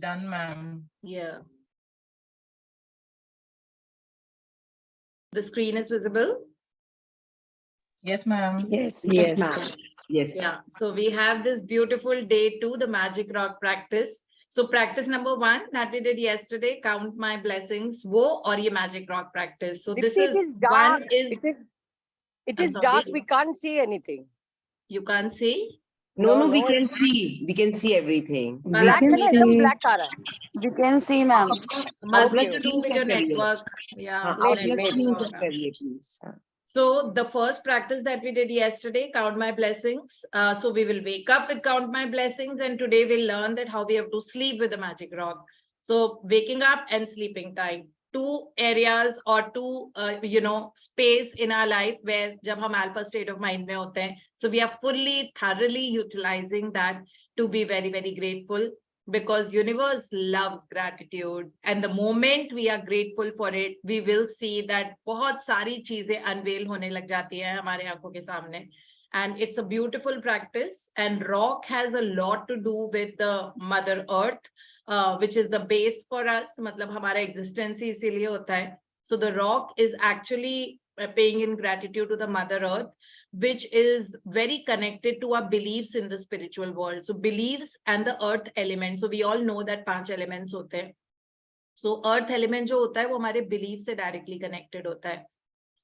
Done, ma'am. Yeah. The screen is visible? Yes, ma'am. Yes. Yes, ma'am. Yes. Yeah. So we have this beautiful day 2, the magic rock practice. So practice number 1 that we did yesterday, count my blessings, wo or ye magic rock practice. So this Dipti, is it is dark. one is It I'm is dark. sorry? We can't see anything. You can't see. No, No, we no. can see. We can see everything. We Black can color, एकदम see. black आ रहा है. We can see, ma'am. Must be Okay, to okay. do with your Maybe. network. Yeah. आप Maybe, अपना maybe. screen network check होगा. करिए, please. So the first practice that we did yesterday, count my blessings. So we will wake up with count my blessings, and today we'll learn that how we have to sleep with the magic rock. So waking up and sleeping time, two areas or two space in our life where जब हम alpha state of mind में होते हैं, so we are fully thoroughly utilizing that to be very, very grateful, because universe loves gratitude, and the moment we are grateful for it, we will see that बहुत सारी चीजें unveil होने लग जाती हैं हमारे आंखों के सामने. And it's a beautiful practice, and rock has a lot to do with the mother earth, which is the base for us. मतलब हमारा existence ही इसीलिए होता है. So the rock is actually paying in gratitude to the mother earth, which is very connected to our beliefs in the spiritual world. So beliefs and the earth element. So we all know that 5 elements होते हैं. So earth element जो होता है वो हमारे belief से directly connected होता है.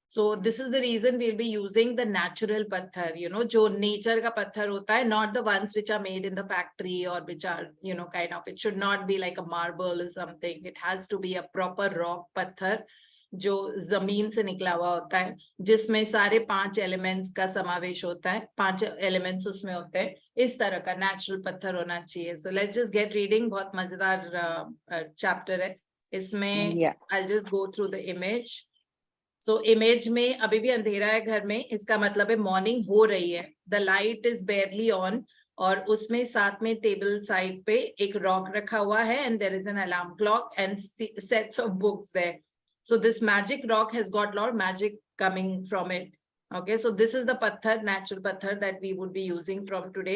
So this is the reason we'll be using the natural patthar, जो nature का पत्थर होता है, not the ones which are made in the factory or which are, kind of, it should not be like a marble or something. It has to be a proper rock पत्थर जो जमीन से निकला हुआ होता है, जिसमें सारे 5 एलिमेंट्स का समावेश होता है, 5 एलिमेंट्स उसमें होते हैं. इस तरह का नेचुरल पत्थर होना चाहिए. So let's just get reading. बहुत मजेदार चैप्टर है इसमें. I just go through the image. So image में अभी भी अंधेरा है घर में, इसका मतलब है मॉर्निंग हो रही है. द लाइट इज बेयरली ऑन, और उसमें साथ में टेबल साइड पे एक रॉक रखा हुआ है, and there is an alarm clock and sets of books there. So this magic rock has got a lot of magic coming from it. Okay, so this is the patthar, natural patthar, that we would be using from today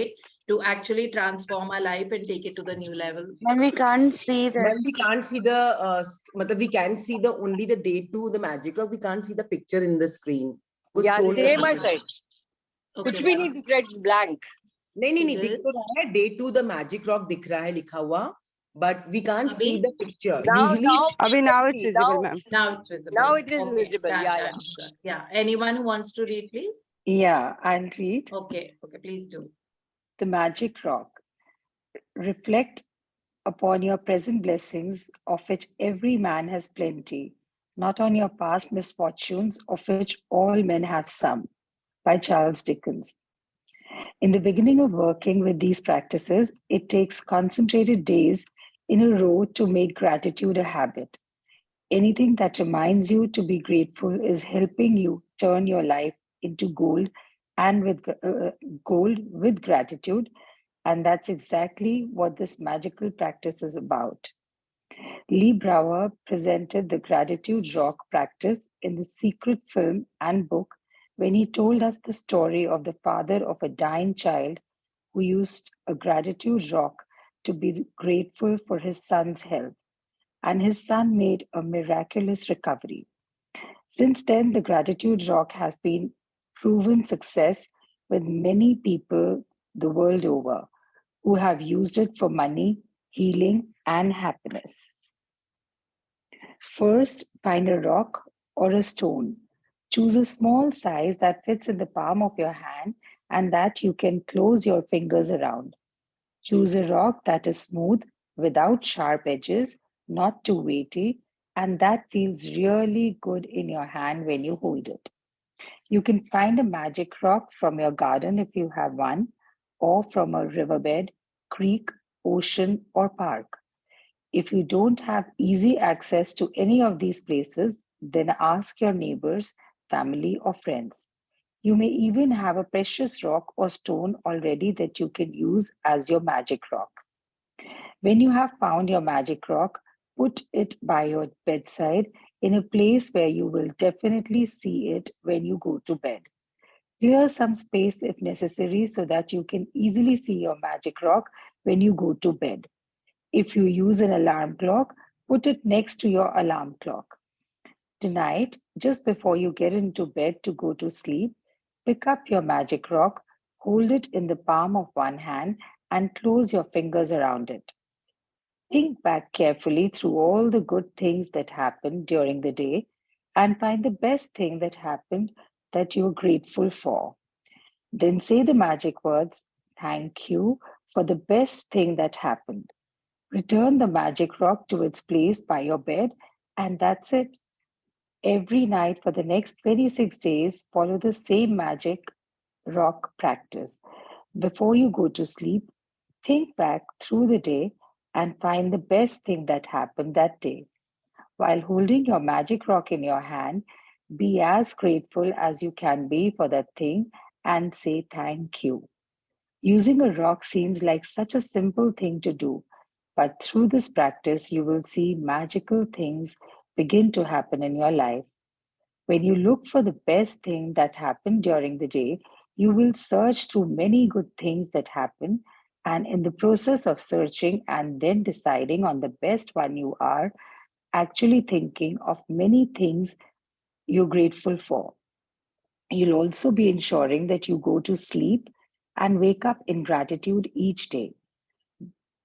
to actually transform our life and take it to the new level. And we can't see that. But we can't see the, we can see the only the day 2, the magic rock. We can't see the picture in the screen. Yeah, scroll same I करना said. Okay, कुछ भी नहीं दिख रहा है, blank. नहीं दिख तो रहा है. Day 2 the magic rock दिख रहा है लिखा हुआ, but we can't see the picture. Usually, Now it's visible, ma'am. now it's visible. Now it is Okay, visible. done, Yeah, done, done. Yeah. Anyone who wants to read, please? Yeah, I'll read. Okay, please do. The magic rock. Reflect upon your present blessings, of which every man has plenty, not on your past misfortunes, of which all men have some. By Charles Dickens. In the beginning of working with these practices, it takes concentrated days in a row to make gratitude a habit. Anything that reminds you to be grateful is helping you turn your life into gold, and with gold with gratitude. And that's exactly what this magical practice is about. Lee Brower presented the gratitude rock practice in the Secret film and book when he told us the story of the father of a dying child who used a gratitude rock to be grateful for his son's health. And his son made a miraculous recovery. Since then, the gratitude rock has been proven success with many people the world over who have used it for money, healing, and happiness. First, find a rock or a stone. Choose a small size that fits in the palm of your hand and that you can close your fingers around. Choose a rock that is smooth, without sharp edges, not too weighty, and that feels really good in your hand when you hold it. You can find a magic rock from your garden if you have one, or from a riverbed, creek, ocean, or park. If you don't have easy access to any of these places, then ask your neighbors, family, or friends. You may even have a precious rock or stone already that you can use as your magic rock. When you have found your magic rock, put it by your bedside in a place where you will definitely see it when you go to bed. Clear some space if necessary so that you can easily see your magic rock when you go to bed. If you use an alarm clock, put it next to your alarm clock. Tonight, just before you get into bed to go to sleep, pick up your magic rock, hold it in the palm of one hand, and close your fingers around it. Think back carefully through all the good things that happened during the day and find the best thing that happened that you're grateful for. Then say the magic words, thank you for the best thing that happened. Return the magic rock to its place by your bed, and that's it. Every night for the next 26 days, follow the same magic rock practice. Before you go to sleep, think back through the day and find the best thing that happened that day. While holding your magic rock in your hand, be as grateful as you can be for that thing and say thank you. Using a rock seems like such a simple thing to do, but through this practice, you will see magical things begin to happen in your life. When you look for the best thing that happened during the day, you will search through many good things that happen. And in the process of searching and then deciding on the best one, you are actually thinking of many things you're grateful for. You'll also be ensuring that you go to sleep and wake up in gratitude each day.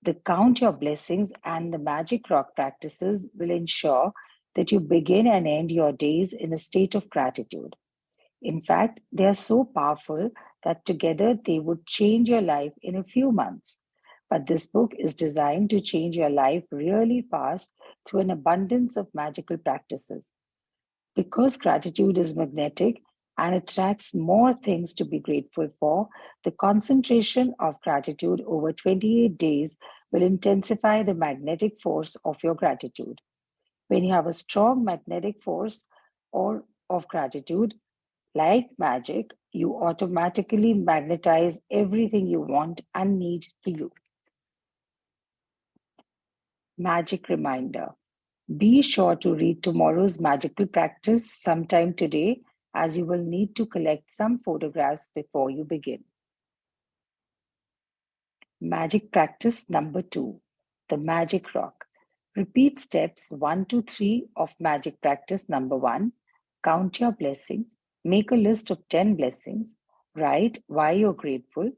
The count your blessings and the magic rock practices will ensure that you begin and end your days in a state of gratitude. In fact, they are so powerful that together they would change your life in a few months. But this book is designed to change your life really fast through an abundance of magical practices. Because gratitude is magnetic and attracts more things to be grateful for, the concentration of gratitude over 28 days will intensify the magnetic force of your gratitude. When you have a strong magnetic force or of gratitude, like magic, you automatically magnetize everything you want and need to you. Magic reminder. Be sure to read tomorrow's magical practice sometime today, as you will need to collect some photographs before you begin. Magic practice number 2, the magic rock. Repeat steps 1 to 3 of magic practice number 1. Count your blessings. Make a list of 10 blessings. Write why you're grateful.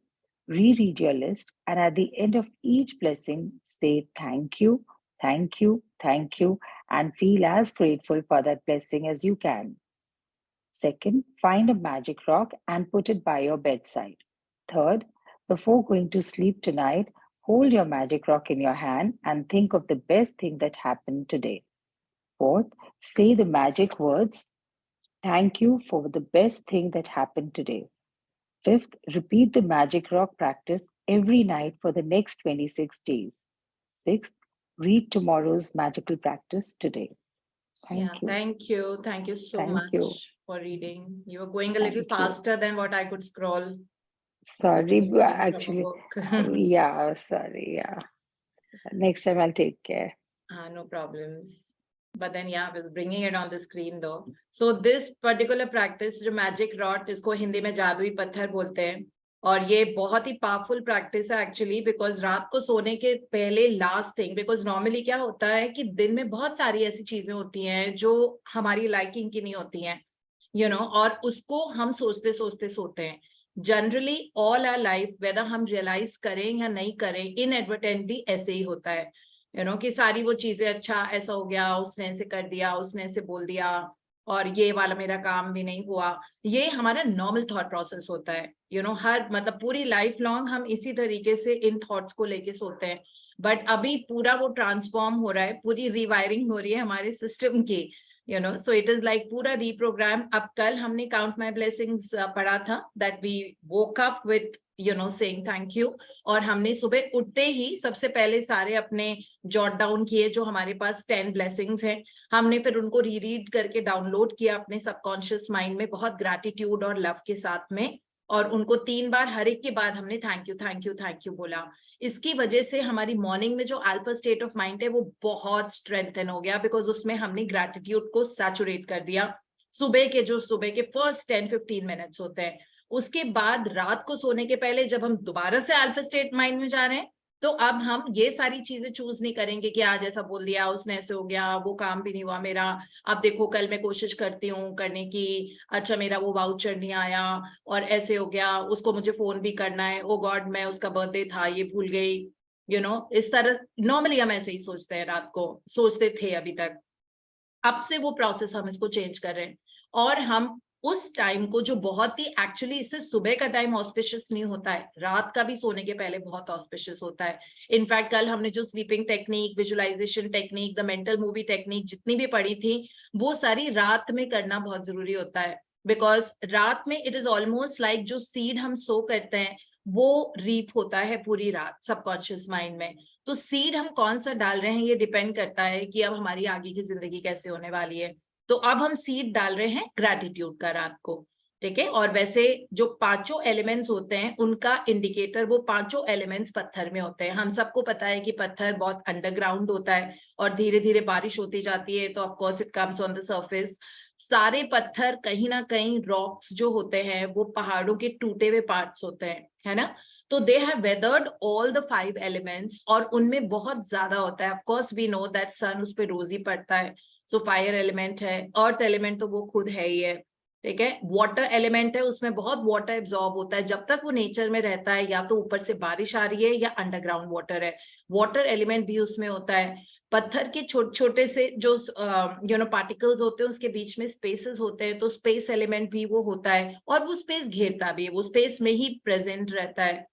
Reread your list. And at the end of each blessing, say thank you, thank you, thank you, and feel as grateful for that blessing as you can. Second, find a magic rock and put it by your bedside. Third, before going to sleep tonight, hold your magic rock in your hand and think of the best thing that happened today. Fourth, say the magic words, thank you for the best thing that happened today. Fifth, repeat the magic rock practice every night for the next 26 days. Sixth, read tomorrow's magical practice today. Thank you. Thank you. Thank you so Thank much you. for reading. You were going a little Thank you. faster than what I could scroll. Sorry, Reading from a actually, book. yeah, sorry, yeah. Next time I'll take care. No problems. But then yeah, I was bringing it on the screen though. So this particular practice, जो magic rod, इसको हिंदी में जादुई पत्थर बोलते हैं. और ये बहुत ही पावरफुल प्रैक्टिस है एक्चुअली, बिकॉज रात को सोने के पहले लास्ट थिंग, बिकॉज नॉर्मली क्या होता है कि दिन में बहुत सारी ऐसी चीजें होती हैं जो हमारी लाइकिंग की नहीं होती हैं, यू नो, और उसको हम सोचते सोचते सोते हैं. Generally all our life, whether हम रियलाइज करें या नहीं करें, इनएडवर्टेंटली ऐसे ही होता है, यू नो, कि सारी वो चीजें, अच्छा ऐसा हो गया, उसने ऐसे कर दिया, उसने ऐसे बोल दिया, और ये वाला मेरा काम भी नहीं हुआ. ये हमारा नॉर्मल थॉट प्रोसेस होता है, यू नो, हर मतलब पूरी लाइफ लॉन्ग हम इसी तरीके से इन थॉट्स को लेके सोते हैं. बट अभी पूरा वो ट्रांसफॉर्म हो रहा है, पूरी रिवायरिंग हो रही है हमारे सिस्टम की, you know, so it is like पूरा रीप्रोग्राम. अब कल हमने काउंट माई ब्लेसिंग्स पढ़ा था, that we woke up with, you know, saying thank you, और हमने सुबह उठते ही सबसे पहले सारे अपने जॉट डाउन किए जो हमारे पास 10 ब्लेसिंग्स हैं. हमने फिर उनको रीरीड करके डाउनलोड किया अपने सबकॉन्शियस माइंड में बहुत ग्रैटिट्यूड और लव के साथ में, और उनको 3 बार हर एक के बाद हमने thank you thank you thank you बोला. इसकी वजह से हमारी मॉर्निंग में जो अल्फा स्टेट ऑफ माइंड है वो बहुत स्ट्रेंथन हो गया, बिकॉज उसमें हमने ग्रैटिट्यूड को सैचुरेट कर दिया. सुबह के फर्स्ट 10-15 मिनट्स होते हैं. उसके बाद रात को सोने के पहले जब हम दोबारा से अल्फा स्टेट माइंड में जा रहे हैं, तो अब हम ये सारी चीजें चूज नहीं करेंगे कि आज ऐसा बोल दिया, उसने ऐसे हो गया, वो काम भी नहीं हुआ मेरा, अब देखो कल मैं कोशिश करती हूँ करने की, अच्छा मेरा वो वाउचर नहीं आया और ऐसे हो गया, उसको मुझे फोन भी करना है, ओ गॉड मैं उसका बर्थडे था ये भूल गई, इस तरह नॉर्मली हम ऐसे ही सोचते हैं, रात को सोचते थे अभी तक। अब से वो प्रोसेस हम इसको चेंज कर रहे हैं और हम उस टाइम को जो बहुत ही एक्चुअली इससे सुबह का टाइम ऑस्पिशियस नहीं होता है, रात का भी सोने के पहले बहुत ऑस्पिशियस होता है। इनफैक्ट कल हमने जो sleeping technique, visualisation technique, the mental movie technique जितनी भी पढ़ी थी वो सारी रात में करना बहुत जरूरी होता है, बिकॉज रात में इट इज ऑलमोस्ट लाइक जो सीड हम सो करते हैं वो रीप होता है पूरी रात सबकॉन्शियस माइंड में। तो सीड हम कौन सा डाल रहे हैं ये डिपेंड करता है कि अब हमारी आगे की जिंदगी कैसे होने वाली है। तो अब हम सीड डाल रहे हैं ग्रैटिट्यूड का रात को, ठीक है। और वैसे जो पांचों एलिमेंट्स होते हैं उनका इंडिकेटर वो पांचों एलिमेंट्स पत्थर में होते हैं। हम सबको पता है कि पत्थर बहुत अंडरग्राउंड होता है और धीरे धीरे बारिश होती जाती है तो of course it comes on the surface. सारे पत्थर कहीं ना कहीं रॉक्स जो होते हैं वो पहाड़ों के टूटे हुए पार्ट्स होते हैं, है ना। तो they have weathered all the 5 elements और उनमें बहुत ज्यादा होता है। Of course we know that sun उस पर रोज ही पड़ता है, सो फायर एलिमेंट है, अर्थ एलिमेंट तो वो खुद है ही है, ठीक है। वाटर एलिमेंट है, उसमें बहुत वाटर एब्जॉर्ब होता है, जब तक वो नेचर में रहता है या तो ऊपर से बारिश आ रही है या अंडरग्राउंड वाटर है, वाटर एलिमेंट भी उसमें होता है। पत्थर के छोटे छोटे से जो पार्टिकल्स होते हैं उसके बीच में स्पेसेस होते हैं, तो स्पेस एलिमेंट भी वो होता है और वो स्पेस घेरता भी है, वो स्पेस में ही प्रेजेंट रहता है।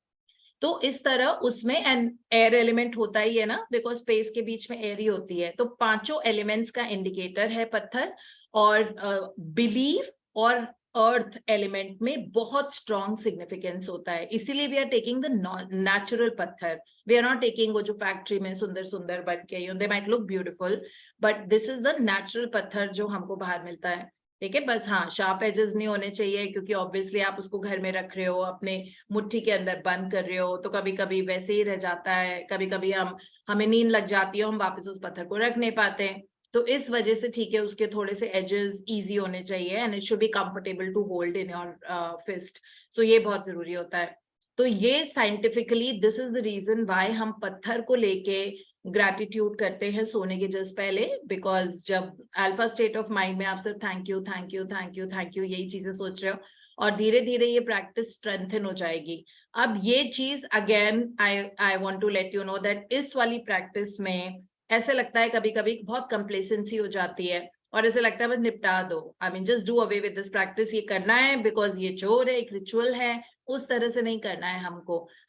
तो इस तरह उसमें एन एयर एलिमेंट होता ही है ना, बिकॉज स्पेस के बीच में एयर ही होती है। तो पांचों एलिमेंट्स का इंडिकेटर है पत्थर। और बिलीफ और अर्थ एलिमेंट में बहुत स्ट्रॉन्ग सिग्निफिकेंस होता है, इसीलिए we are taking the natural पत्थर, वी आर नॉट टेकिंग वो जो फैक्ट्री में सुंदर सुंदर बन के they might look beautiful but this is the natural पत्थर जो हमको बाहर मिलता है, ठीक है। बस हाँ, शार्प एजेस नहीं होने चाहिए क्योंकि ऑब्वियसली आप उसको घर में रख रहे हो, अपने मुट्ठी के अंदर बंद कर रहे हो, तो कभी कभी वैसे ही रह जाता है, कभी कभी हमें नींद लग जाती है, हम वापस उस पत्थर को रख नहीं पाते हैं। तो इस वजह से ठीक है, उसके थोड़े से एजेस इजी होने चाहिए and it should be comfortable to hold in your fist. So ये बहुत जरूरी होता है। तो ये scientifically this is the reason why हम पत्थर को लेके ग्रैटिट्यूड करते हैं सोने के जस्ट पहले, बिकॉज जब अल्फा स्टेट ऑफ माइंड में आप सिर्फ thank you thank you thank you thank you यही चीजें सोच रहे हो और धीरे धीरे ये प्रैक्टिस स्ट्रेंथन हो जाएगी। अब ये चीज again I want to let you know that इस वाली प्रैक्टिस में ऐसे लगता है कभी कभी बहुत कंप्लेसेंसी हो जाती है और ऐसे लगता है बस निपटा दो, I mean just do away with this practice, ये करना है बिकॉज ये चोर है, एक रिचुअल है। उस तरह से नहीं करना है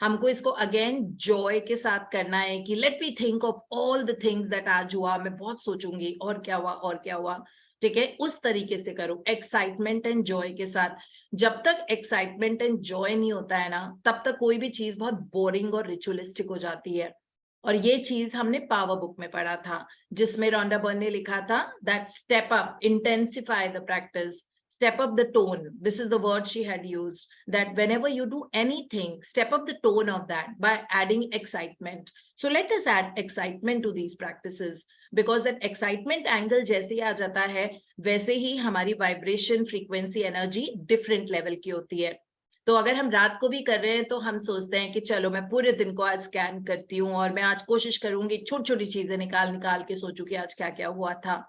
हमको इसको अगेन जॉय के साथ करना है कि let me think of all the things that आज हुआ, मैं बहुत सोचूंगी और क्या हुआ और क्या हुआ, ठीक है। उस तरीके से करो एक्साइटमेंट एंड जॉय के साथ। जब तक एक्साइटमेंट एंड जॉय नहीं होता है ना, तब तक कोई भी चीज बहुत बोरिंग और रिचुअलिस्टिक हो जाती है। और ये चीज हमने पावर बुक में पढ़ा था जिसमें रोंडा बर्न ने लिखा था that step up, intensify the practice, step up the tone. This is the word she had used, that whenever you do anything, step up the tone of that by adding excitement. So let us add excitement to these practices because that excitement angle जैसे ही आ जाता है वैसे ही हमारी vibration, frequency, energy different level की होती है। तो अगर हम रात को भी कर रहे हैं तो हम सोचते हैं कि चलो मैं पूरे दिन को आज स्कैन करती हूँ और मैं आज कोशिश करूंगी छोटी छोटी चीजें निकाल निकाल के सोचूं कि आज क्या क्या हुआ था,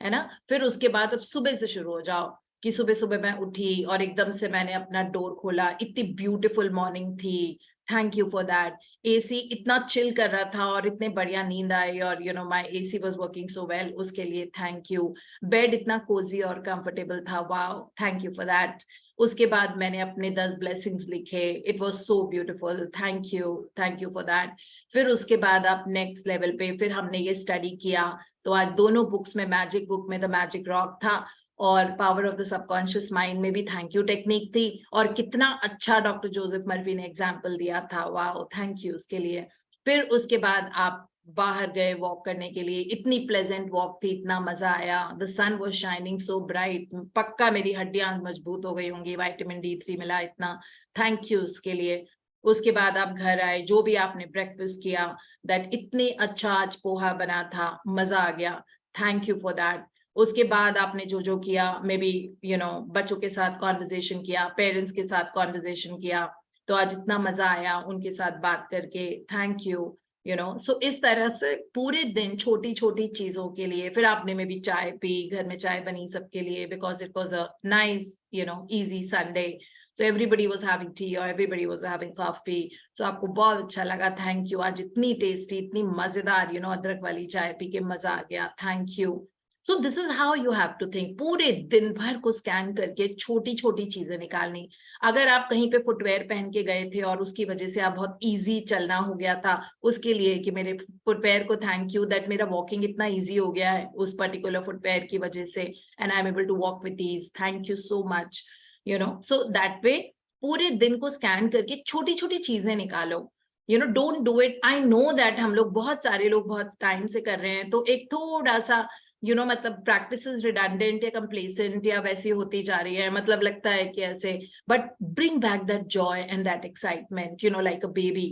है ना। फिर उसके बाद अब सुबह से शुरू हो जाओ कि सुबह सुबह मैं उठी और एकदम से मैंने अपना डोर खोला, इतनी ब्यूटीफुल मॉर्निंग थी, thank you for that. AC इतना चिल कर रहा था और इतने बढ़िया नींद आई और you know my AC was working so well, उसके लिए थैंक यू। बेड इतना कोजी और कंफर्टेबल था, wow thank you for that. उसके बाद मैंने अपने 10 ब्लेसिंग्स लिखे, it was so beautiful, thank you for that. फिर उसके बाद आप नेक्स्ट लेवल पे फिर हमने ये स्टडी किया। तो आज दोनों बुक्स में, मैजिक बुक में द मैजिक रॉक था और power of the subconscious mind में भी थैंक यू टेक्निक थी। और कितना अच्छा डॉक्टर जोसेफ मर्फी ने एग्जाम्पल दिया था, वाओ थैंक यू उसके लिए। फिर उसके बाद आप बाहर गए वॉक करने के लिए, इतनी प्लेजेंट वॉक थी, इतना मजा आया, the sun was shining so bright, पक्का मेरी हड्डियां मजबूत हो गई होंगी, विटामिन D3 मिला इतना, थैंक यू उसके लिए। उसके बाद आप घर आए, जो भी आपने ब्रेकफास्ट किया, दैट इतनी अच्छा आज पोहा बना था, मजा आ गया, थैंक यू फॉर दैट। उसके बाद आपने जो जो किया, मे बी बच्चों के साथ कॉन्वर्जेशन किया, पेरेंट्स के साथ कॉन्वर्जेशन किया, तो आज इतना मजा आया उनके साथ बात करके, थैंक यू, यू नो। सो इस तरह से पूरे दिन छोटी छोटी चीजों के लिए, फिर आपने में भी चाय पी, घर में चाय बनी सबके लिए, because it was a nice, you know, easy Sunday, so everybody was having T और एवरीबडी वॉज हैविंग कॉफी, सो आपको बहुत अच्छा लगा, थैंक यू। आज इतनी टेस्टी, इतनी मजेदार, यू नो, अदरक वाली चाय पी के मजा आ गया, thank you. So this is how you have to think, पूरे दिन भर को स्कैन करके छोटी छोटी चीजें निकालनी। अगर आप कहीं पे फुटवेयर पहन के गए थे और उसकी वजह से आप बहुत इजी चलना हो गया था, उसके लिए कि मेरे फुटवेयर को थैंक यू दैट मेरा वॉकिंग इतना इजी हो गया है उस पर्टिकुलर फुटवेयर की वजह से, and I am able to walk with ease, thank you so much, you know. So that way पूरे दिन को स्कैन करके छोटी छोटी चीजें निकालो, you know, don't do it. I know that हम लोग बहुत सारे लोग बहुत टाइम से कर रहे हैं, तो एक थोड़ा सा यू नो मतलब प्रैक्टिस रिडंडेंट या कंप्लेसेंट या वैसी होती जा रही है, मतलब लगता है कि ऐसे, but bring back that Joy and that excitement, you know, like a baby.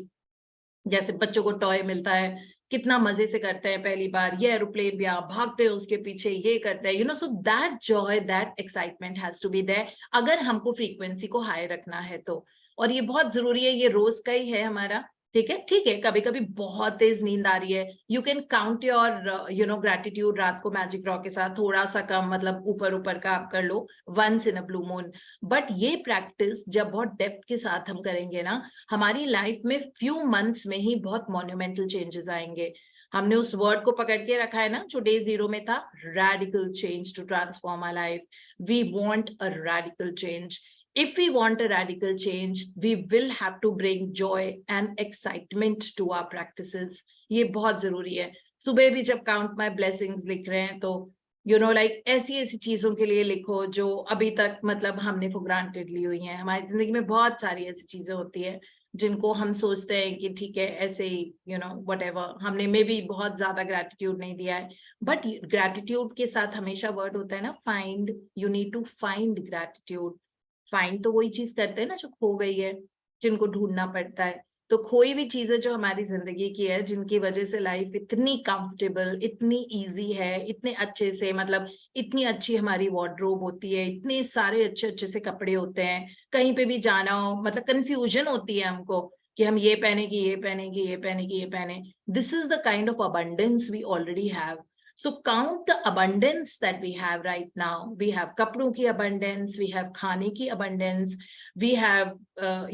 जैसे बच्चों को टॉय मिलता है, कितना मजे से करते हैं पहली बार, ये एरोप्लेन भी, आप भागते हैं उसके पीछे, ये करते हैं, you know. So that joy, that excitement has to be there, अगर हमको फ्रीक्वेंसी को हाई रखना है तो। और ये बहुत जरूरी है, ये रोज का ही है हमारा, ठीक है। कभी कभी बहुत तेज नींद आ रही है, you can count your you know gratitude रात को मैजिक रॉ के साथ, थोड़ा सा कम, मतलब ऊपर ऊपर का आप कर लो, once in a blue moon. But ये प्रैक्टिस जब बहुत डेप्थ के साथ हम करेंगे ना, हमारी लाइफ में फ्यू मंथ्स में ही बहुत मॉन्यूमेंटल चेंजेस आएंगे। हमने उस वर्ड को पकड़ के रखा है ना जो डे 0 में था, radical change to transform our life. We want a radical change. If we want a radical change, we will have to bring joy and excitement to our practices. ये बहुत जरूरी है। सुबह भी जब count my blessings लिख रहे हैं तो यू नो लाइक ऐसी ऐसी चीजों के लिए लिखो जो अभी तक मतलब हमने फॉर ग्रांटेड ली हुई हैं। हमारी जिंदगी में बहुत सारी ऐसी चीजें होती है जिनको हम सोचते हैं कि ठीक है ऐसे ही, यू नो, व्हाटएवर, हमने में भी बहुत ज्यादा ग्रैटिट्यूड नहीं दिया है। बट ग्रैटिट्यूड के साथ हमेशा वर्ड होता है ना, find, you need to find gratitude. Find तो वही चीज करते हैं ना जो खो गई है, जिनको ढूंढना पड़ता है। तो खोई हुई चीजें जो हमारी जिंदगी की है, जिनकी वजह से लाइफ इतनी कंफर्टेबल, इतनी इजी है, इतने अच्छे से, मतलब इतनी अच्छी हमारी वार्डरोब होती है, इतने सारे अच्छे अच्छे से कपड़े होते हैं, कहीं पे भी जाना हो मतलब कंफ्यूजन होती है हमको कि हम ये पहने कि ये पहने कि ये पहने कि ये पहने। This is the kind of abundance we already have. So count the abundance that we have right now. We have कपड़ों की abundance, we have खाने की abundance, we have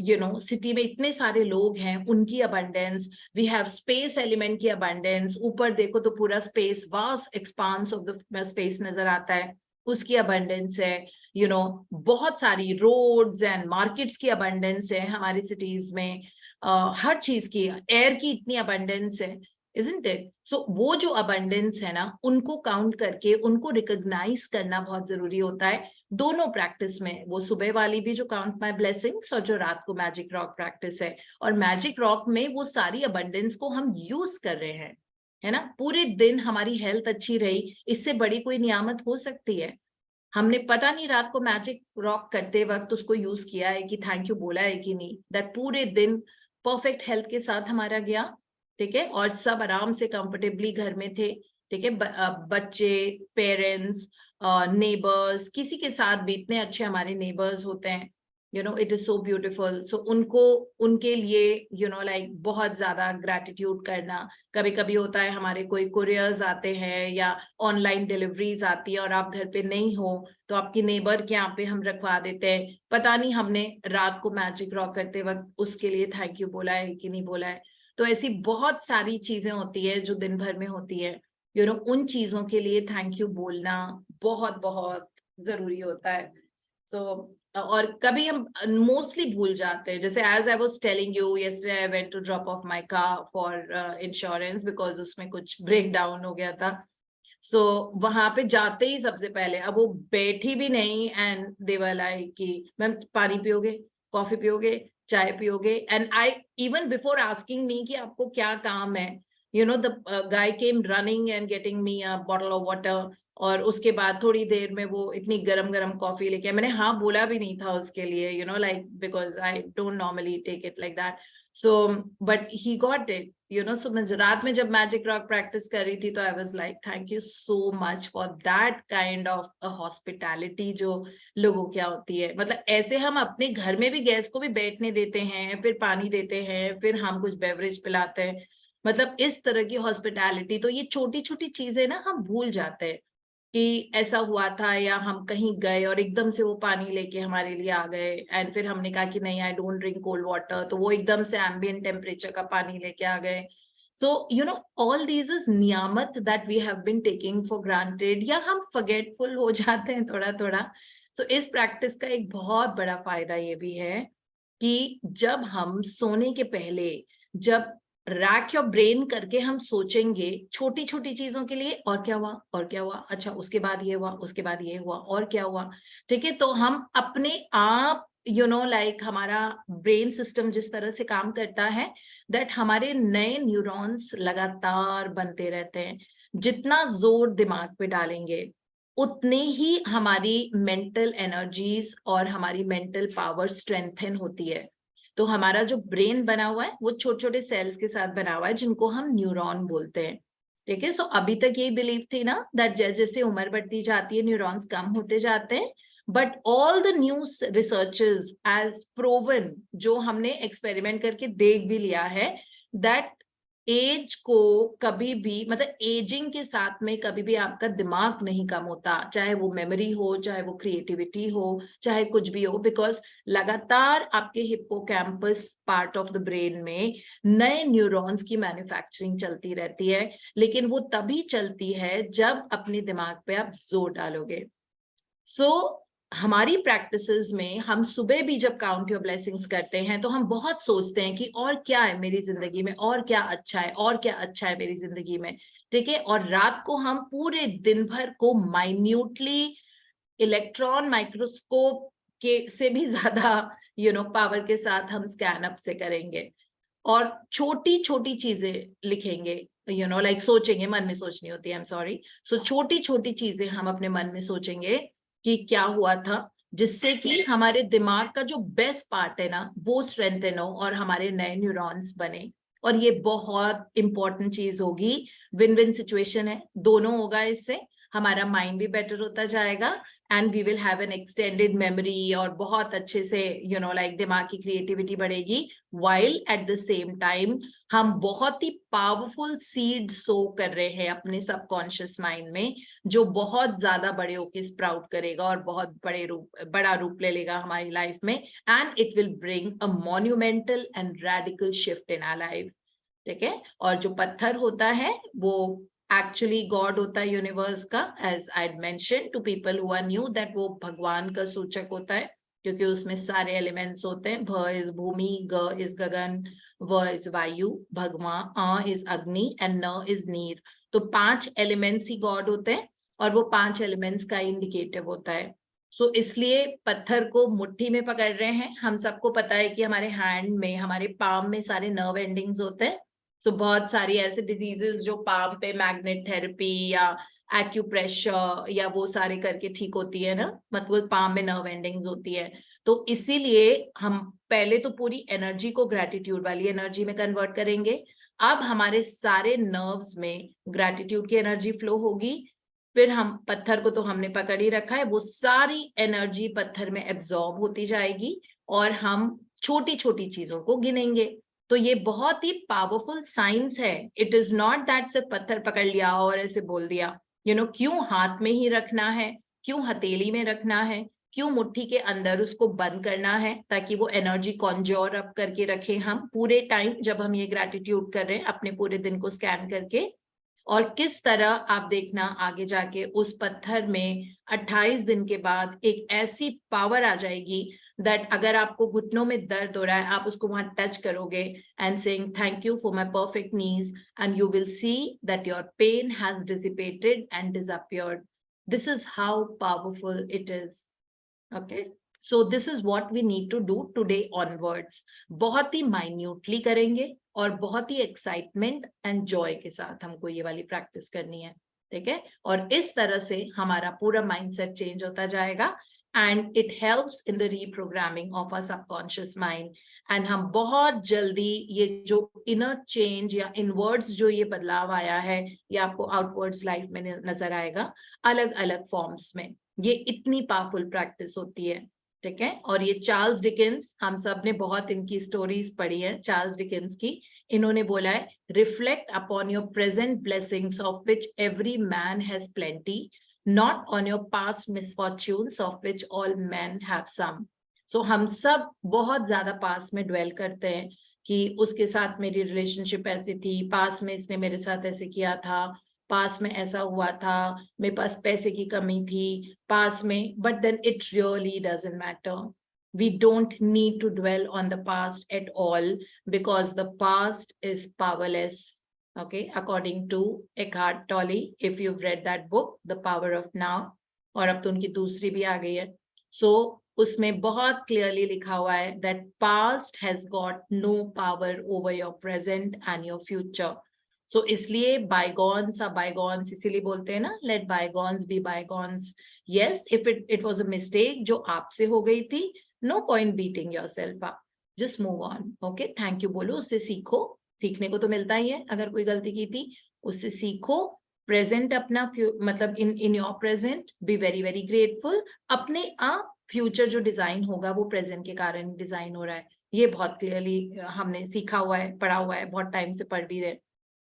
you know city में इतने सारे लोग हैं उनकी abundance, we have space element की abundance, ऊपर देखो तो पूरा space, vast expanse of the space नजर आता है, उसकी abundance है, you know, बहुत सारी roads and markets की abundance है हमारी cities में, हर चीज की, air की इतनी abundance है, isn't it? So वो जो abundance है ना, उनको काउंट करके उनको रिकॉग्नाइज करना बहुत जरूरी होता है दोनों प्रैक्टिस में। वो सुबह वाली भी जो काउंट माय ब्लेसिंग्स और जो रात को मैजिक रॉक प्रैक्टिस है। और मैजिक रॉक में वो सारी abundance को हम यूज कर रहे हैं, है ना। पूरे दिन हमारी हेल्थ अच्छी रही, इससे बड़ी कोई नियामत हो सकती है? हमने पता नहीं रात को मैजिक रॉक करते वक्त उसको यूज किया है कि थैंक यू बोला है कि नहीं, दैट पूरे दिन परफेक्ट हेल्थ के साथ हमारा गया, ठीक है, और सब आराम से कंफर्टेबली घर में थे, ठीक है, बच्चे, पेरेंट्स, नेबर्स, किसी के साथ भी इतने अच्छे हमारे नेबर्स होते हैं, you know, it is so beautiful. So उनको, उनके लिए यू नो लाइक बहुत ज्यादा ग्रैटिट्यूड करना। कभी कभी होता है हमारे कोई कुरियर्स आते हैं या ऑनलाइन डिलीवरीज आती है और आप घर पे नहीं हो तो आपकी नेबर के यहाँ पे हम रखवा देते हैं, पता नहीं हमने रात को मैजिक रॉक करते वक्त उसके लिए थैंक यू बोला है कि नहीं बोला है। तो ऐसी बहुत सारी चीजें होती है जो दिन भर में होती है, यू नो, उन चीजों के लिए थैंक यू बोलना बहुत बहुत जरूरी होता है। सो और कभी हम मोस्टली भूल जाते हैं, जैसे as I was telling you yesterday I went to drop off my car for insurance because उसमें कुछ ब्रेक डाउन हो गया था। सो वहां पे जाते ही सबसे पहले, अब वो बैठी भी नहीं एंड दे वर लाइक कि मैम पानी पियोगे, कॉफी पियोगे, चाय पियोगे, and I even before asking me कि आपको क्या काम है, you know, the guy came running and getting me a bottle of water, और उसके बाद थोड़ी देर में वो इतनी गरम गरम कॉफी लेके, मैंने हाँ बोला भी नहीं था उसके लिए, you know like because I don't normally take it like that. So but he got it, you know. So मैं रात में जब मैजिक रॉक प्रैक्टिस कर रही थी तो I was like thank you so much for that kind of a hospitality जो लोगों क्या होती है. मतलब ऐसे हम अपने घर में भी गेस्ट को भी बैठने देते हैं, फिर पानी देते हैं, फिर हम कुछ बेवरेज पिलाते हैं. मतलब इस तरह की हॉस्पिटैलिटी. तो ये छोटी छोटी चीजें ना हम भूल जाते हैं कि ऐसा हुआ था, या हम कहीं गए और एकदम से वो पानी लेके हमारे लिए आ गए, एंड फिर हमने कहा कि नहीं I don't drink cold water, तो वो एकदम से एम्बिएंट टेम्परेचर का पानी लेके आ गए. So you know all these is नियामत that we have been taking for granted, या हम फॉरगेटफुल हो जाते हैं थोड़ा थोड़ा. सो इस प्रैक्टिस का एक बहुत बड़ा फायदा ये भी है कि जब हम सोने के पहले जब रैक योर ब्रेन करके हम सोचेंगे छोटी छोटी चीजों के लिए, और क्या हुआ और क्या हुआ, अच्छा उसके बाद ये हुआ, उसके बाद ये हुआ, और क्या हुआ. ठीक है, तो हम अपने आप यू नो लाइक हमारा ब्रेन सिस्टम जिस तरह से काम करता है दैट हमारे नए न्यूरॉन्स लगातार बनते रहते हैं. जितना जोर दिमाग पे डालेंगे उतनी ही हमारी मेंटल एनर्जीज और हमारी मेंटल पावर स्ट्रेंथन होती है. तो हमारा जो ब्रेन बना हुआ है वो छोटे छोटे सेल्स के साथ बना हुआ है जिनको हम न्यूरॉन बोलते हैं. ठीक है, सो अभी तक यही बिलीव थी ना दैट जैसे उम्र बढ़ती जाती है न्यूरॉन्स कम होते जाते हैं. But all the new researches as proven, जो हमने एक्सपेरिमेंट करके देख भी लिया है, दैट एज को कभी भी मतलब एजिंग के साथ में कभी भी आपका दिमाग नहीं कम होता, चाहे वो मेमोरी हो, चाहे वो क्रिएटिविटी हो, चाहे कुछ भी हो, बिकॉज लगातार आपके hippocampus part of the brain में नए न्यूरॉन्स की मैन्युफैक्चरिंग चलती रहती है. लेकिन वो तभी चलती है जब अपने दिमाग पे आप जोर डालोगे. सो हमारी प्रैक्टिसेस में हम सुबह भी जब काउंट योर ब्लेसिंग्स करते हैं तो हम बहुत सोचते हैं कि और क्या है मेरी जिंदगी में, और क्या अच्छा है, और क्या अच्छा है मेरी जिंदगी में. ठीक है, और रात को हम पूरे दिन भर को माइन्यूटली इलेक्ट्रॉन माइक्रोस्कोप के से भी ज्यादा यू नो पावर के साथ हम स्कैन अप से करेंगे और छोटी छोटी चीजें लिखेंगे, यू नो लाइक सोचेंगे, मन में सोचनी होती है, आई एम सॉरी. सो छोटी छोटी चीजें हम अपने मन में सोचेंगे कि क्या हुआ था, जिससे कि हमारे दिमाग का जो बेस्ट पार्ट है ना वो स्ट्रेंथन हो और हमारे नए न्यूरॉन्स बने. और ये बहुत इंपॉर्टेंट चीज होगी, विन विन सिचुएशन है, दोनों होगा इससे. हमारा माइंड भी बेटर होता जाएगा and we will have an extended memory, और बहुत अच्छे से यू नो लाइक दिमाग की क्रिएटिविटी बढ़ेगी, while at the same time हम बहुत ही पावरफुल सीड सो कर रहे हैं अपने सबकॉन्शियस माइंड में, जो बहुत ज्यादा बड़े होके स्प्राउट करेगा और बहुत बड़ा रूप ले लेगा हमारी लाइफ में, and it will bring a monumental and radical shift in our life. ठीक है, और जो पत्थर होता है वो एक्चुअली गॉड होता है यूनिवर्स का, as I mention to people who are new that वो भगवान का सूचक होता है, क्योंकि उसमें सारे एलिमेंट्स होते हैं. भ इज भूमि, ग इज गगन, व इज वायु, भगवा, अ इज अग्नि एंड न इज नीर. तो 5 एलिमेंट्स ही गॉड होते हैं और वो 5 एलिमेंट्स का इंडिकेटिव होता है. सो इसलिए पत्थर को मुट्ठी में पकड़ रहे हैं. हम सबको पता है कि हमारे हैंड में, हमारे पाम में सारे नर्व एंडिंग्स होते हैं. तो बहुत सारी ऐसे डिजीजेस जो पाम पे मैग्नेट थेरेपी या एक्यूप्रेशर या वो सारे करके ठीक होती है ना, मतलब पाम में नर्व एंडिंग्स होती है. तो इसीलिए हम पहले तो पूरी एनर्जी को ग्रैटिट्यूड वाली एनर्जी में कन्वर्ट करेंगे. अब हमारे सारे नर्व्स में ग्रैटिट्यूड की एनर्जी फ्लो होगी. फिर हम पत्थर को तो हमने पकड़ ही रखा है, वो सारी एनर्जी पत्थर में एब्जॉर्ब होती जाएगी और हम छोटी छोटी चीजों को गिनेंगे. तो ये बहुत ही पावरफुल साइंस है. इट इज नॉट दैट सिर्फ पत्थर पकड़ लिया और ऐसे बोल दिया, यू नो, क्यों हाथ में ही रखना है, क्यों हथेली में रखना है, क्यों मुट्ठी के अंदर उसको बंद करना है, ताकि वो एनर्जी कॉन्ज्योर अप करके रखें हम पूरे टाइम जब हम ये ग्रैटिट्यूड कर रहे हैं, अपने पूरे दिन को स्कैन करके. और किस तरह आप देखना आगे जाके उस पत्थर में 28 दिन के बाद एक ऐसी पावर आ जाएगी दैट अगर आपको घुटनों में दर्द हो रहा है, आप उसको वहां टच करोगे and saying thank you for my perfect knees, and you will see that your pain has dissipated and disappeared. This is how powerful it is. Okay, so this is what we need to do today onwards. बहुत ही minutely करेंगे और बहुत ही excitement and Joy के साथ हमको ये वाली प्रैक्टिस करनी है. ठीक है, और इस तरह से हमारा पूरा माइंडसेट चेंज होता जाएगा and it helps in the reprogramming of our subconscious mind, and हम बहुत जल्दी ये जो इनर चेंज या इनवर्ड्स जो ये बदलाव आया है ये आपको आउटवर्ड्स लाइफ में नजर आएगा अलग अलग फॉर्म्स में। ये इतनी पावरफुल प्रैक्टिस होती है, ठीक है। और ये चार्ल्स डिकेंस, हम सब ने बहुत इनकी स्टोरीज पढ़ी है चार्ल्स डिकेंस की। इन्होंने बोला है reflect upon your present blessings of which every man has plenty, not on your past misfortunes of which all man have some. So हम सब बहुत ज्यादा पास्ट में ड्वेल करते हैं कि उसके साथ मेरी रिलेशनशिप ऐसी थी, पास्ट में इसने मेरे साथ ऐसे किया था, पास में ऐसा हुआ था, मेरे पास पैसे की कमी थी पास में, but then it really doesn't matter. We don't need to dwell on the past at all because the past is powerless. Okay, according to Eckhart Tolle, if you've read that book, The Power of Now, और अब तो उनकी दूसरी भी आ गई है। So उसमें बहुत clearly लिखा हुआ है that past has got no power over your present and your future. So इसलिए bygones are bygones, इसीलिए बोलते हैं ना let bygones be bygones. Yes, if it was a mistake जो आपसे हो गई थी, no point beating yourself up, just move on. Okay, thank you बोलो, उससे सीखो, सीखने को तो मिलता ही है। अगर कोई गलती की थी उससे सीखो, प्रेजेंट अपना मतलब in your present be very very grateful. अपने आप फ्यूचर जो डिजाइन होगा वो प्रेजेंट के कारण डिजाइन हो रहा है, ये बहुत क्लियरली हमने सीखा हुआ है, पढ़ा हुआ है, बहुत टाइम से पढ़ भी रहे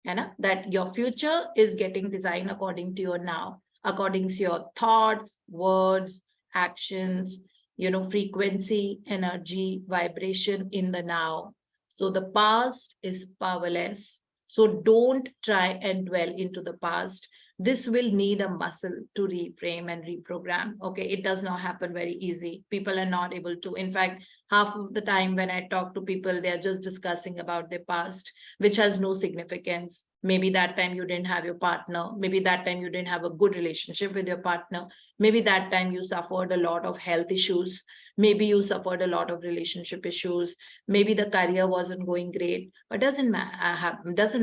है ना, that your future is getting design according to your now, according to your thoughts, words, actions, you know, frequency, energy, vibration in the now. So the past is powerless. So don't try and dwell into the past. This will need a muscle to reframe and reprogram. Okay, it does not happen very easy. People are not able to. In fact, half of the time when I talk to people, they are just discussing about their past, which has no significance. Maybe that time you didn't have your partner. Maybe that time you didn't have a good relationship with your partner. Maybe that time you suffered a lot of health issues. Maybe you suffered a lot of relationship issues. Maybe the career wasn't going great, but doesn't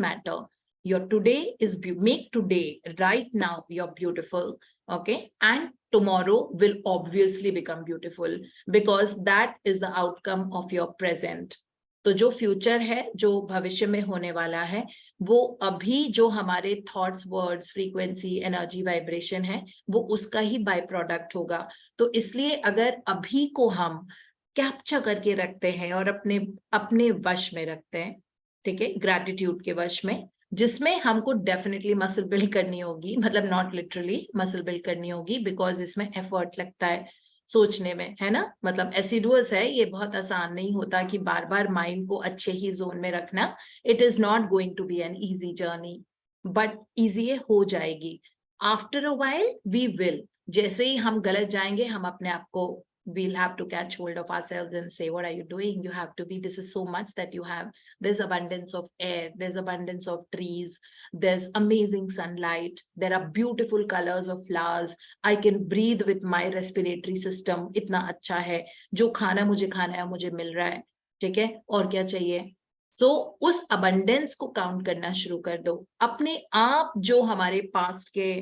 matter. Your today is make today right now you're beautiful, okay, and tomorrow will obviously become beautiful because that is the outcome of your present. तो जो future है, जो भविष्य में होने वाला है, वो अभी जो हमारे thoughts, words, frequency, energy, vibration है, वो उसका ही बाय प्रोडक्ट होगा। तो इसलिए अगर अभी को हम कैप्चर करके रखते हैं और अपने वश में रखते हैं, ठीक है, ग्रैटिट्यूड के वश में, जिसमें हमको डेफिनेटली मसल बिल्ड करनी होगी, मतलब नॉट लिटरली मसल बिल्ड करनी होगी, बिकॉज इसमें एफर्ट लगता है सोचने में, है ना, मतलब एसिडुअस है, ये बहुत आसान नहीं होता कि बार बार माइंड को अच्छे ही जोन में रखना। It is not going to be an easy journey, but easy हो जाएगी। After a while we will, जैसे ही हम गलत जाएंगे, हम अपने आप को we'll have to catch hold of ourselves and say, what are you doing? You have to be, this is so much that you have. There's abundance of air, there's abundance of trees, there's amazing sunlight, there are beautiful colors of flowers, I can breathe with my respiratory system, इतना अच्छा है, जो खाना मुझे खाना है मुझे मिल रहा है, ठीक है, और क्या चाहिए। So उस abundance को काउंट करना शुरू कर दो। अपने आप जो हमारे पास्ट के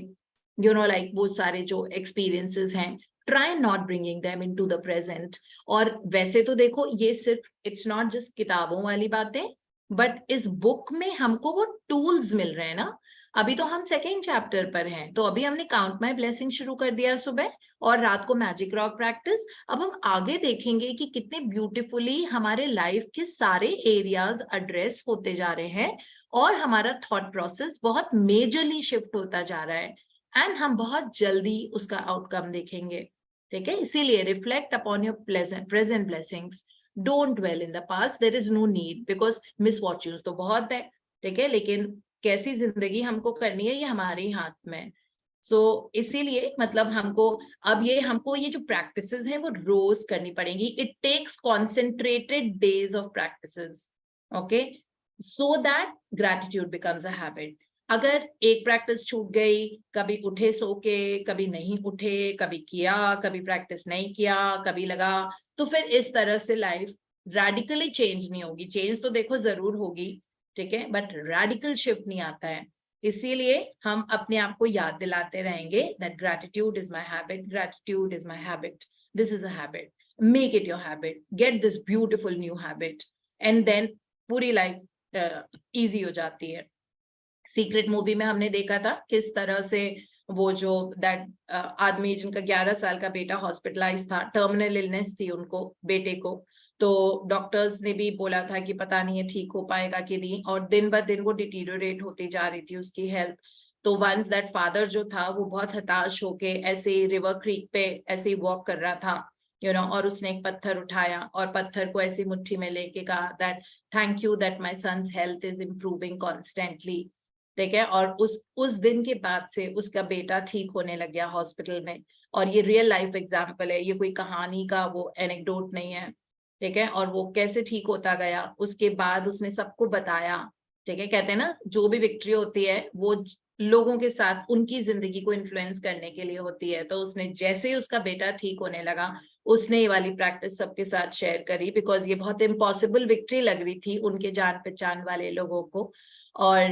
you know like वो सारे जो experiences हैं, try not bringing them into the present. और वैसे तो देखो ये सिर्फ it's not just किताबों वाली बातें, but इस बुक में हमको वो टूल्स मिल रहे हैं ना। अभी तो हम सेकेंड चैप्टर पर हैं, तो अभी हमने काउंट माई ब्लेसिंग शुरू कर दिया सुबह और रात को मैजिक रॉक प्रैक्टिस। अब हम आगे देखेंगे कि कितने ब्यूटीफुली हमारे लाइफ के सारे एरियाज एड्रेस होते जा रहे हैं और हमारा थॉट प्रोसेस बहुत मेजरली शिफ्ट होता जा रहा है, एंड हम बहुत जल्दी उसका आउटकम देखेंगे, ठीक है। इसीलिए reflect upon your present blessings, don't dwell in the past, there is no need, because misfortunes तो बहुत है, ठीक है, लेकिन कैसी जिंदगी हमको करनी है ये हमारे ही हाथ में। सो इसीलिए मतलब हमको ये जो प्रैक्टिसेस हैं वो रोज करनी पड़ेंगी। It takes concentrated days of practices, okay, so that gratitude becomes a habit. अगर एक प्रैक्टिस छूट गई, कभी उठे सो के, कभी नहीं उठे, कभी किया, कभी प्रैक्टिस नहीं किया, कभी लगा, तो फिर इस तरह से लाइफ रैडिकली चेंज नहीं होगी। चेंज तो देखो जरूर होगी, ठीक है, बट रैडिकल शिफ्ट नहीं आता है। इसीलिए हम अपने आप को याद दिलाते रहेंगे that gratitude is my habit, gratitude is my habit, this is a habit. make it your habit, get this beautiful new habit, and then पूरी लाइफ easy हो जाती है. सीक्रेट मूवी में हमने देखा था किस तरह से वो जो दैट आदमी जिनका 11 साल का बेटा हॉस्पिटलाइज था, टर्मिनल इलनेस थी उनको, बेटे को, तो डॉक्टर्स ने भी बोला था कि पता नहीं है ठीक हो पाएगा कि नहीं, और दिन ब दिन वो डिटीरियोरेट होती जा रही थी उसकी हेल्थ. तो वंस दैट फादर जो था वो बहुत हताश होके ऐसे रिवर क्रीक पे ऐसे ही वॉक कर रहा था, यू नो, और उसने एक पत्थर उठाया और पत्थर को ऐसी मुट्ठी में लेके कहा that thank you that my son's health is improving constantly. ठीक है, और उस दिन के बाद से उसका बेटा ठीक होने लग गया हॉस्पिटल में. और ये रियल लाइफ एग्जाम्पल है, ये कोई कहानी का वो एनेक्डोट नहीं है. ठीक है, और वो कैसे ठीक होता गया, उसके बाद उसने सबको बताया. ठीक है, कहते हैं ना जो भी विक्ट्री होती है वो लोगों के साथ उनकी जिंदगी को इन्फ्लुएंस करने के लिए होती है. तो उसने जैसे ही उसका बेटा ठीक होने लगा उसने ये वाली प्रैक्टिस सबके साथ शेयर करी, बिकॉज ये बहुत इम्पॉसिबल विक्ट्री लग रही थी उनके जान पहचान वाले लोगों को. और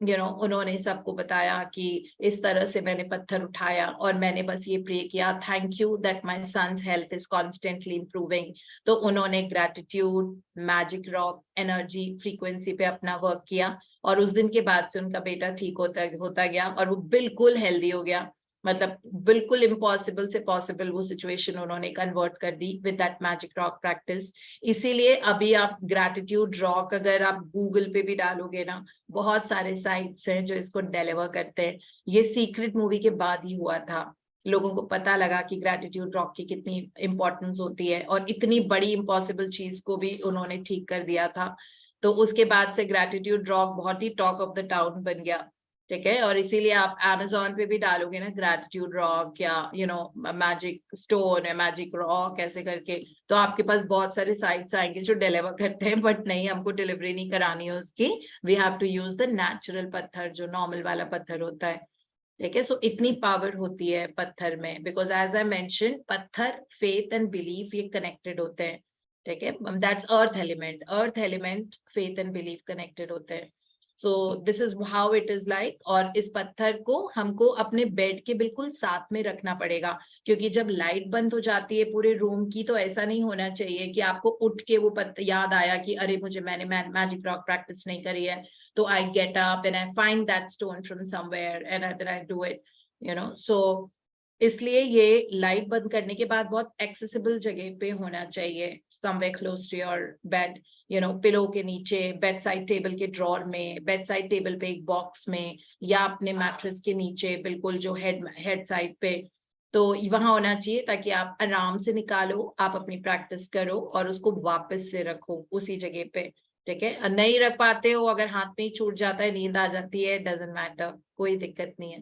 यू नो उन्होंने सबको बताया कि इस तरह से मैंने पत्थर उठाया और मैंने बस ये प्रे किया, thank you that my son's health is constantly improving. तो उन्होंने gratitude, magic rock, energy, frequency पे अपना वर्क किया और उस दिन के बाद से उनका बेटा ठीक होता गया और वो बिल्कुल हेल्दी हो गया. मतलब बिल्कुल इम्पॉसिबल से पॉसिबल वो सिचुएशन उन्होंने कन्वर्ट कर दी with that magic rock practice. इसीलिए अभी आप ग्रैटिट्यूड रॉक अगर आप गूगल पे भी डालोगे ना, बहुत सारे साइट्स हैं जो इसको डिलीवर करते हैं. ये सीक्रेट मूवी के बाद ही हुआ था, लोगों को पता लगा कि ग्रैटिट्यूड रॉक की कितनी इंपॉर्टेंस होती है, और इतनी बड़ी इम्पॉसिबल चीज को भी उन्होंने ठीक कर दिया था. तो उसके बाद से ग्रैटिट्यूड रॉक बहुत ही टॉक ऑफ द टाउन बन गया. ठीक है, और इसीलिए आप Amazon पे भी डालोगे ना ग्रैटिट्यूड रॉक या यू नो मैजिक स्टोन या मैजिक रॉक ऐसे करके, तो आपके पास बहुत सारे साइट्स आएंगे जो डिलीवर करते हैं. बट नहीं, हमको डिलीवरी नहीं करानी है उसकी, we have to use the natural पत्थर जो नॉर्मल वाला पत्थर होता है. ठीक है, सो इतनी पावर होती है पत्थर में, बिकॉज एज आई मेंशन पत्थर, फेथ एंड बिलीफ ये कनेक्टेड होते हैं. ठीक है, that's earth element, faith and belief connected होते हैं. सो this is how it is like. और इस पत्थर को हमको अपने बेड के बिल्कुल साथ में रखना पड़ेगा, क्योंकि जब लाइट बंद हो जाती है पूरे रूम की तो ऐसा नहीं होना चाहिए कि आपको उठ के वो याद आया कि अरे मुझे मैंने मैजिक रॉक प्रैक्टिस नहीं करी है, तो I get up and I find that stone from somewhere and I do it, you know. So इसलिए ये लाइट बंद करने के बाद बहुत एक्सेसिबल जगह पे होना चाहिए, somewhere close to your bed, you know, pillow के नीचे, बेड साइड टेबल के ड्रॉर में, बेड साइड टेबल पे एक बॉक्स में, या अपने मैट्रेस के नीचे बिल्कुल जो हेड साइड पे. तो वहां होना चाहिए ताकि आप आराम से निकालो, आप अपनी प्रैक्टिस करो और उसको वापस से रखो उसी जगह पे. ठीक है, नहीं रख पाते हो, अगर हाथ में ही छूट जाता है, नींद आ जाती है, डजंट मैटर, कोई दिक्कत नहीं है.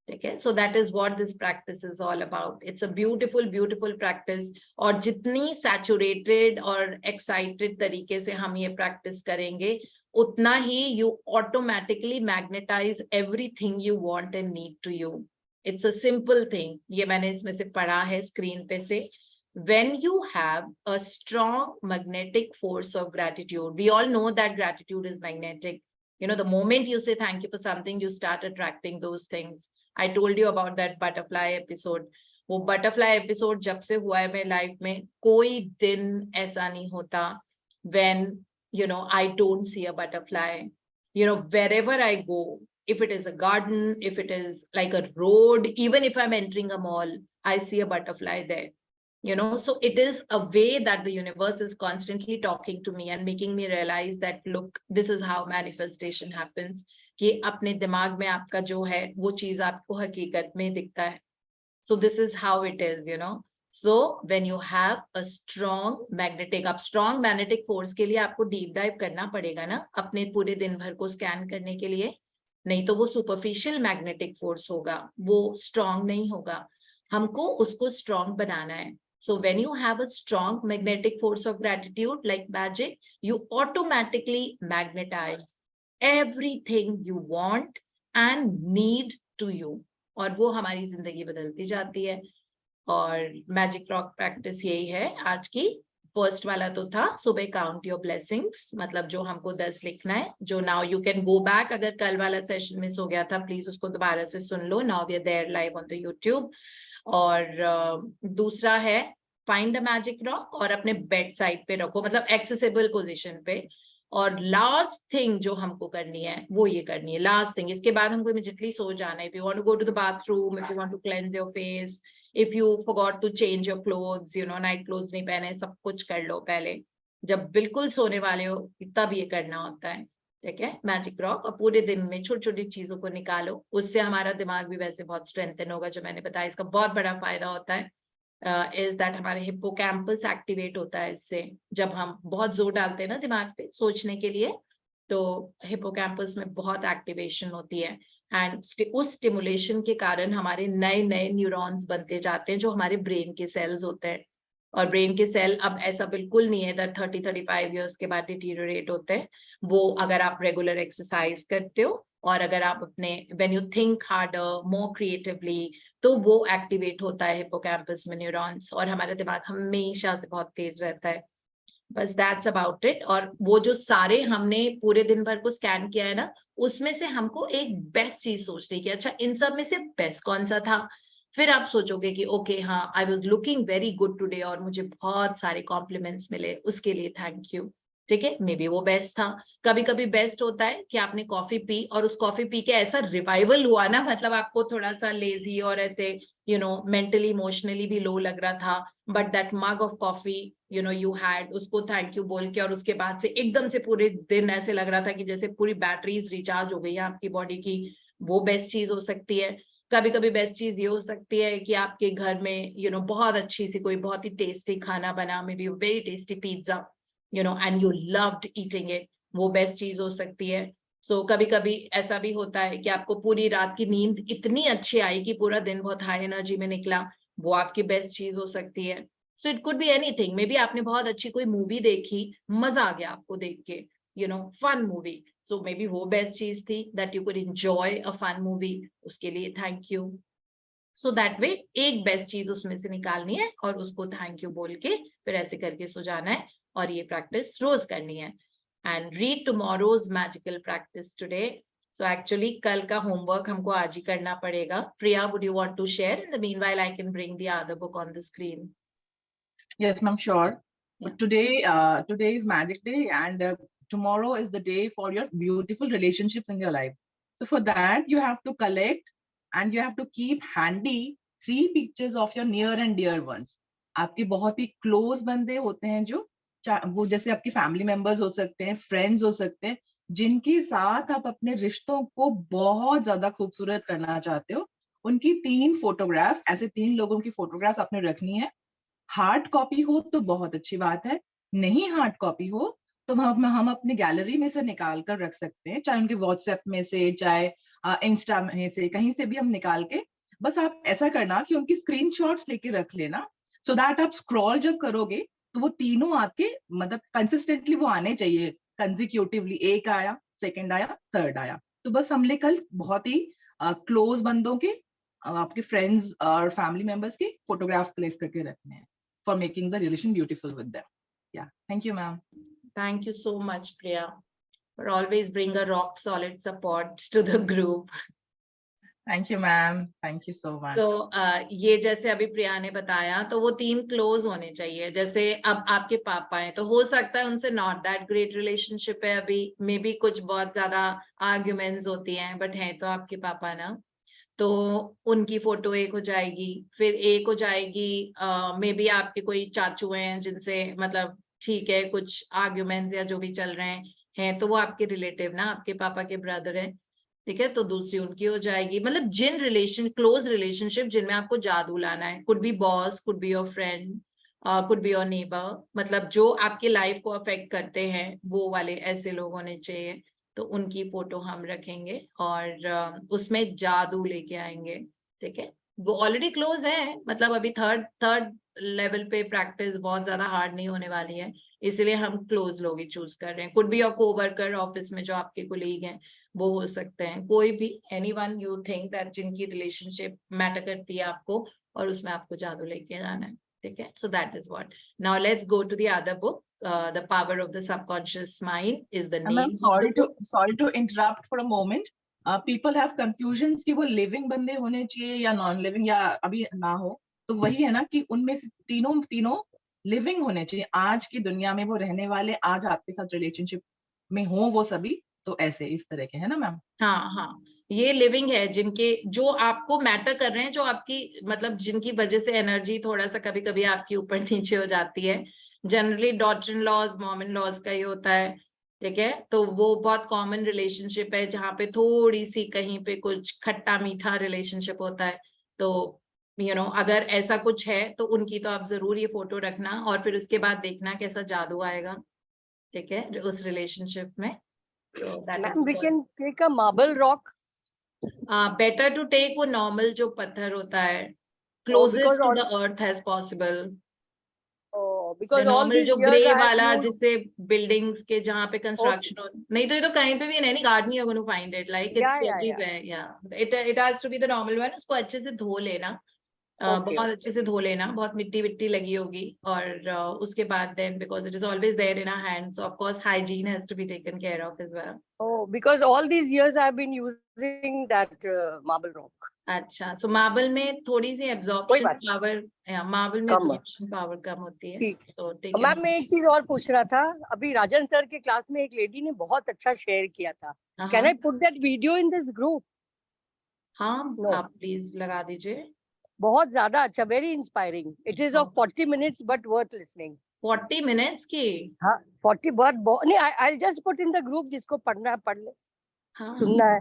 ठीक है, so that is what this practice is all about. It's a beautiful practice. और जितनी सैचुरेटेड और एक्साइटेड तरीके से हम ये प्रैक्टिस करेंगे उतना ही you automatically magnetize everything you want and need to you. It's a simple thing, ये मैंने इसमें से पढ़ा है स्क्रीन पे से. When you have a strong magnetic force of gratitude, we all know that gratitude is magnetic. You know, the moment you say thank you for something, you start attracting those things. I told you about that butterfly episode. वो butterfly episode जब से हुआ है मेरी life में, कोई दिन ऐसा नहीं होता when you know I don't see a butterfly. You know, wherever I go, if it is a garden, if it is like a road, even if I'm entering a mall, I see a butterfly there. You know, so it is a way that the universe is constantly talking to me and making me realize that look, this is how manifestation happens. कि अपने दिमाग में आपका जो है वो चीज आपको हकीकत में दिखता है. So this is how it is, you know. So when you have a strong magnetic, अब strong magnetic force के लिए आपको deep dive करना पड़ेगा ना अपने पूरे दिन भर को स्कैन करने के लिए, नहीं तो वो superficial magnetic force होगा, वो strong नहीं होगा. हमको उसको strong बनाना है. So when you have a strong magnetic force of gratitude like magic, you automatically magnetize everything you want and need to you. और वो हमारी जिंदगी बदलती जाती है. और मैजिक रॉक प्रैक्टिस यही है आज की. फर्स्ट वाला तो था सुबह काउंट योर ब्लेसिंग्स, मतलब जो हमको 10 लिखना है, जो now you can go back, अगर कल वाला सेशन मिस हो गया था प्लीज उसको दोबारा से सुन लो. Now we are there live on the YouTube. और दूसरा है फाइंड अ मैजिक रॉक और अपने बेड साइड पे रखो, मतलब एक्सेसिबल पोजीशन पे। और लास्ट थिंग जो हमको करनी है वो ये करनी है, लास्ट थिंग। इसके बाद हमको इमीडिएटली सो जाना है। If you want to go to the bathroom, if you want to cleanse your face, if you forgot to change your clothes, night clothes नहीं पहने, सब कुछ कर लो पहले। जब बिल्कुल सोने वाले हो तब ये करना होता है, ठीक है, मैजिक रॉक। और पूरे दिन में छोटी छोटी चीजों को निकालो, उससे हमारा दिमाग भी वैसे बहुत स्ट्रेंथन होगा। जो मैंने बताया, इसका बहुत बड़ा फायदा होता है इज दैट हमारे हिप्पोकैम्पस एक्टिवेट होता है इससे। जब हम बहुत जोर डालते हैं ना दिमाग पे सोचने के लिए, तो हिप्पोकैम्पस में बहुत एक्टिवेशन होती है, एंड उस स्टिमुलेशन के कारण हमारे नए नए न्यूरॉन्स बनते जाते हैं, जो हमारे ब्रेन के सेल्स होते हैं। और ब्रेन के सेल अब ऐसा बिल्कुल नहीं है दैट 30-35 ईयर्स के बाद डिटीरियोरेट होते हैं। वो अगर आप रेगुलर एक्सरसाइज करते हो और अगर आप अपने when you think harder, more creatively, तो वो एक्टिवेट होता है हिप्पोकैम्पस में न्यूरॉन्स, और हमारा दिमाग हमेशा से बहुत तेज रहता है। बस दैट्स अबाउट इट। और वो जो सारे हमने पूरे दिन भर को स्कैन किया है ना, उसमें से हमको एक बेस्ट चीज सोचनी कि अच्छा इन सब में से बेस्ट कौन सा था। फिर आप सोचोगे कि ओके हाँ, I was looking very good today और मुझे बहुत सारे कॉम्प्लीमेंट्स मिले, उसके लिए थैंक यू, ठीक है, मे बी वो बेस्ट था। कभी कभी बेस्ट होता है कि आपने कॉफी पी और उस कॉफी पी के ऐसा रिवाइवल हुआ ना, मतलब आपको थोड़ा सा लेजी और ऐसे मेंटली इमोशनली भी लो लग रहा था, but that mug of coffee you had, उसको थैंक यू बोल के, और उसके बाद से एकदम से पूरे दिन ऐसे लग रहा था कि जैसे पूरी बैटरीज रिचार्ज हो गई है आपकी बॉडी की, वो बेस्ट चीज हो सकती है। कभी कभी बेस्ट चीज ये हो सकती है कि आपके घर में बहुत अच्छी सी कोई बहुत ही टेस्टी खाना बना, may be very tasty pizza, and you loved eating it, वो बेस्ट चीज हो सकती है। सो कभी कभी ऐसा भी होता है कि आपको पूरी रात की नींद इतनी अच्छी आई कि पूरा दिन बहुत हाई एनर्जी में निकला, वो आपकी बेस्ट चीज हो सकती है। So it could be anything. May be आपने बहुत अच्छी कोई मूवी देखी, मजा आ गया आपको देख के, fun movie, so may be वो बेस्ट चीज थी, that you could enjoy a fun movie, उसके लिए thank you. So that way एक बेस्ट चीज उसमें से निकालनी है और उसको थैंक यू बोल के फिर ऐसे करके सो जाना है, और ये प्रैक्टिस रोज करनी है। And read tomorrow's magical practice today. So actually कल का होमवर्क हमको आज ही करना पड़ेगा। Priya, would you want to share? In the meanwhile I can bring the other book on the screen. Yes, ma'am, sure. Yeah. Today is Magic Day, and tomorrow is the day for your beautiful relationships in your life. So for that, you have to collect and you have to keep handy 3 pictures of your near and dear ones. आपके बहुत ही close बंदे होते हैं जो वो जैसे आपकी family members हो सकते हैं, फ्रेंड्स हो सकते हैं, जिनके साथ आप अपने रिश्तों को बहुत ज्यादा खूबसूरत करना चाहते हो, उनकी 3 फोटोग्राफ्स, ऐसे 3 लोगों की फोटोग्राफ्स आपने रखनी है। हार्ड कॉपी हो तो बहुत अच्छी बात है, नहीं हार्ड कॉपी हो तो हम अपने गैलरी में से निकाल कर रख सकते हैं, चाहे उनके व्हाट्सएप में से, चाहे इंस्टा में से, कहीं से भी हम निकाल के। बस आप ऐसा करना कि उनकी स्क्रीनशॉट्स लेके रख लेना, सो दैट आप स्क्रॉल जब करोगे तो वो तीनों आपके मतलब कंसिस्टेंटली वो आने चाहिए, कंजिक्यूटिवली, एक आया, सेकंड आया, थर्ड आया। तो बस हमने कल बहुत ही क्लोज बंदों के, आपके फ्रेंड्स और फैमिली मेंबर्स के फोटोग्राफ्स कलेक्ट करके रखने हैं for making the relation beautiful with them. Yeah, thank you, ma'am. Thank you so much, Priya, for always bring a rock solid support to the group. Thank you, ma'am. Thank you so much. तो ये जैसे अभी प्रिया ने बताया, तो वो 3 close होने चाहिए। जैसे अब आपके पापा हैं, तो हो सकता है उनसे नॉट दैट ग्रेट रिलेशनशिप है अभी, मे बी कुछ बहुत ज्यादा आर्ग्यूमेंट्स होती हैं, बट है तो आपके पापा ना, तो उनकी फोटो एक हो जाएगी। फिर एक हो जाएगी मे बी आपके कोई चाचू हैं जिनसे मतलब ठीक है कुछ आर्ग्यूमेंट्स या जो भी चल रहे हैं, तो वो आपके रिलेटिव ना, आपके पापा के ब्रदर हैं, ठीक है, तो दूसरी उनकी हो जाएगी। मतलब जिन क्लोज रिलेशनशिप जिनमें आपको जादू लाना है, could be boss, could be your friend, could be your neighbour, मतलब जो आपके लाइफ को अफेक्ट करते हैं, वो वाले ऐसे लोग होने चाहिए। तो उनकी फोटो हम रखेंगे और उसमें जादू लेके आएंगे, ठीक है। वो ऑलरेडी क्लोज है, मतलब अभी थर्ड लेवल पे प्रैक्टिस बहुत ज्यादा हार्ड नहीं होने वाली है, इसलिए हम क्लोज लोग ही चूज कर रहे हैं। Could be your co-worker, office में जो आपके कोलीग हैं वो हो सकते हैं, कोई भी, एनीवन यू थिंक दैट जिनकी रिलेशनशिप मैटर करती है आपको, और उसमें आपको जादू लेके जाना है, ठीक है। So that is what. Now let's go to the other book. The power of the subconscious mind is the name. I'm sorry to interrupt for a moment. People have confusions कि वो living बंदे होने चाहिए या non living, या अभी ना हो, तो वही है ना कि उनमें से तीनों लिविंग होने चाहिए, आज की दुनिया में वो रहने वाले, आज आपके साथ रिलेशनशिप में हो वो सभी, तो ऐसे इस तरह के है ना मैम। हाँ हाँ, ये लिविंग है, जिनके जो आपको मैटर कर रहे हैं, जो आपकी मतलब जिनकी वजह से एनर्जी थोड़ा सा कभी कभी आपकी ऊपर नीचे हो जाती है। Generally daughter in laws, mom in laws का ही होता है, ठीक है। तो वो बहुत कॉमन रिलेशनशिप है जहाँ पे थोड़ी सी कहीं पे कुछ खट्टा मीठा रिलेशनशिप होता है। तो अगर ऐसा कुछ है तो उनकी तो आप जरूर ये फोटो रखना, और फिर उसके बाद देखना कैसा जादू आएगा, ठीक है, उस रिलेशनशिप में। So that is Ma'am, we what- can take a marble rock. Better to take वो नॉर्मल जो पत्थर होता है, closest to all- the earth as possible. because all normal these जो years ग्रे I have वाला, used. जिससे buildings के जहाँ पे कंस्ट्रक्शन हो, नहीं तो ये तो कहीं पे भी नहीं garden you gonna find it, like Yeah, it's yeah, yeah. Everywhere. या it has to be the normal one. उसको अच्छे से धो लेना, Okay, बहुत अच्छे से धो लेना, बहुत मिट्टी विट्टी लगी होगी, और उसके बाद then because it is always there in our hands, of course hygiene has to be taken care of as well. Oh, because all these years I have been using that marble rock. अच्छा, सो marble में थोड़ी सी कोई absorption बात power, marble में कम है। Absorption power कम होती है। ठीक। तो ठीक है। मैम, मैं एक चीज और पूछ रहा था, अभी राजन सर के क्लास में एक लेडी ने बहुत अच्छा शेयर किया था। हाँ can I put that video in this group? हाँ, No. आप प्लीज लगा दीजिए। बहुत ज्यादा अच्छा, very inspiring. It is of 40 minutes but worth listening. 40 minutes की? हाँ, 40 नहीं, I just put in the group, जिसको पढ़ना है पढ़ ले, हाँ सुनना है।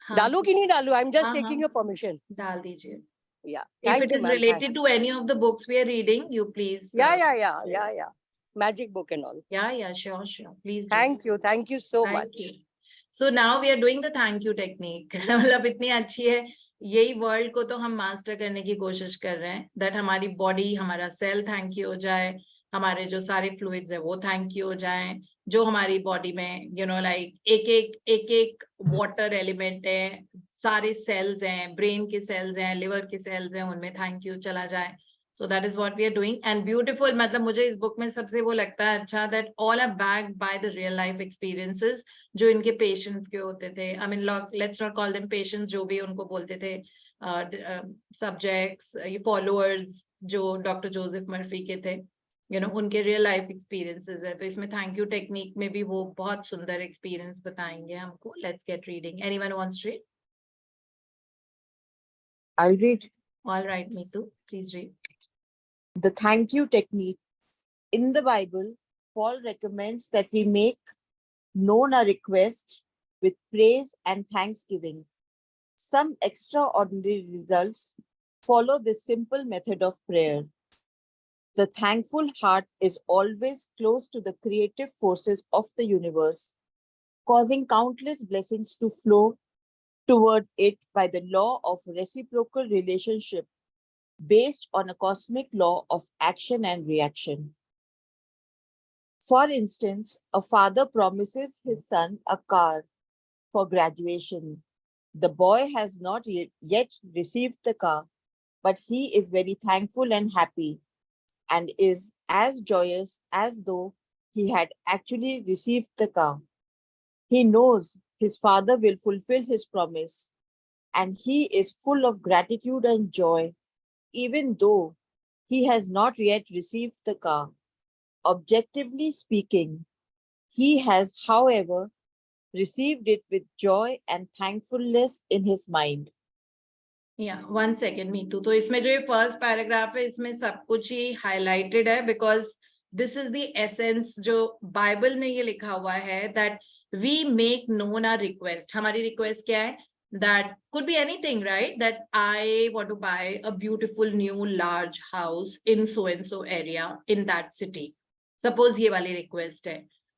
हाँ, डालू कि नहीं डालू? आई एम जस्ट हाँ, टेकिंग हाँ। Your permission. डाल दीजिए। या If thank it you is ma'am. related to any of the books we are reading, you please. या magic book and all. Yeah, sure. Please do. Thank you so Thank much. you. So now we are doing the thank you technique. मतलब इतनी अच्छी है, यही world को तो हम master करने की कोशिश कर रहे हैं, दैट हमारी बॉडी, हमारा सेल थैंक यू हो जाए, हमारे जो सारे फ्लूइड्स है वो थैंक यू हो जाए, जो हमारी बॉडी में लाइक एक वाटर एलिमेंट है, सारे सेल्स हैं, ब्रेन के सेल्स हैं, लिवर के सेल्स हैं, उनमें थैंक यू चला जाए। So that is what we are doing, and beautiful, मतलब मुझे इस बुक में सबसे वो लगता है अच्छा, that all are backed by the real life experiences जो इनके पेशेंट्स के होते थे। I mean, let's not call them patients, जो भी उनको बोलते थे सब्जेक्ट्स, फॉलोअर्स, जो डॉक्टर जोसेफ मर्फी के थे, उनके रियल लाइफ एक्सपीरियंसेस है। तो इसमें थैंक यू टेक्निक में भी वो बहुत सुंदर एक्सपीरियंस बताएंगे हमको। Let's get reading. Anyone wants to read? I'll read. All right, Neetu, please read. The thank you technique. In the Bible, Paul recommends that we make known our request with praise and thanksgiving. Some extraordinary results follow this simple method of prayer. The thankful heart is always close to the creative forces of the universe, causing countless blessings to flow toward it by the law of reciprocal relationship based on a cosmic law of action and reaction. For instance, a father promises his son a car for graduation. The boy has not yet received the car, but he is very thankful and happy and is as joyous as though he had actually received the car. He knows his father will fulfill his promise, and he is full of gratitude and joy, even though he has not yet received the car. Objectively speaking, he has, however, received it with joy and thankfulness in his mind. One second, Meetu. तो इसमें जो ये first paragraph है, इसमें सब कुछ ही highlighted है, because this is the essence जो बाइबल में ये लिखा हुआ है, that we make known our request. हमारी रिक्वेस्ट क्या है? That could be anything, right? That I want to buy a beautiful new large house in so and so area in that city. Suppose ये वाली request है.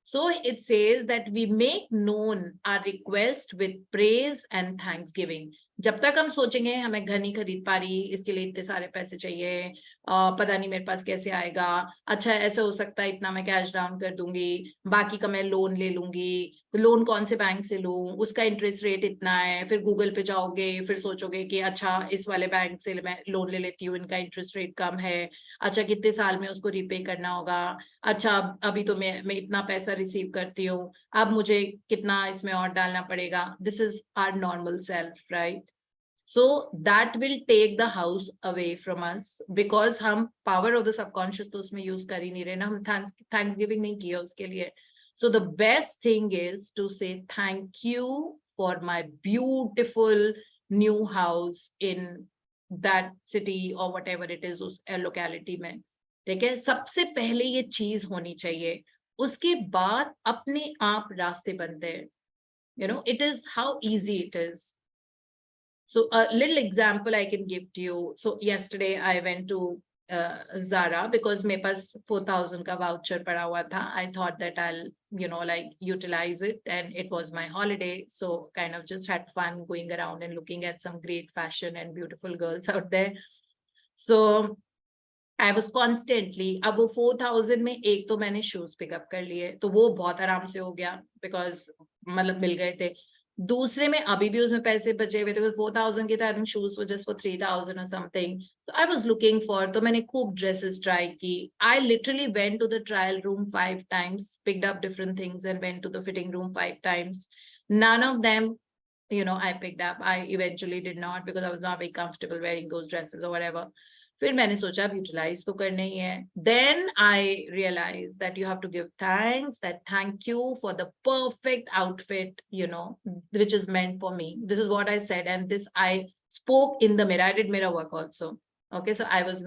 So it says that we make known our request with praise and thanksgiving. जब तक हम सोचेंगे हमें घर नहीं खरीद पा रही, इसके लिए इतने सारे पैसे चाहिए, पता नहीं मेरे पास कैसे आएगा, अच्छा ऐसा हो सकता है इतना मैं कैश डाउन कर दूंगी, बाकी का मैं लोन ले लूंगी, लोन कौन से बैंक से लूं, उसका इंटरेस्ट रेट इतना है, फिर गूगल पे जाओगे, फिर सोचोगे कि अच्छा इस वाले बैंक से मैं लोन ले लेती हूँ, इनका इंटरेस्ट रेट कम है, अच्छा कितने साल में उसको रीपे करना होगा, अच्छा अभी तो मैं इतना पैसा रिसीव करती हूँ, अब मुझे कितना इसमें और डालना पड़ेगा। This is our normal self, right? So that will take the house away from us because हम power of the subconscious तो उसमें use कर ही नहीं रहे ना, हम thanksgiving नहीं किया उसके लिए. So the best thing is to say thank you for my beautiful new house in that city or whatever it is उस locality में. ठीक है, सबसे पहले ये चीज होनी चाहिए, उसके बाद अपने आप रास्ते बनते हैं. You know, it is how easy it is. So a little example I can give to you. So yesterday I went to Zara because मेरे पास 4,000 का voucher पड़ा हुआ था. I thought that I'll, you know, like utilize it, and it was my holiday. So kind of just had fun going around and looking at some great fashion and beautiful girls out there. So I was constantly, अब वो 4,000 में एक तो मैंने shoes pick up कर लिए, तो वो बहुत आराम से हो गया because मतलब मिल गए थे. दूसरे में अभी भी उसमें पैसे बचे हुए थे, 4,000 के थे, I think shoes were just for 3,000 or something. So I was looking for, तो मैंने खूब dresses try की. I literally went to the trial room 5 times, picked up different things and went to the fitting room 5 times. None of them, you know, I picked up. I eventually did not because I was not very comfortable wearing those dresses or whatever. फिर मैंने सोचा अब utilise तो करना ही है. Then I realized that you have to give thanks, that thank you for the perfect outfit, you know, which is meant for me. This is what I said, and this I spoke in the mirror. I did mirror work also. Okay, so I was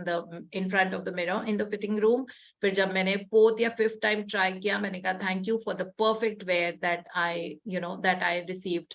in front of the mirror in the fitting room. फिर जब मैंने 4th या 5th time try किया, मैंने कहा thank you for the perfect wear that I, you know, that I received,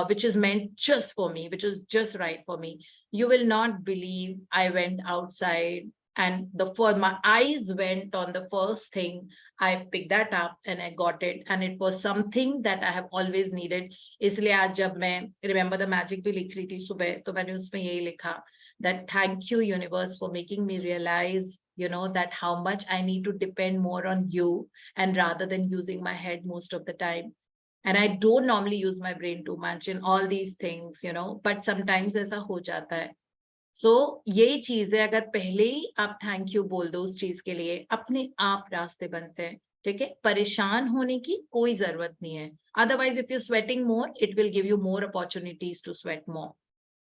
which is meant just for me, which is just right for me. You will not believe, I went outside and my eyes went on the first thing. I picked that up and I got it, and it was something that I have always needed. इसलिए आज जब मैं Remember the Magic भी लिख रही थी सुबह, तो मैंने उसमें यही लिखा that thank you universe for making me realize, you know, that how much I need to depend more on you, and rather than using my head most of the time. And I don't normally use my brain too much in all these things, you know, but sometimes ऐसा हो जाता है. So यही चीज है, अगर पहले ही आप थैंक यू बोल दो उस चीज के लिए, अपने आप रास्ते बनते हैं. ठीक है, परेशान होने की कोई जरूरत नहीं है. Otherwise, if you're sweating more, it will give you more opportunities to sweat more.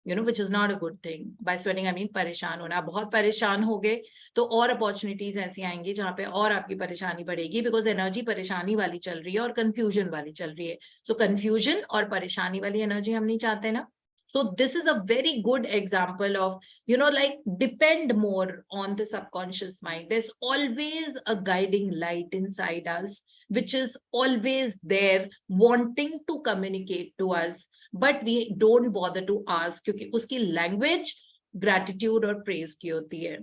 You know, which is not a good thing. By sweating, I mean परेशान होना. बहुत परेशान हो गए तो और अपॉर्चुनिटीज ऐसी आएंगी जहां पे और आपकी परेशानी बढ़ेगी, बिकॉज एनर्जी परेशानी वाली चल रही है और कंफ्यूजन वाली चल रही है. सो कंफ्यूजन और परेशानी वाली एनर्जी हम नहीं चाहते ना. So this is a very good example of, you know, like depend more on the subconscious mind. There's always a guiding light inside us, which is always there wanting to communicate to us, but we don't bother to ask क्योंकि उसकी language gratitude और praise की होती है.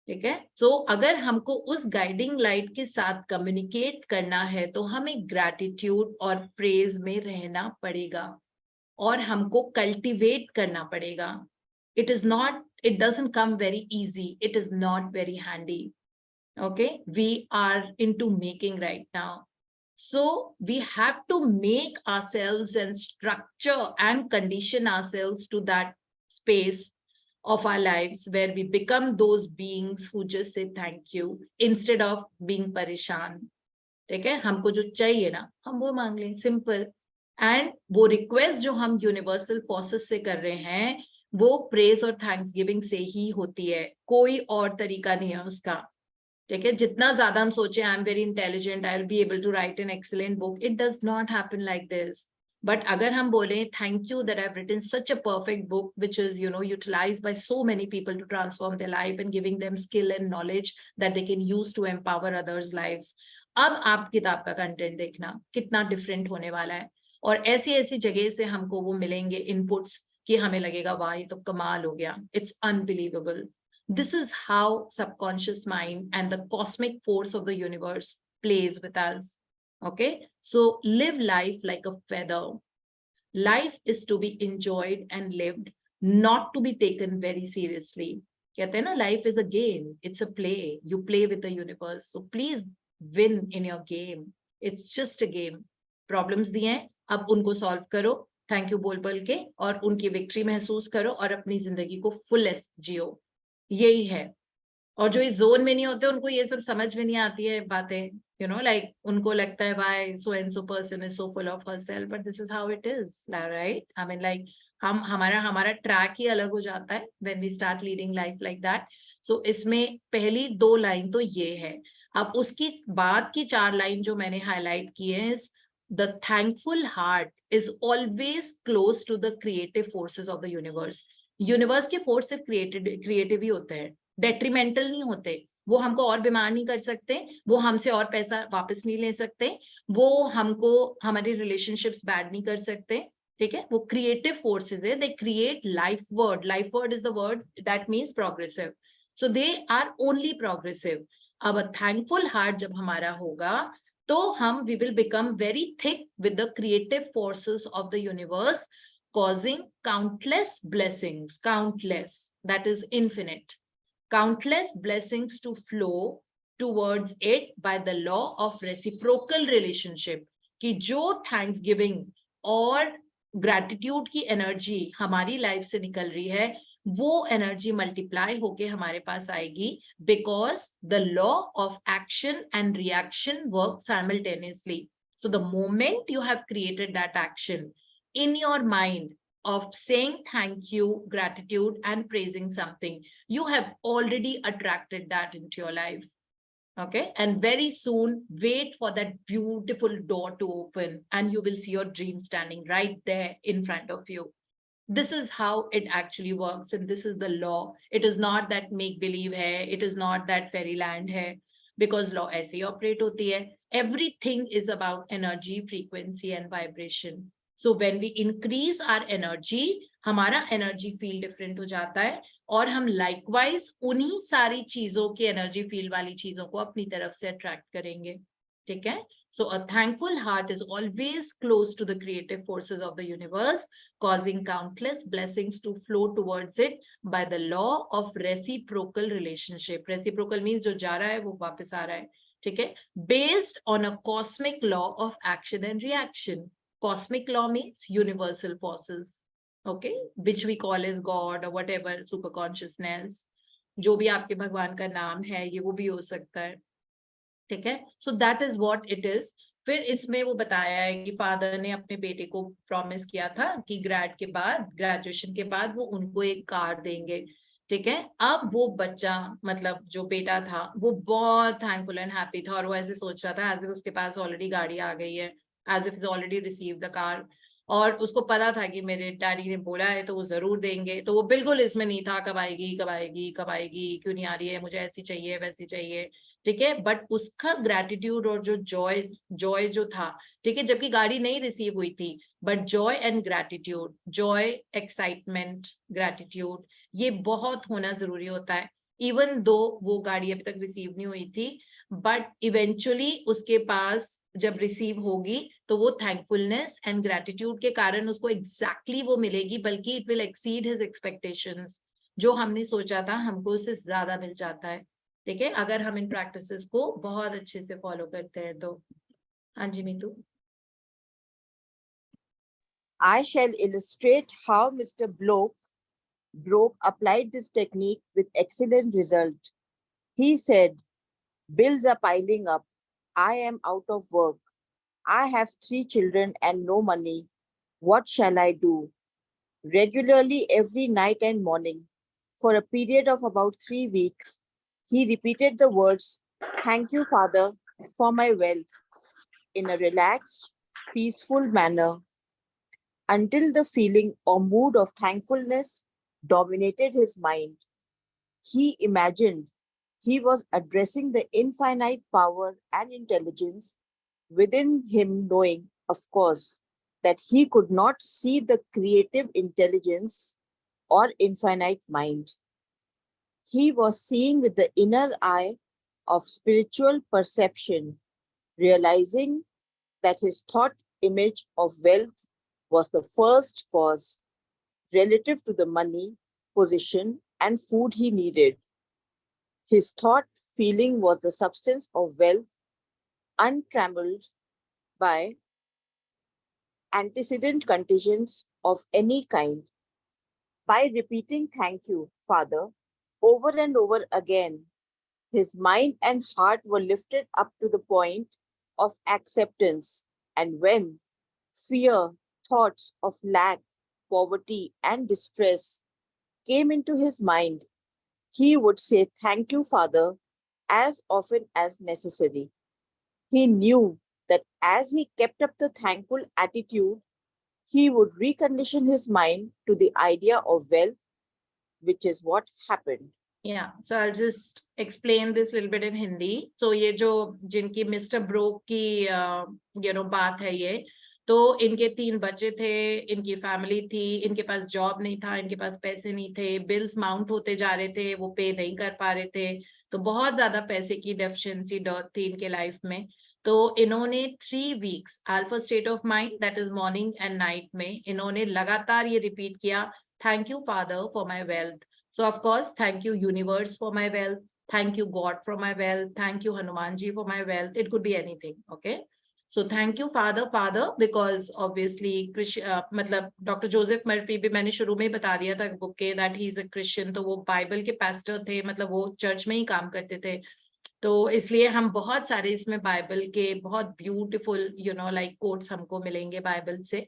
ठीक है, so अगर हमको उस guiding light के साथ communicate करना है तो हमें gratitude और praise में रहना पड़ेगा और हमको कल्टिवेट करना पड़ेगा. It doesn't come very easy. It is not very handy. Okay, we are into making right now. So we have to make ourselves and structure and condition ourselves to that space of our lives where we become those beings who just say thank you instead of being परेशान. ठीक है, हमको जो चाहिए ना हम वो मांग लें, सिंपल. एंड वो रिक्वेस्ट जो हम यूनिवर्सल फोर्सेस से कर रहे हैं वो प्रेज और थैंक्स गिविंग से ही होती है, कोई और तरीका नहीं है उसका. ठीक है, जितना ज्यादा हम सोचे I am very intelligent, I will be able to write an excellent book, it does not happen like this. But अगर हम बोले thank you that I have written such a perfect book which is, you know, utilized by so many people to transform their life and giving them skill and knowledge that they can use to empower others lives. अब आप किताब का content देखना कितना different होने वाला है, और ऐसी ऐसी जगह से हमको वो मिलेंगे इनपुट्स कि हमें लगेगा वाह ये तो कमाल हो गया. It's unbelievable. This is how subconscious mind and the cosmic force of the universe plays with us. Okay, so live life like a feather. Life is to be enjoyed and lived, not to be taken very seriously. कहते हैं ना, life is a game, it's a play, you play with the universe. So please win in your game. It's just a game. Problems दिए हैं, अब उनको solve करो thank you बोल बोल के, और उनकी विक्ट्री महसूस करो और अपनी जिंदगी को फुलेस्ट जियो. यही है. और जो इस जोन में नहीं होते उनको ये सब समझ में नहीं आती है बातें, यू नो, लाइक उनको लगता है why so and so person is so full of herself, but this is how it is, right? I mean like हमारा ट्रैक ही अलग हो जाता है when we start leading life like that. So इसमें पहली 2 लाइन तो ये है. अब उसकी बाद की 4 लाइन जो मैंने हाईलाइट की है is the thankful heart is always close to the creative forces of the universe. Universe के फोर्स सिर्फ क्रिएटिव ही होते हैं, डेट्रीमेंटल नहीं होते. वो हमको और बीमार नहीं कर सकते, वो हमसे और पैसा वापस नहीं ले सकते, वो हमको हमारी रिलेशनशिप्स बैड नहीं कर सकते. ठीक है, वो क्रिएटिव फोर्सेस है. They create life word is the word that means progressive. So they are only progressive. अब अ थैंकफुल हार्ट जब हमारा होगा तो हम we will become very thick with the creative forces of the universe, causing countless blessings, countless, that is infinite, countless blessings to flow towards it by the law of reciprocal relationship. कि जो Thanksgiving और gratitude की energy हमारी life से निकल रही है, वो एनर्जी मल्टीप्लाई होके हमारे पास आएगी, because the law of action and reaction work simultaneously. So the moment you have created that action in your mind of saying thank you, gratitude, and praising something, you have already attracted that into your life. Okay, and very soon wait for that beautiful door to open and you will see your dream standing right there in front of you. This is how it actually works, and this is the law. It is not that make believe hai, it is not that fairyland hai, because law aise hi operate hoti hai. Everything is about energy, frequency, and vibration. So when we increase our energy, हमारा energy feel different हो जाता है, और हम likewise उन्हीं सारी चीजों की energy feel वाली चीजों को अपनी तरफ से attract करेंगे. ठीक है? So a thankful heart is always close to the creative forces of the universe, causing countless blessings to flow towards it by the law of reciprocal relationship. Reciprocal means जो जा रहा है वो वापस आ रहा है. ठीक है? Based on a cosmic law of action and reaction. Cosmic law means universal forces, okay, which we call as God or whatever, super consciousness. जो भी आपके भगवान का नाम है, ये वो भी हो सकता है. ठीक है? So that is what it is. फिर इसमें वो बताया है कि फादर ने अपने बेटे को प्रॉमिस किया था कि ग्रेजुएशन के बाद वो उनको एक कार देंगे. ठीक है? अब वो बच्चा, मतलब जो बेटा था, वो बहुत थैंकफुल एंड हैप्पी था, और वो ऐसे सोच रहा था एज इफ उसके पास ऑलरेडी गाड़ी आ गई है, as if he's already received the car. और उसको पता था कि मेरे डैडी ने बोला है तो वो जरूर देंगे. तो वो बिल्कुल इसमें नहीं था कब आएगी कब आएगी कब आएगी, क्यों नहीं आ रही है, मुझे ऐसी चाहिए वैसी चाहिए. ठीक है? बट उसका ग्रैटिट्यूड और जो जॉय जो था, ठीक है, जबकि गाड़ी नहीं रिसीव हुई थी, but Joy and gratitude, Joy, excitement, gratitude, ये बहुत होना जरूरी होता है. इवन दो वो गाड़ी अभी तक रिसीव नहीं हुई थी, बट इवेंचुअली उसके पास जब रिसीव होगी तो वो थैंकफुलनेस एंड ग्रैटिट्यूड के कारण उसको एग्जैक्टली वो मिलेगी, बल्कि it will exceed his expectations. जो हमने सोचा था हमको उससे ज्यादा मिल जाता है. ठीक है? अगर हम इन प्रैक्टिसेस को बहुत अच्छे से फॉलो करते हैं तो. हाँ जी Meetu. I shall illustrate how Mr. Broke applied this technique with excellent result. He said, bills are piling up. I am out of work. I have 3 children and no money. What shall I do? Regularly every night and morning, for a period of about 3 weeks, he repeated the words, "Thank you, Father, for my wealth," in a relaxed, peaceful manner, until the feeling or mood of thankfulness dominated his mind. He imagined he was addressing the infinite power and intelligence within him, knowing, of course, that he could not see the creative intelligence or infinite mind. He was seeing with the inner eye of spiritual perception, realizing that his thought image of wealth was the first cause relative to the money, position, and food he needed. His thought feeling was the substance of wealth, untrammeled by antecedent conditions of any kind. By repeating "Thank you, Father," over and over again, his mind and heart were lifted up to the point of acceptance. And when fear, thoughts of lack, poverty and distress came into his mind, he would say, "Thank you, Father," as often as necessary. He knew that as he kept up the thankful attitude, he would recondition his mind to the idea of wealth, which is what happened. Yeah, so I'll just explain this little bit in Hindi. So ये जो जिनकी mister broke की बात है ये, तो इनके 3 बच्चे थे, इनकी फैमिली थी, इनके पास जॉब नहीं था, इनके पास पैसे नहीं थे, बिल्स माउंट होते जा रहे थे, वो पे नहीं कर पा रहे थे, तो बहुत ज्यादा पैसे की डेफिशिएंसी थी इनके लाइफ में। तो इन्होंने 3 weeks alpha state of mind, that is morning and night में, इन्होंने लगातार ये रिपीट किया, thank you father for my wealth. So of course, thank you universe for my wealth. Thank you God for my wealth. Thank you Hanumanji for my wealth. It could be anything. Okay. So thank you Father, because obviously मतलब doctor Joseph Murphy भी मैंने शुरू में ही बता दिया था book के that he is a Christian. तो वो बाइबल के पास्टर थे, मतलब वो चर्च में ही काम करते थे, तो इसलिए हम बहुत सारे इसमें बाइबल के बहुत ब्यूटीफुल लाइक कोट्स हमको मिलेंगे बाइबल से,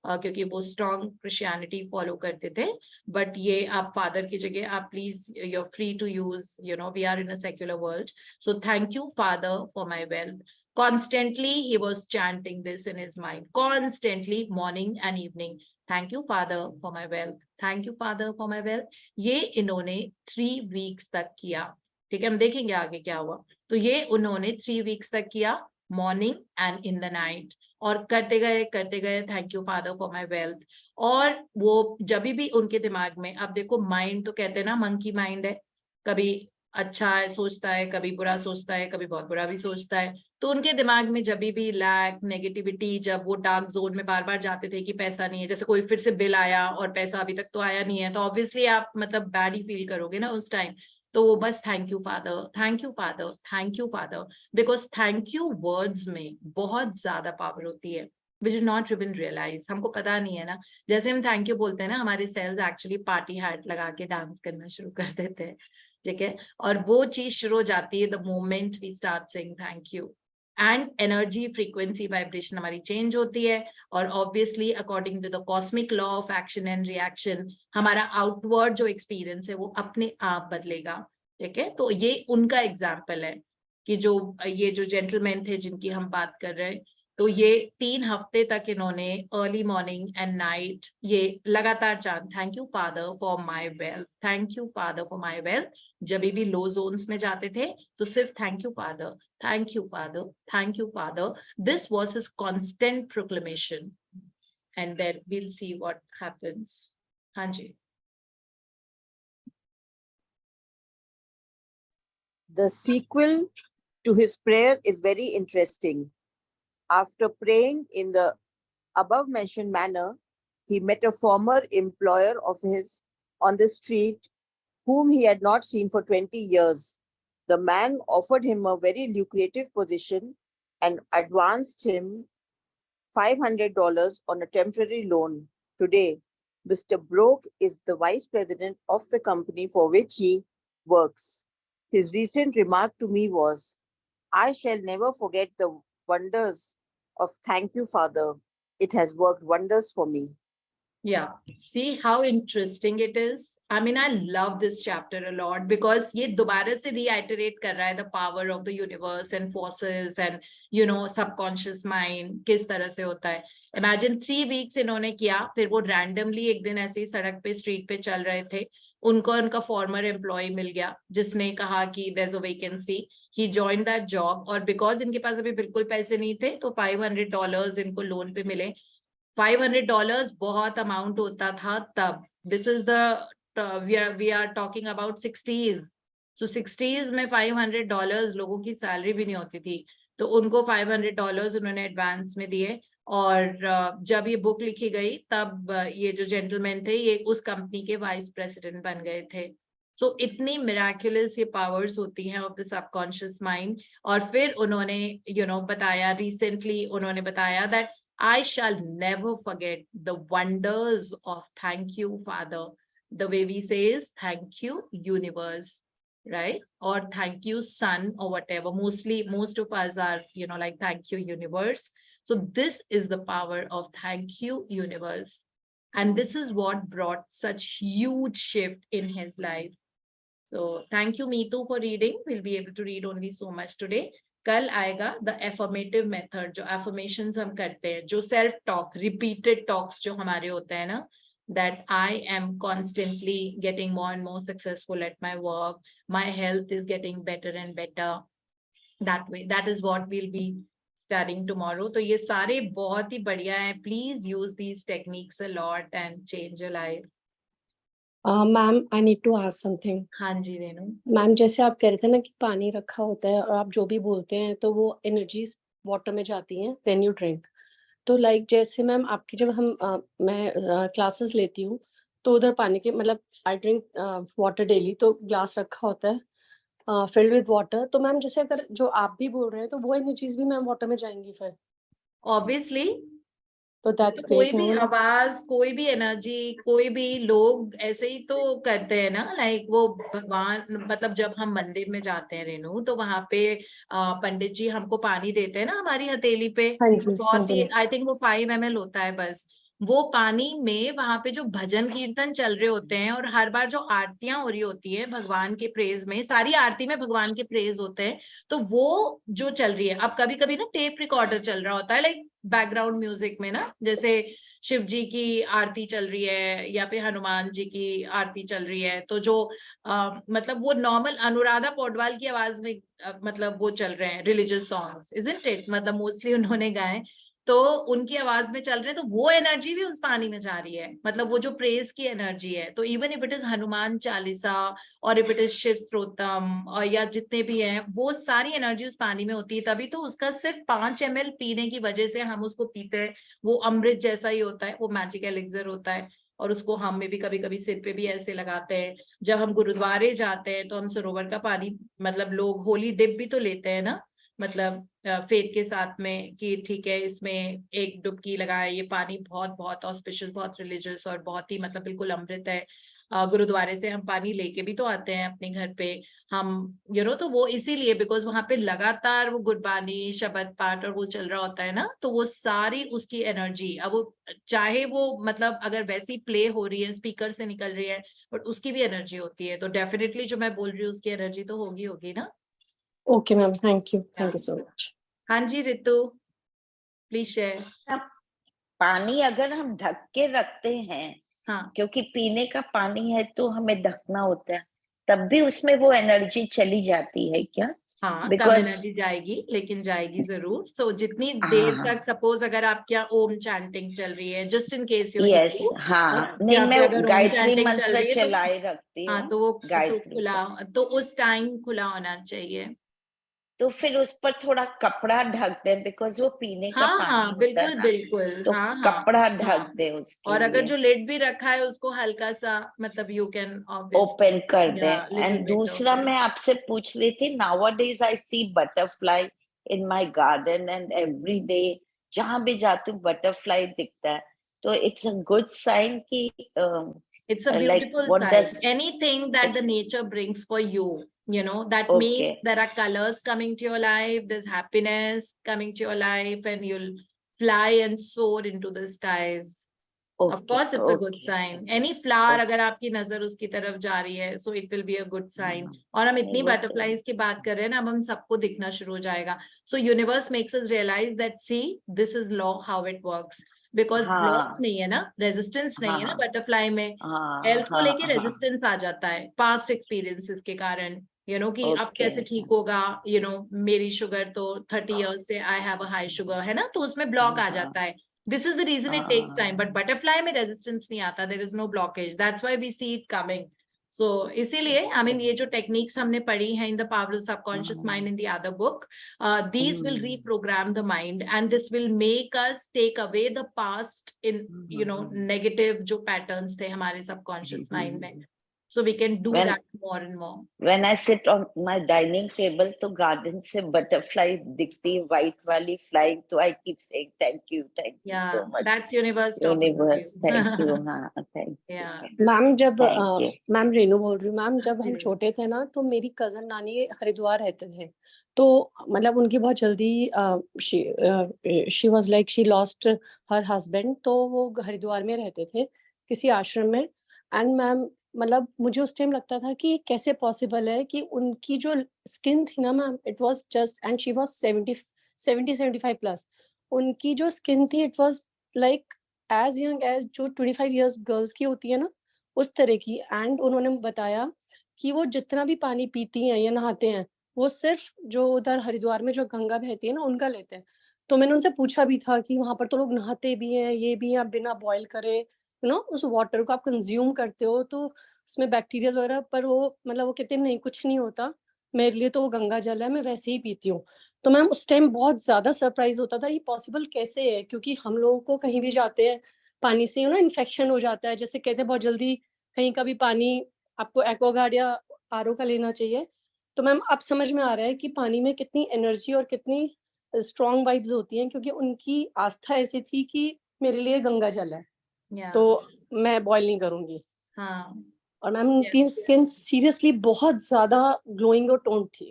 क्योंकि वो स्ट्रॉन्ग क्रिश्चियनिटी फॉलो करते थे. बट ये आप फादर की जगह आप please you are free to use, we are in a secular world. So thank you father for my wealth. Constantly he was chanting this in his mind, constantly, morning and evening. Thank you Father for my wealth. Thank you Father for my wealth. ये इन्होंने 3 weeks तक किया. ठीक है, हम देखेंगे आगे क्या हुआ. तो ये उन्होंने 3 weeks तक किया, morning and in the night, और करते गए thank you father for my wealth. और वो जब भी उनके दिमाग में, अब देखो माइंड तो कहते हैं ना मंकी माइंड है, कभी अच्छा है सोचता है, कभी बुरा सोचता है, कभी बहुत बुरा भी सोचता है. तो उनके दिमाग में जब भी लैक, नेगेटिविटी, जब वो डार्क जोन में बार बार जाते थे कि पैसा नहीं है, जैसे कोई फिर से बिल आया और पैसा अभी तक तो आया नहीं है, तो ऑब्वियसली आप मतलब बैड ही फील करोगे ना उस टाइम. तो वो बस thank you father, thank you father, thank you father, because thank you words में बहुत ज्यादा पावर होती है, which is not even realize. हमको पता नहीं है ना, जैसे हम थैंक यू बोलते हैं ना, हमारे सेल्स एक्चुअली पार्टी हैट लगा के डांस करना शुरू कर देते हैं. ठीक है, और वो चीज शुरू हो जाती है the moment we start saying thank you, and energy, frequency, vibration हमारी चेंज होती है. और obviously according to the cosmic law of action and reaction, हमारा आउटवर्ड जो एक्सपीरियंस है वो अपने आप बदलेगा. ठीक है, तो ये उनका एग्जाम्पल है कि ये जो जेंटलमैन थे जिनकी हम बात कर रहे हैं, तो ये 3 हफ्ते तक इन्होंने अर्ली मॉर्निंग एंड नाइट ये लगातार chant, thank you father for my wealth, thank you father for my wealth. जब भी लो जोन्स में जाते थे तो सिर्फ thank you father, thank you father, thank you father. This was his constant proclamation, and then we will see what happens. हाँ जी. The sequel to his prayer is very interesting. After praying in the above mentioned manner, he met a former employer of his on the street whom he had not seen for 20 years. The man offered him a very lucrative position and advanced him $500 on a temporary loan. Today, Mr. Broke is the vice president of the company for which he works. His recent remark to me was, "I shall never forget the wonders of thank you, Father. It has worked wonders for me." Yeah, see how interesting it is. I mean, I love this chapter a lot because ये दोबारा से reiterate कर रहा है the power of the universe and forces and subconscious mind किस तरह से होता है. Imagine 3 weeks इन्होंने किया, फिर वो randomly एक दिन ऐसे ही सड़क पे स्ट्रीट पे चल रहे थे, उनको उनका फॉर्मर एम्प्लॉय मिल गया जिसने कहा कि there is a vacancy. He joined that job, और बिकॉज इनके पास अभी बिल्कुल पैसे नहीं थे तो $500 इनको लोन पे मिले. $500 बहुत अमाउंट होता था तब. This is the we are talking about 60s. So 60s में $500 लोगों की सैलरी भी नहीं होती थी, तो उनको $500 उन्होंने एडवांस में दिए. और जब ये बुक लिखी गई तब ये जो जेंटलमैन थे ये उस कंपनी के वाइस प्रेसिडेंट बन गए थे. सो इतनी मिराकुलस ये पावर्स होती हैं ऑफ द सबकॉन्शियस माइंड. और फिर उन्होंने बताया, रिसेंटली उन्होंने बताया that I shall never forget the wonders of thank you father. The way we say thank you universe, right? Or thank you sun, or whatever. Most of us are like thank you universe. So this is the power of thank you universe. And this is what brought such huge shift in his life. So thank you, Meetu, for reading. We'll be able to read only so much today. कल आएगा the affirmative method, जो affirmations हम करते हैं, जो self talk, repeated talks जो हमारे होते हैं ना, that I am constantly getting more and more successful at my work, my health is getting better and better. That way, that is what we'll be studying tomorrow. तो ये सारे बहुत ही बढ़िया हैं. Please use these techniques a lot and change your life. Ma'am I need to ask something. हाँ जी Renu. Ma'am जैसे आप कह रहे थे ना कि पानी रखा होता है और आप जो भी बोलते हैं तो वो एनर्जीज वाटर में जाती हैं, देन यू ड्रिंक. तो लाइक जैसे मैम आपकी जब मैं क्लासेस लेती हूँ तो उधर पानी के मतलब आई ड्रिंक वाटर डेली, तो ग्लास रखा होता है फिल्ड विद वाटर. तो मैम जैसे अगर जो आप भी बोल रहे हैं तो वो एनर्जीज भी मैम वाटर में जाएंगी फिर? Obviously, तो दैट्स कोई ग्रेट भी मैम. आवाज, कोई भी एनर्जी, कोई भी लोग ऐसे ही तो करते हैं ना. लाइक वो भगवान, मतलब जब हम मंदिर में जाते हैं रेनू, तो वहां पे पंडित जी हमको पानी देते हैं ना हमारी हथेली पे. हाँ जी, हाँ बहुत ही, जी. आई थिंक वो 5 ml होता है बस. वो पानी में वहां पे जो भजन कीर्तन चल रहे होते हैं और हर बार जो आरतियां हो रही होती है भगवान के प्रेज में, सारी आरती में भगवान के प्रेज होते हैं. तो वो जो चल रही है, अब कभी कभी ना टेप रिकॉर्डर चल रहा होता है लाइक बैकग्राउंड म्यूजिक में ना, जैसे शिव जी की आरती चल रही है या फिर हनुमान जी की आरती चल रही है, तो जो मतलब वो नॉर्मल अनुराधा पौडवाल की आवाज में मतलब वो चल रहे हैं रिलीजियस सॉन्ग्स, इजंट इट, मतलब मोस्टली उन्होंने गाए, तो उनकी आवाज में चल रहे हैं, तो वो एनर्जी भी उस पानी में जा रही है. मतलब वो जो प्रेज की एनर्जी है. तो even if it is Hanuman Chalisa और if it is Shiv Stotram और या जितने भी हैं, वो सारी एनर्जी उस पानी में होती है. तभी तो उसका सिर्फ 5 ml पीने की वजह से हम उसको पीते हैं. वो अमृत जैसा ही होता है, वो मैजिक एलिक्सर होता है. और उसको हम में भी कभी कभी सिर पे भी ऐसे लगाते हैं. जब हम गुरुद्वारे जाते हैं तो हम सरोवर का पानी, मतलब लोग होली डिप भी तो लेते हैं ना, मतलब फेथ के साथ में कि ठीक है इसमें एक डुबकी लगाए, ये पानी बहुत बहुत ऑस्पिशियस, बहुत रिलीजियस और बहुत ही मतलब बिल्कुल अमृत है. गुरुद्वारे से हम पानी लेके भी तो आते हैं अपने घर पे हम, तो वो इसीलिए बिकॉज वहां पे लगातार वो गुरबानी, शब्द पाठ और वो चल रहा होता है ना, तो वो सारी उसकी एनर्जी, अब वो चाहे वो मतलब अगर वैसी प्ले हो रही है, स्पीकर से निकल रही है, बट उसकी भी एनर्जी होती है. तो डेफिनेटली जो मैं बोल रही हूँ उसकी एनर्जी तो होगी ना. Okay ma'am, thank you so much. हाँ जी रितु, प्लीज शेयर. पानी अगर हम ढक के रखते हैं, हाँ, क्योंकि पीने का पानी है तो हमें ढकना होता है, तब भी उसमें वो एनर्जी चली जाती है क्या? हाँ, कम Because- एनर्जी जाएगी, लेकिन जाएगी जरूर. सो जितनी देर तक, सपोज अगर आपके यहाँ ओम चैंटिंग चल रही है, जस्ट इन केस यस, हाँ, नहीं मैं गायत्री मंत्र चलाए रखती हूँ. हाँ, तो वो गायत्री खुला, तो उस टाइम खुला होना चाहिए. तो फिर उस पर थोड़ा कपड़ा ढक दे, बिकॉज वो पीने का हाँ पानी हाँ, होता है बिल्कुल ना, बिल्कुल. तो हाँ हाँ, कपड़ा ढक हाँ. दे उसके और अगर लिए, जो लिड भी रखा है उसको हल्का सा, मतलब यू कैन ओपन कर दे. little एंड bit दूसरा open. मैं आपसे पूछ रही थी, nowadays I see butterfly in my garden and every day जहां भी जाती हूँ बटरफ्लाई दिखता है, तो इट्स अ गुड साइन कि It's a like beautiful what sign. does Anything that the nature brings for you, that Okay. means there are colors coming to your life, there's happiness coming to your life, and you'll fly and soar into the skies. Of okay, course, it's a good okay. sign. Any flower, Okay. अगर आपकी नजर उसकी तरफ जा रही है, so it will be a good sign. और हम इतनी नहीं, वो तो- butterflies की बात कर रहे हैं ना, अब हम सबको दिखना शुरू हो जाएगा. So universe makes us realize that, see, this is law how it works. Because हाँ. block नहीं है ना, resistance नहीं है ना हाँ. butterfly में. हाँ, हेल्थ को हाँ, लेके हाँ. रेजिस्टेंस आ जाता है पास्ट एक्सपीरियंसेस के कारण, कि अब Okay. कैसे ठीक होगा, मेरी शुगर तो 30 इयर्स से I have a high sugar है ना, तो उसमें ब्लॉक आ जाता है. This is the reason it takes time. But butterfly में रेजिस्टेंस नहीं आता, there is no blockage, that's why we see it coming. So इसीलिए आई मीन ये जो टेक्निक्स हमने पढ़ी है in the power of subconscious mind in the other book, these will reprogram the mind and this will make us take away the past in negative जो patterns थे हमारे subconscious mind में. so we can do When- that more and more. When I sit on my dining table, तो garden से butterfly दिखती है, white वाली flying, तो I keep saying thank you Yeah, so much. that's universe talking to Universe, you. thank you, हाँ, thank you. Yeah. Ma'am जब Thank you. Ma'am Renu बोल रही हूँ मैम, जब हम जी। छोटे थे ना तो मेरी कजन नानी हरिद्वार रहते थे, तो मतलब उनकी बहुत जल्दी she was like she lost her husband, तो वो हरिद्वार में रहते थे किसी आश्रम में। एंड मैम मतलब मुझे उस टाइम लगता था कि कैसे पॉसिबल है कि उनकी जो स्किन थी ना ma'am, it was just, and she was 75 plus, उनकी जो स्किन थी it was like as young as जो 25 इयर्स गर्ल्स की होती है ना, उस तरह की। एंड उन्होंने बताया कि वो जितना भी पानी पीती हैं या नहाते हैं, वो सिर्फ जो उधर हरिद्वार में जो गंगा बहती है ना उनका लेते हैं। तो मैंने उनसे पूछा भी था कि वहां पर तो लोग नहाते भी हैं, ये भी हैं, बिना बॉयल करे उस वाटर को आप कंज्यूम करते हो तो उसमें बैक्टीरिया वगैरह, पर वो मतलब वो कहते हैं नहीं कुछ नहीं होता, मेरे लिए तो वो गंगा जल है, मैं वैसे ही पीती हूँ। तो मैम उस टाइम बहुत ज्यादा सरप्राइज होता था ये पॉसिबल कैसे है, क्योंकि हम लोगों को कहीं भी जाते हैं पानी से इन्फेक्शन हो जाता है, जैसे कहते हैं बहुत जल्दी कहीं का भी पानी आपको एक्वागार्ड या आरओ का लेना चाहिए। तो मैम अब समझ में आ रहा है कि पानी में कितनी एनर्जी और कितनी स्ट्रॉन्ग वाइब्स होती हैं, क्योंकि उनकी आस्था ऐसी थी कि मेरे लिए गंगा जल है Yeah. तो मैं बॉयल नहीं करूंगी। हाँ. और मैम उनकी स्किन सीरियसली बहुत ज्यादा ग्लोइंग और टोन थी।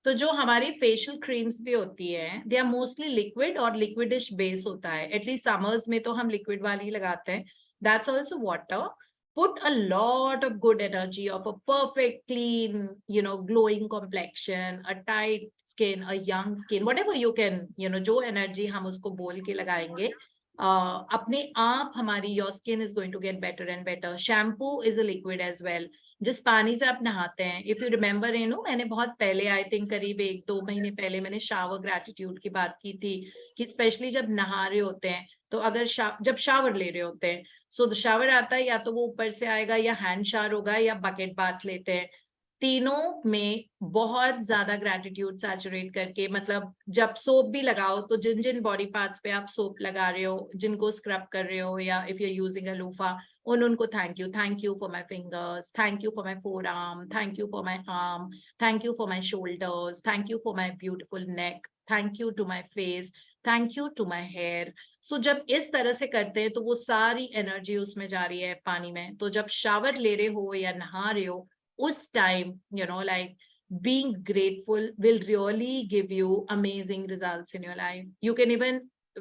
तो जो हमारी फेशियल क्रीम्स भी होती है, दे आर मोस्टली लिक्विड और लिक्विडिश बेस होता है, एटलीस्ट समर्स में तो हम लिक्विड वाली ही लगाते हैं। That's also water. Put a lot of good energy of a perfect, clean, glowing complexion, a tight skin, a young skin, whatever you can, जो energy हम उसको बोल के लगाएंगे, अपने आप हमारी your skin is going to get better and better. Shampoo is a liquid as well. जिस पानी से आप नहाते हैं, इफ यू रिमेम्बर मैंने बहुत पहले, आई थिंक करीब 1-2 महीने पहले मैंने शावर ग्रेटिट्यूड की बात की थी कि स्पेशली जब नहा रहे होते हैं, तो अगर जब शावर ले रहे होते हैं, सो शावर आता है या तो वो ऊपर से आएगा या हैंड शावर होगा या बकेट बाथ लेते हैं, तीनों में बहुत ज्यादा ग्रेटिट्यूड सैचुरेट करके, मतलब जब सोप भी लगाओ तो जिन जिन बॉडी पार्ट्स पे आप सोप लगा रहे हो, जिनको स्क्रब कर रहे हो, या if you are using a loofah, उनको thank you for my fingers, thank you for my forearm, thank you for my arm, thank you for my shoulders, thank you for my beautiful neck, thank you to my face, thank you to my hair. So जब इस तरह से करते हैं तो वो सारी energy उसमें जा रही है पानी में। तो जब शावर ले रहे हो या नहा रहे हो, उस time like being grateful will really give you amazing results in your life. You can even,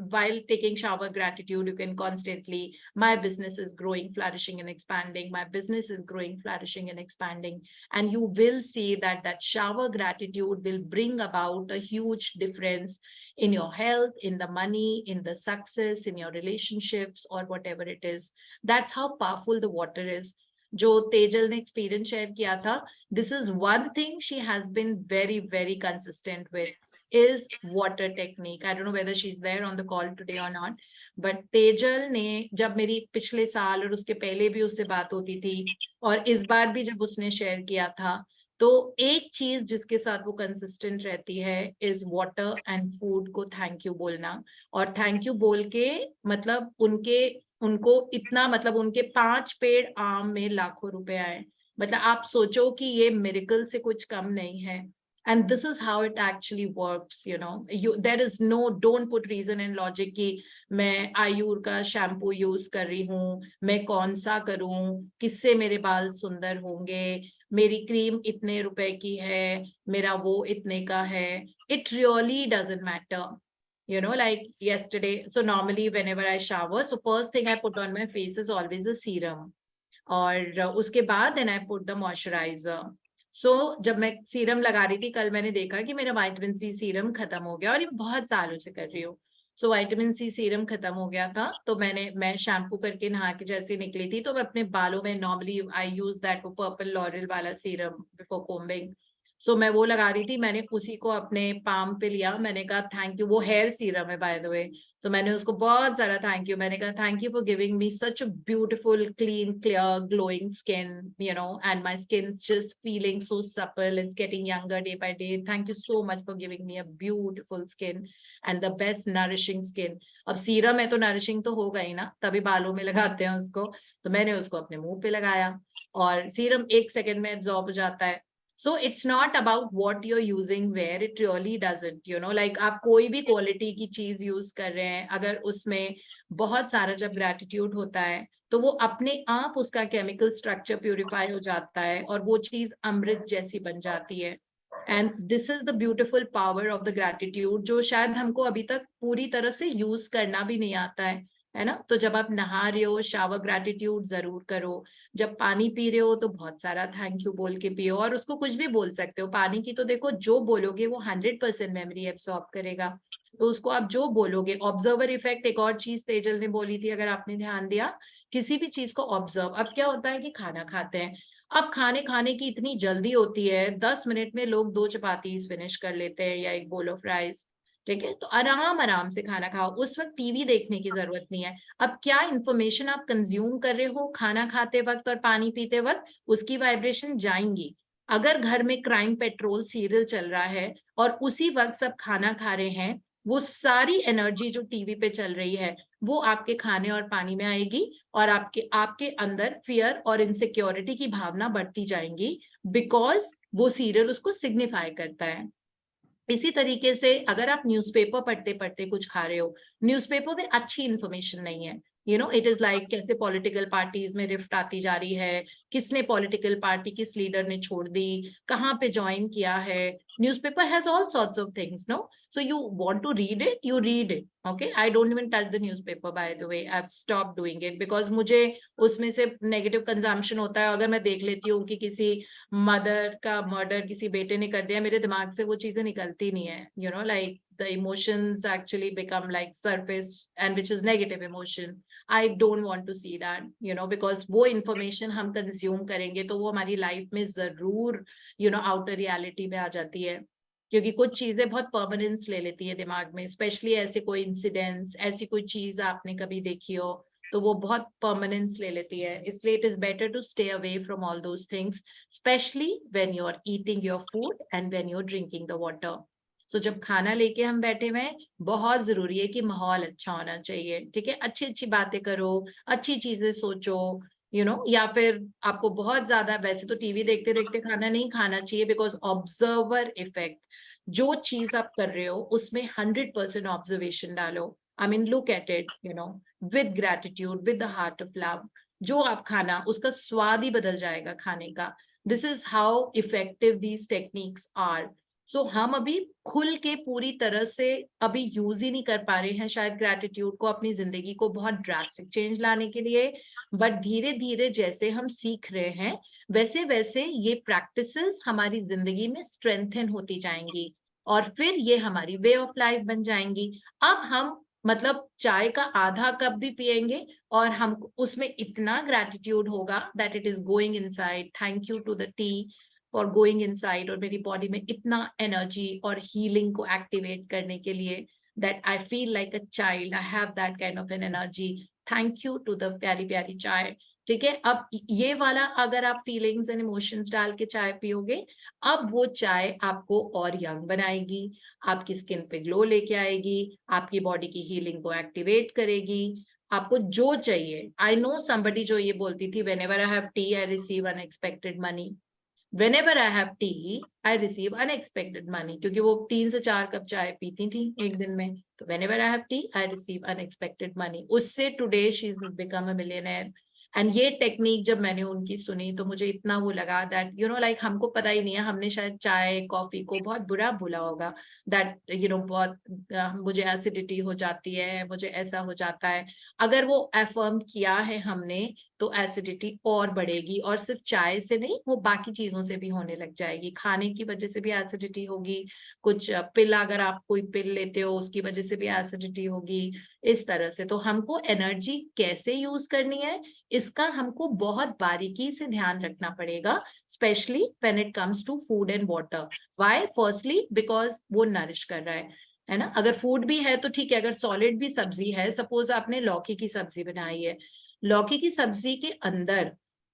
while taking shower gratitude, you can constantly, my business is growing, flourishing and expanding, my business is growing, flourishing and expanding, and you will see that that shower gratitude will bring about a huge difference in your health, in the money, in the success, in your relationships, or whatever it is. That's how powerful the water is. जो तेजल ने experience share किया था, this is one thing she has been very very consistent with is water technique. I don't know whether she is there on the call today और not, but Tejal ने, जब मेरी पिछले साल और उसके पहले भी उससे बात होती थी और इस बार भी जब उसने शेयर किया था, तो एक चीज जिसके साथ वो कंसिस्टेंट रहती है इज वाटर एंड फूड को थैंक यू बोलना। और थैंक यू बोल के मतलब उनको इतना, मतलब उनके 5 पेड़ आम में लाखों रुपए आए। मतलब आप सोचो कि ये मिरेकल से कुछ कम नहीं है। And this is how it actually works, there is no, don't put reason and logic कि मैं आयुर का शैम्पू यूज कर रही हूँ, मैं कौन सा करूं, किससे मेरे बाल सुंदर होंगे, मेरी क्रीम इतने रुपए की है, मेरा वो इतने का है। It really doesn't matter, like yesterday. So normally whenever I shower, so first thing I put on my face is always a serum, और उसके बाद then I put the moisturizer. So जब मैं सीरम लगा रही थी, कल मैंने देखा कि मेरा विटामिन सी सीरम खत्म हो गया, और ये बहुत सालों से कर रही हूँ। सो विटामिन सी सीरम खत्म हो गया था, तो मैं शैम्पू करके नहा के जैसे निकली थी, तो मैं अपने बालों में normally I use that purple L'Oréal वाला सीरम बिफोर कोम्बिंग। सो मैं वो लगा रही थी, मैंने उसी को अपने पाम पे लिया, मैंने कहा थैंक यू। वो हेयर सीरम है बाय द वे, तो मैंने उसको बहुत सारा थैंक यू, मैंने कहा thank you for giving me such a beautiful clean clear glowing skin, you know, and my skin just feeling so supple, it's getting younger day by day. Thank you so much for giving me a beautiful skin and the best nourishing skin. अब serum है तो nourishing तो होगा ही ना, तभी बालों में लगाते हैं उसको, तो मैंने उसको अपने मुंह पे लगाया और सीरम 1 सेकंड में एब्जॉर्ब हो जाता है। So it's not about what you're using, where it really doesn't, you know, like आप कोई भी क्वालिटी की चीज यूज कर रहे हैं, अगर उसमें बहुत सारा जब ग्रेटिट्यूड होता है तो वो अपने आप उसका केमिकल स्ट्रक्चर प्यूरिफाई हो जाता है और वो चीज अमृत जैसी बन जाती है। And this is the beautiful power of the gratitude, जो शायद हमको अभी तक पूरी तरह से यूज करना भी नहीं आता है ना। तो जब आप नहा रहे हो, शावर ग्रेटिट्यूड जरूर करो। जब पानी पी रहे हो तो बहुत सारा थैंक यू बोल के पियो, और उसको कुछ भी बोल सकते हो। पानी की तो देखो जो बोलोगे वो 100% मेमोरी एब्सॉर्ब करेगा, तो उसको आप जो बोलोगे। ऑब्जर्वर इफेक्ट एक और चीज तेजल ने बोली थी, अगर आपने ध्यान दिया, किसी भी चीज को ऑब्जर्व। अब क्या होता है कि खाना खाते हैं, अब खाने की इतनी जल्दी होती है, 10 मिनट में लोग 2 चपाती फिनिश कर लेते हैं या एक बोल ऑफ राइस, ठीक है। तो आराम आराम से खाना खाओ, उस वक्त टीवी देखने की जरूरत नहीं है। अब क्या इंफॉर्मेशन आप कंज्यूम कर रहे हो खाना खाते वक्त और पानी पीते वक्त, उसकी वाइब्रेशन जाएंगी। अगर घर में क्राइम पेट्रोल सीरियल चल रहा है और उसी वक्त सब खाना खा रहे हैं, वो सारी एनर्जी जो टीवी पे चल रही है वो आपके खाने और पानी में आएगी और आपके अंदर फियर और इनसिक्योरिटी की भावना बढ़ती जाएंगी, बिकॉज वो सीरियल उसको सिग्निफाई करता है। इसी तरीके से अगर आप न्यूज़पेपर पढ़ते पढ़ते कुछ खा रहे हो, न्यूज़पेपर में अच्छी इंफॉर्मेशन नहीं है, you know, it is like कैसे पॉलिटिकल पार्टीज में रिफ्ट आती जा रही है, किसने पॉलिटिकल पार्टी किस लीडर ने छोड़ दी, कहाँ पे ज्वाइन किया है। Newspaper has all sorts of things, no, so you want to read it, you read it, okay? I don't even touch the newspaper, by the way. I've stopped doing it because मुझे उसमें से negative consumption होता है। अगर मैं देख लेती हूँ कि किसी मदर का मर्डर किसी बेटे ने कर दिया, मेरे दिमाग से वो चीजें निकलती नहीं है, you know, like the emotions actually become like surface and which is negative emotion. I don't want to see that, you know, because वो information हम consume करेंगे तो वो हमारी लाइफ में जरूर, you know, outer reality में आ जाती है, क्योंकि कुछ चीजें बहुत परमानेंस ले लेती है दिमाग में, स्पेशली ऐसे कोई इंसिडेंट्स, ऐसी कोई चीज आपने कभी देखी हो तो वो बहुत परमानेंस ले लेती है। इसलिए it is better to stay away from all those things, specially when you are eating your food and when you are drinking the water. So जब खाना लेके हम बैठे हुए हैं, बहुत जरूरी है कि माहौल अच्छा होना चाहिए, ठीक है। अच्छी अच्छी बातें करो, अच्छी चीजें सोचो, यू नो, या फिर आपको बहुत ज्यादा, वैसे तो टीवी देखते देखते खाना नहीं खाना चाहिए, बिकॉज ऑब्जर्वर इफेक्ट, जो चीज आप कर रहे हो उसमें 100% ऑब्जर्वेशन डालो। I mean look at it, you no, with gratitude, with the heart of love. जो आप खाना, उसका स्वाद ही बदल जाएगा खाने का। This is how effective these techniques are. So हम अभी खुल के पूरी तरह से अभी यूज ही नहीं कर पा रहे हैं शायद ग्रेटिट्यूड को अपनी जिंदगी को बहुत ड्रास्टिक चेंज लाने के लिए, बट धीरे धीरे जैसे हम सीख रहे हैं वैसे वैसे ये प्रैक्टिसेस हमारी जिंदगी में स्ट्रेंथन होती जाएंगी और फिर ये हमारी वे ऑफ लाइफ बन जाएंगी। अब हम मतलब चाय का आधा कप भी पिएंगे और हम उसमें इतना ग्रेटिट्यूड होगा that it is going inside, thank you to the tea for going inside, और मेरी बॉडी में इतना एनर्जी और हीलिंग को एक्टिवेट करने के लिए that I feel like a child, I have that kind of an energy. Thank you to the प्यारी प्यारी चाय, ठीक है। अब ये वाला अगर आप फीलिंग्स एंड इमोशंस डाल के चाय पियोगे, अब वो चाय आपको और यंग बनाएगी, आपकी स्किन पे ग्लो लेके आएगी, आपकी बॉडी की हीलिंग को एक्टिवेट करेगी, आपको जो चाहिए। आई नो समबडी जो ये बोलती थी, whenever I have T I receive unexpected money. Whenever I have tea, I receive unexpected money, क्योंकि वो 3 से 4 कप चाय पीती थी एक दिन में। तो whenever I have tea, I receive unexpected money. उससे today she's become a millionaire. And ये टेक्निक जब मैंने उनकी सुनी तो मुझे इतना वो लगा दैट यू नो लाइक हमको पता ही नहीं है, हमने शायद चाय कॉफी को बहुत बुरा बोला होगा दैट यू नो बहुत मुझे एसिडिटी हो जाती है, मुझे ऐसा हो जाता है। अगर वो एफर्म किया है हमने तो एसिडिटी और बढ़ेगी, और सिर्फ चाय से नहीं, वो बाकी चीजों से भी होने लग जाएगी। खाने की वजह से भी एसिडिटी होगी, कुछ पिल अगर आप कोई पिल लेते हो उसकी वजह से भी एसिडिटी होगी, इस तरह से। तो हमको एनर्जी कैसे यूज करनी है, इसका हमको बहुत बारीकी से ध्यान रखना पड़ेगा, specially when it comes to food and water. Why? Firstly because वो नरिश कर रहा है ना। अगर फूड भी है तो ठीक है, अगर सॉलिड भी सब्जी है, सपोज आपने लौकी की सब्जी बनाई है, लौकी की सब्जी के अंदर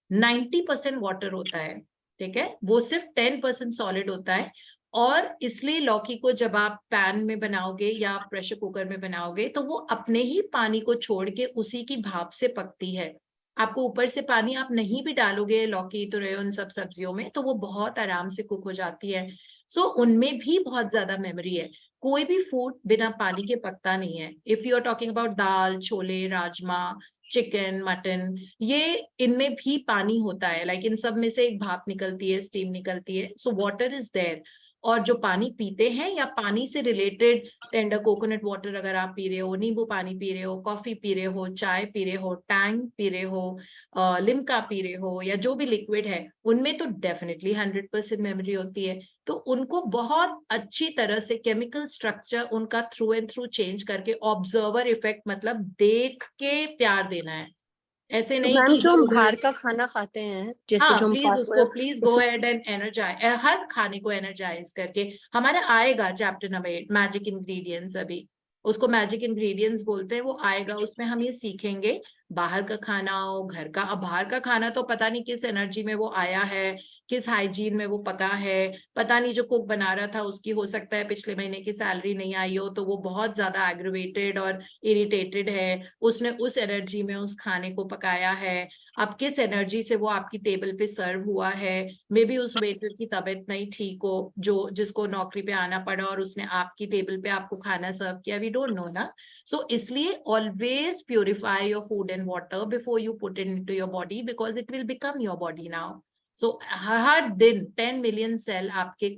90% वाटर होता है, ठीक है, वो सिर्फ 10% सॉलिड होता है। और इसलिए लौकी को जब आप पैन में बनाओगे या प्रेशर कुकर में बनाओगे तो वो अपने ही पानी को छोड़ के उसी की भाप से पकती है। आपको ऊपर से पानी आप नहीं भी डालोगे लौकी तो रहे उन सब सब्जियों में, तो वो बहुत आराम से कुक हो जाती है। सो उनमें भी बहुत ज्यादा मेमोरी है। कोई भी फूड बिना पानी के पकता नहीं है। If you are talking about dal, chole, rajma, chicken, mutton, ये इनमें भी पानी होता है, लाइक इन सब में से एक भाप निकलती है, स्टीम निकलती है, सो वाटर इज देयर। और जो पानी पीते हैं या पानी से रिलेटेड टेंडर कोकोनट वाटर अगर आप पी रहे हो, नींबू पानी पी रहे हो, कॉफी पी रहे हो, चाय पी रहे हो, टैंग पी रहे हो, लिम्का पी रहे हो, या जो भी लिक्विड है, उनमें तो डेफिनेटली 100% मेमोरी होती है। तो उनको बहुत अच्छी तरह से केमिकल स्ट्रक्चर उनका थ्रू एंड थ्रू चेंज करके, ऑब्जर्वर इफेक्ट मतलब देख के प्यार देना है, ऐसे तो नहीं मैम कि जो हम इधर-उधर। बाहर का खाना खाते हैं, जैसे हाँ जो हम प्लीज फास्ट उसको फूड, प्लीज गो उसमें एहेड एंड एनर्जाइज, हर खाने को एनर्जाइज करके। हमारा आएगा चैप्टर नंबर 8 मैजिक इंग्रेडिएंट्स, अभी उसको मैजिक इंग्रेडिएंट्स बोलते हैं, वो आएगा, उसमें हम ये सीखेंगे बाहर का खाना हो घर का। अब बाहर का खाना तो पता नहीं किस एनर्जी में वो आया है, किस हाइजीन में वो पका है, पता नहीं जो कुक बना रहा था उसकी हो सकता है पिछले महीने की सैलरी नहीं आई हो, तो वो बहुत ज्यादा एग्रीवेटेड और इरिटेटेड है, उसने उस एनर्जी में उस खाने को पकाया है। अब किस एनर्जी से वो आपकी टेबल पे सर्व हुआ है, मे बी उस वेटर की तबीयत नहीं ठीक हो, जो जिसको नौकरी पे आना पड़ा और उसने आपकी टेबल पे आपको खाना सर्व किया, वी डोंट नो ना। सो इसलिए always purify your food and water before you put it into your body, because it will become your body now. So हर दिन 10 मिलियन सेल आपके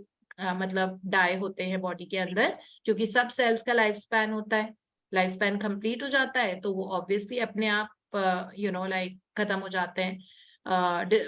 मतलब डाई होते हैं बॉडी के अंदर, क्योंकि सब सेल्स का लाइफ स्पैन होता है, लाइफ स्पैन कंप्लीट हो जाता है तो वो ऑब्वियसली अपने आप लाइक खत्म हो जाते हैं,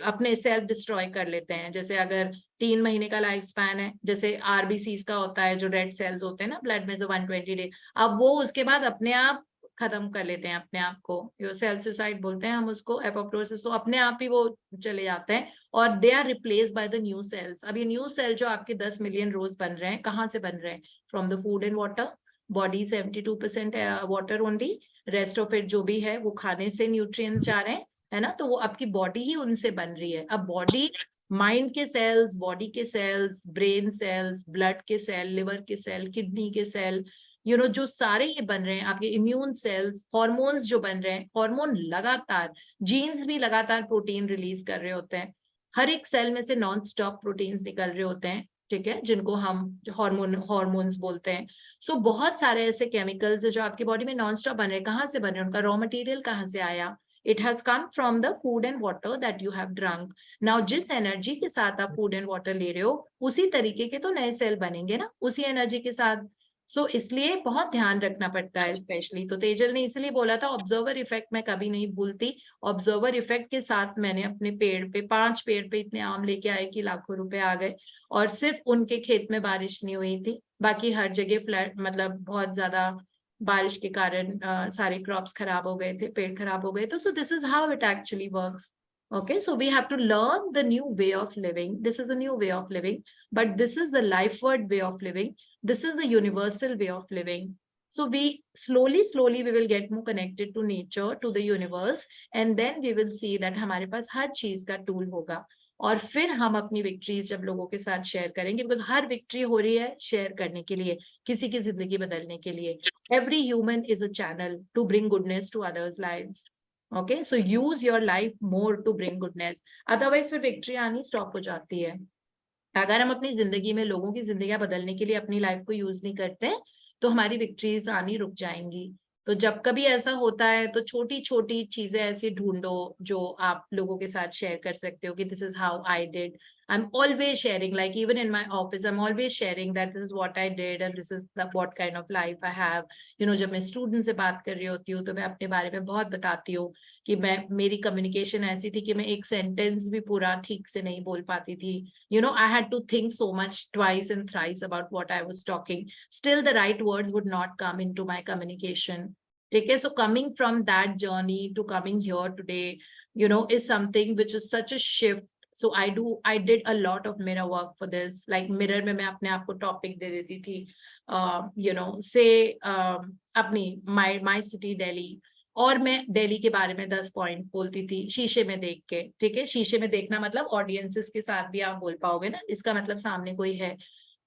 अपने सेल्फ डिस्ट्रॉय कर लेते हैं। जैसे अगर 3 महीने का लाइफ स्पैन है, जैसे आरबीसीज का होता है, जो रेड सेल्स होते हैं ना ब्लड में, जो 120 डेज, अब वो उसके बाद अपने आप खत्म कर लेते हैं अपने आप को, सेल सुसाइड बोलते हैं हम उसको, एपोप्टोसिस, तो अपने आप ही वो चले जाते हैं और they are replace by the new cells. अब ये न्यू सेल जो आपके 10 मिलियन रोज बन रहे हैं, कहाँ से बन रहे हैं? From the food and water. Body 72% water only, rest of it जो भी है वो खाने से न्यूट्रिएंट्स जा रहे हैं, है ना। तो वो आपकी बॉडी ही उनसे बन रही है। अब बॉडी, माइंड के सेल्स, बॉडी के सेल्स, ब्रेन सेल्स, ब्लड के सेल, लिवर के सेल, किडनी के सेल, जो सारे ये बन रहे हैं, आपके इम्यून सेल्स, हॉर्मोन्स जो बन रहे हैं, हॉर्मोन लगातार, जीन्स भी लगातार प्रोटीन रिलीज कर रहे होते हैं, हर एक सेल में से नॉन स्टॉप प्रोटीन्स निकल रहे होते हैं, ठीक है, जिनको हम हॉर्मोन्स बोलते हैं। सो बहुत सारे ऐसे केमिकल्स जो आपकी बॉडी में नॉन स्टॉप बन रहे हैं, कहाँ से बन रहे हैं, उनका रॉ मटेरियल कहाँ से आया? It has come from the food and water that you have drunk. Now जिस एनर्जी के साथ आप फूड एंड वाटर ले रहे हो, उसी तरीके के तो नए सेल बनेंगे ना उसी एनर्जी के साथ। सो इसलिए बहुत ध्यान रखना पड़ता है स्पेशली। तो तेजल ने इसलिए बोला था ऑब्जर्वर इफेक्ट मैं कभी नहीं भूलती। ऑब्जर्वर इफेक्ट के साथ मैंने अपने पेड़ पे 5 पेड़ पे इतने आम लेके आए कि लाखों रुपए आ गए, और सिर्फ उनके खेत में बारिश नहीं हुई थी, बाकी हर जगह फ्लड, मतलब बहुत ज्यादा बारिश के कारण सारे क्रॉप्स खराब हो गए थे, पेड़ खराब हो गए थे। सो this is how it actually works. Okay, so we have to learn the new way of living. This is a new way of living, but this is the life word way of living. This is the universal way of living. So we slowly we will get more connected to nature, to the universe, and then we will see that हमारे पास हर चीज का tool होगा, और फिर हम अपनी victories जब लोगों के साथ शेयर करेंगे, बिकॉज हर विक्ट्री हो रही है शेयर करने के लिए, किसी की जिंदगी बदलने के लिए। Every human is a channel to bring goodness to others' lives. Okay, so use your life more to bring goodness. Otherwise फिर विक्ट्री आनी स्टॉप हो जाती है। अगर हम अपनी जिंदगी में लोगों की जिंदगियां बदलने के लिए अपनी लाइफ को यूज नहीं करते तो हमारी विक्ट्रीज आनी रुक जाएंगी। तो जब कभी ऐसा होता है तो छोटी छोटी चीजें ऐसी ढूंढो जो आप लोगों के साथ शेयर कर सकते हो कि this is how I did. I'm always sharing, like even in my office, I'm always sharing that this is what I did and this is what kind of life I have. जब मैं student से बात कर रही होती हूँ तो मैं अपने बारे में बहुत बताती हूँ कि मेरी कम्युनिकेशन ऐसी थी कि मैं एक सेंटेंस भी पूरा ठीक से नहीं बोल पाती थी. I had to think so much twice and thrice about what I was talking. Still the right words would not come into my communication. Okay, so coming from that journey to coming here today, is something which is such a shift. So I did a lot of mirror work for this. Like mirror में मैं अपने आप को topic दे देती थी, say अपनी my city Delhi, और मैं दिल्ली के बारे में 10 पॉइंट बोलती थी शीशे में देख के. ठीक है, शीशे में देखना मतलब ऑडियंसेस के साथ भी आप बोल पाओगे ना, इसका मतलब सामने कोई है.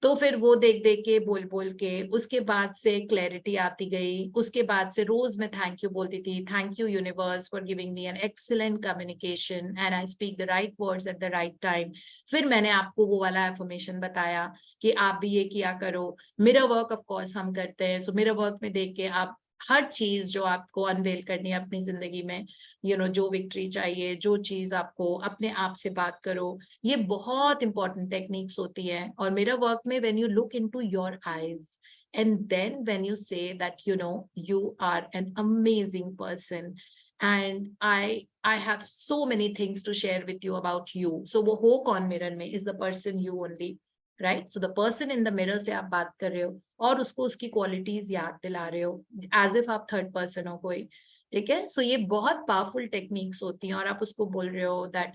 तो फिर वो देख देख के बोल के उसके बाद से क्लैरिटी आती गई. उसके बाद से रोज मैं थैंक यू बोलती थी. Thank you universe for giving me an excellent communication and I speak the right words at the right time. फिर मैंने आपको वो वाला एफर्मेशन बताया कि आप भी ये किया करो. मिरर वर्क ऑफ कोर्स हम करते हैं. सो मिरर वर्क में देख के आप हर चीज जो आपको अनवेल करनी है अपनी जिंदगी में, जो विक्ट्री चाहिए, जो चीज आपको अपने आप से बात करो, ये बहुत इंपॉर्टेंट टेक्निक्स होती है. और मेरा वर्क में when you look into your eyes and then when you say that you are an amazing person and I have so many things to share with you about you. So वो हो कौन mirror में is the person you only, right? So the person in the mirror से आप बात कर रहे हो और उसको उसकी क्वालिटीज याद दिला रहे हो as if आप थर्ड पर्सन हो कोई. ठीक है, सो ये बहुत पावरफुल टेक्निक्स होती हैं और आप उसको बोल रहे हो that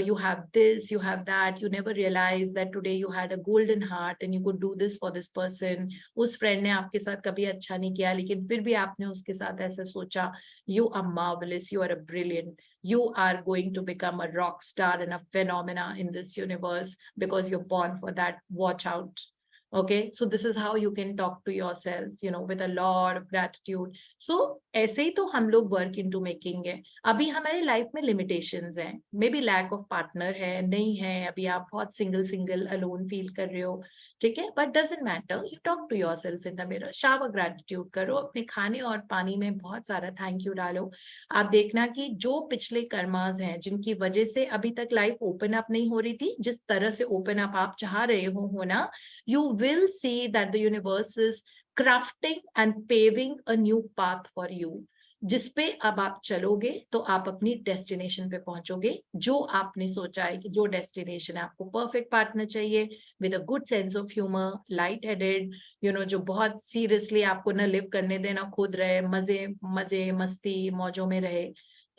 you have this, you have that, you never realize that today you had a golden heart and you could do this for this person. उस फ्रेंड ने आपके साथ कभी अच्छा नहीं किया लेकिन फिर भी आपने उसके साथ ऐसे सोचा. You are marvelous, you are a brilliant, you are going to become a rock star and a phenomena in this universe because you're born for that. Watch out. Okay, so this is how you can talk to yourself, with a lot of gratitude. So ऐसे ही तो हम लोग work into making है. अभी हमारे life में limitations हैं, may be lack of partner है, नहीं है, अभी आप बहुत सिंगल अलोन फील कर रहे हो. ठीक है, but doesn't matter, you talk to yourself in the mirror, shower gratitude करो, अपने खाने और पानी में बहुत सारा थैंक यू डालो. आप देखना कि जो पिछले कर्मास हैं जिनकी वजह से अभी तक लाइफ ओपन अप नहीं हो रही थी, जिस तरह से ओपन अप आप चाह रहे हो ना, you will see that the universe is crafting and paving a new path for you. जिसपे अब आप चलोगे तो आप अपनी डेस्टिनेशन पे पहुंचोगे. जो आपने सोचा है कि जो डेस्टिनेशन है, आपको परफेक्ट पार्टनर चाहिए with a good sense of humour, light headed, जो बहुत सीरियसली आपको ना लिव करने देना, खुद रहे, मजे मस्ती मौजों में रहे.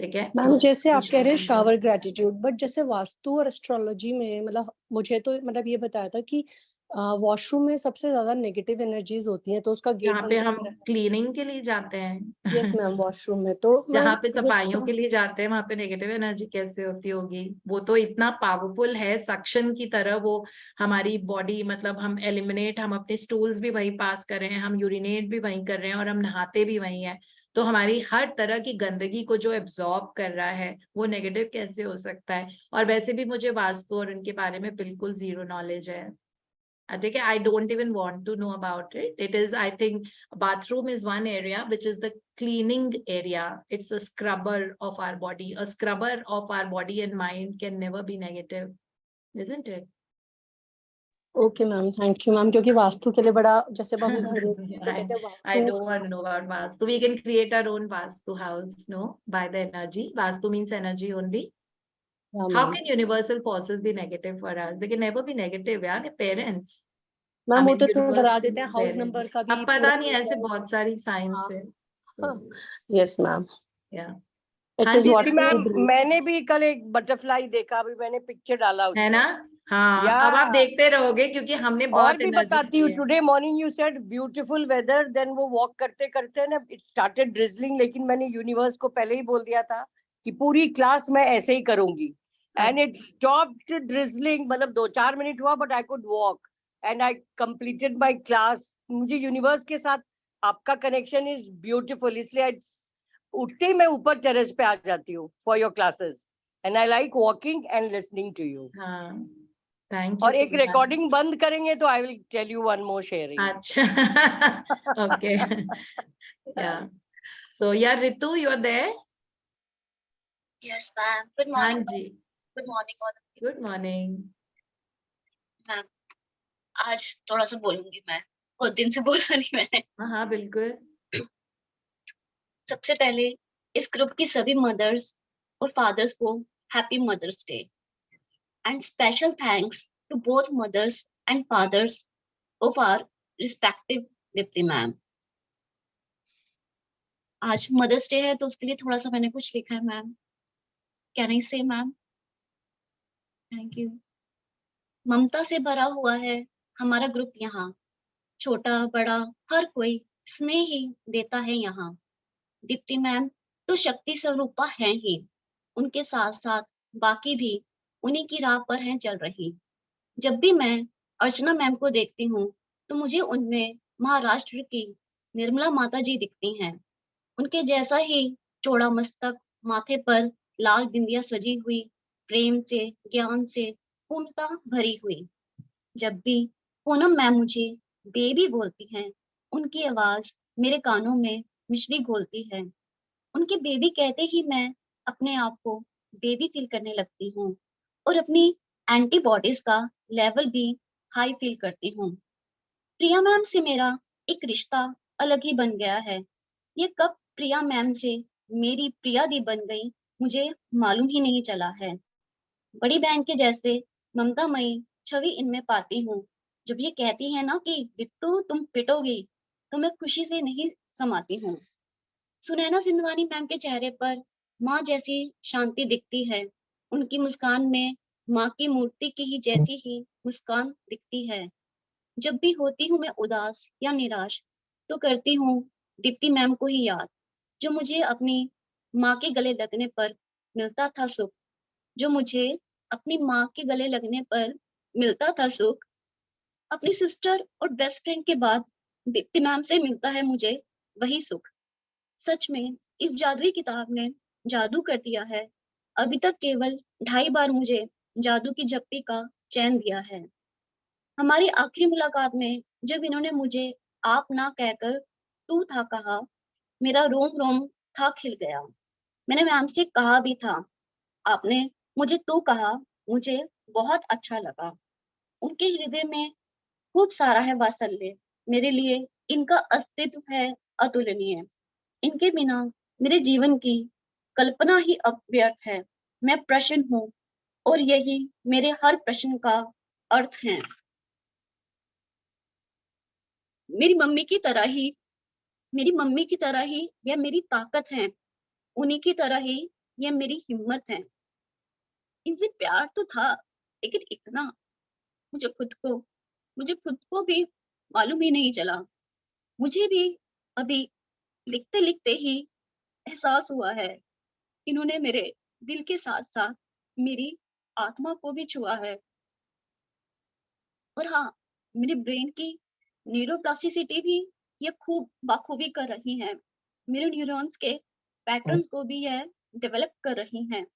ठीक है मैम, जैसे आप कह रहे हैं शावर ग्रेटिट्यूड, बट जैसे वास्तु और एस्ट्रोलॉजी में मतलब मुझे तो मतलब ये बताया था कि वॉशरूम में सबसे ज्यादा नेगेटिव एनर्जीज होती हैं, तो उसका गेट जहाँ पे हम क्लीनिंग के लिए जाते हैं. यस मैम, वॉशरूम में तो जहाँ पे सफाइयों के लिए जाते हैं वहां पे नेगेटिव एनर्जी कैसे होती होगी? वो तो इतना पावरफुल है, सक्शन की तरह वो हमारी बॉडी, मतलब हम एलिमिनेट, हम अपने स्टूल्स भी वही पास कर रहे हैं, हम यूरिनेट भी वही कर रहे हैं और हम नहाते भी वही हैं. तो हमारी हर तरह की गंदगी को जो एब्जॉर्ब कर रहा है वो नेगेटिव कैसे हो सकता है? और वैसे भी मुझे वास्तु और उनके बारे में बिल्कुल जीरो नॉलेज है. Okay, I don't even want to know about it. It is, I think, bathroom is one area which is the cleaning area. It's a scrubber of our body. A scrubber of our body and mind can never be negative, isn't it? Okay ma'am, thank you ma'am, क्योंकि वास्तु के लिए बड़ा, जैसे हम घर देखते हैं तो कहते हैं I vastu. don't want to know about Vastu. We can create our own Vastu house, no? By the energy. Vastu means energy only. How can universal forces be negative for us? They can never be negative, yeah, the parents. Ma'am वो तो universal डरा देते हैं, house parents. Number का भी अब पता नहीं, ऐसे बहुत सारी साइंस है. Yes ma'am, Yeah. इट हाँ इज जी, व्हाट मैम मैंने भी कल एक बटरफ्लाई देखा, अभी मैंने पिक्चर डाला है उसमें. ना? हाँ, या अब आप देखते रहोगे क्योंकि हमने और बहुत भी एनर्जी बताती हूँ. Today morning you said beautiful weather, then वो वॉक करते करते ना इट स्टार्टेड ड्रिजलिंग, लेकिन मैंने यूनिवर्स को पहले ही बोल दिया था कि पूरी क्लास मैं ऐसे ही करूंगी. एंड इट स्टॉप्ड ड्रिजलिंग, मतलब 2-4 मिनट हुआ, but I could walk and I completed my class. मुझे यूनिवर्स के साथ आपका कनेक्शन इज ब्यूटीफुल, इसलिए उठते ही मैं ऊपर टेरेस पे आ जाती हूँ for your classes and I like walking and listening to you. हाँ, थैंक यू. और एक रिकॉर्डिंग बंद करेंगे तो I will tell you one more sharing. अच्छा. Okay. Yeah so yeah Ritu, you are there? Yes, ma'am. Good हाँ morning. जी, Good morning, all of you. Good morning. Ma'am आज थोड़ा सा बोलूंगी मैं, बहुत दिन से बोला नहीं मैंने। हाँ बिल्कुल। सबसे पहले इस ग्रुप की सभी मदर्स और फादर्स को happy mother's day and special thanks to both mothers and fathers of our respective Deepti ma'am. आज मदर्स डे है तो उसके लिए थोड़ा सा मैंने कुछ लिखा है मैम। कैन आई से मैम? Thank you. ममता से भरा हुआ है हमारा ग्रुप यहाँ, छोटा बड़ा हर कोई स्नेह ही देता है यहाँ। दीप्ति मैम तो शक्ति स्वरूपा है ही, उनके साथ साथ बाकी भी उन्हीं की राह पर हैं चल रही। जब भी मैं अर्चना मैम को देखती हूँ तो मुझे उनमें महाराष्ट्र की निर्मला माता जी दिखती हैं। उनके जैसा ही चौड़ा मस्तक, माथे पर लाल बिंदिया सजी हुई, प्रेम से ज्ञान से पूर्णता भरी हुई। जब भी पूनम मैम मुझे बेबी बोलती हैं, उनकी आवाज मेरे कानों में मिश्री घोलती है। उनके बेबी कहते ही मैं अपने आप को बेबी फील करने लगती हूँ और अपनी एंटीबॉडीज का लेवल भी हाई फील करती हूँ। प्रिया मैम से मेरा एक रिश्ता अलग ही बन गया है। ये कब प्रिया मैम से मेरी प्रिया दी बन गई मुझे मालूम ही नहीं चला है। बड़ी बहन के जैसे ममतामयी छवि इनमें पाती हूँ। जब ये कहती है ना कि बिट्टू तुम पिटोगी, तो मैं खुशी से नहीं समाती हूँ। सुनैना सिंधवानी मैम के चेहरे पर माँ जैसी शांति दिखती है। उनकी मुस्कान में माँ की मूर्ति की ही जैसी ही मुस्कान दिखती है। जब भी होती हूँ मैं उदास या निराश तो करती हूँ दीप्ति मैम को ही याद, जो मुझे अपनी माँ के गले लगने पर मिलता था सुख। जो मुझे अपनी माँ के गले लगने पर मिलता था सुख। अपनी सिस्टर और बेस्ट फ्रेंड के बाद दीप्ति मैम से मिलता है मुझे वही सुख। सच में इस जादुई किताब ने जादू कर दिया है। अभी तक केवल 2.5 बार मुझे जादू की झप्पी का चैन दिया है। हमारी आखिरी मुलाकात में जब इन्होंने मुझे आप ना कहकर तू था कहा, मेरा रोम रोम था खिल गया। मैंने मैम से कहा भी था, आपने मुझे तू कहा, मुझे बहुत अच्छा लगा। उनके हृदय में खूब सारा है वात्सल्य। मेरे लिए इनका अस्तित्व है अतुलनीय। इनके बिना मेरे जीवन की कल्पना ही अब व्यर्थ है। मैं प्रश्न हूँ और यही मेरे हर प्रश्न का अर्थ है। मेरी मम्मी की तरह ही यह मेरी ताकत है। उन्हीं की तरह ही यह मेरी हिम्मत है। इनसे प्यार तो था, लेकिन इतना मुझे खुद को भी मालूम ही नहीं चला। मुझे भी अभी लिखते लिखते ही एहसास हुआ है, इन्होंने मेरे दिल के साथ साथ मेरी आत्मा को भी छुआ है। और हाँ, मेरे ब्रेन की न्यूरोप्लास्टिसिटी भी ये खूब बाखूबी कर रही है। मेरे न्यूरॉन्स के पैटर्न्स को भी यह डेवलप कर रही हैं।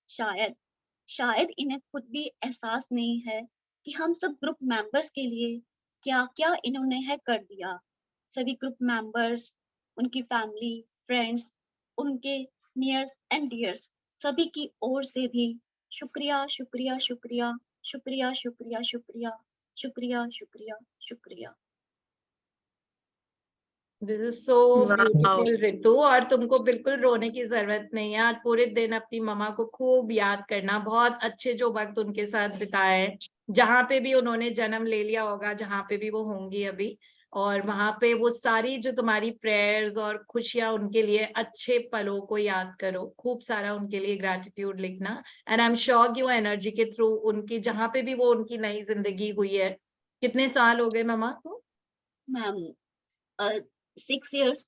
शायद इन्हें खुद भी एहसास नहीं है कि हम सब ग्रुप मेंबर्स के लिए क्या क्या इन्होंने है कर दिया। सभी ग्रुप मेंबर्स, उनकी फैमिली, फ्रेंड्स, उनके नियर्स एंड डियर्स, सभी की ओर से भी शुक्रिया शुक्रिया शुक्रिया शुक्रिया शुक्रिया शुक्रिया शुक्रिया शुक्रिया शुक्रिया। This is so beautiful Ritu. और तुमको बिल्कुल रोने की जरूरत नहीं है। आज पूरे दिन अपनी मम्मा को खूब याद करना, बहुत अच्छे जो वक्त उनके साथ बिताए, जहाँ पे भी उन्होंने जन्म ले लिया होगा, जहाँ पे भी वो होंगी अभी, और वहां पे वो सारी जो तुम्हारी प्रेयर्स और खुशियां, उनके लिए अच्छे पलों को याद करो, खूब सारा उनके लिए ग्रैटिट्यूड लिखना। एंड आई एम श्योर कि वो एनर्जी के थ्रू उनकी जहाँ पे भी वो उनकी नई जिंदगी हुई है। कितने साल हो गए मम्मा को? मैम 6 years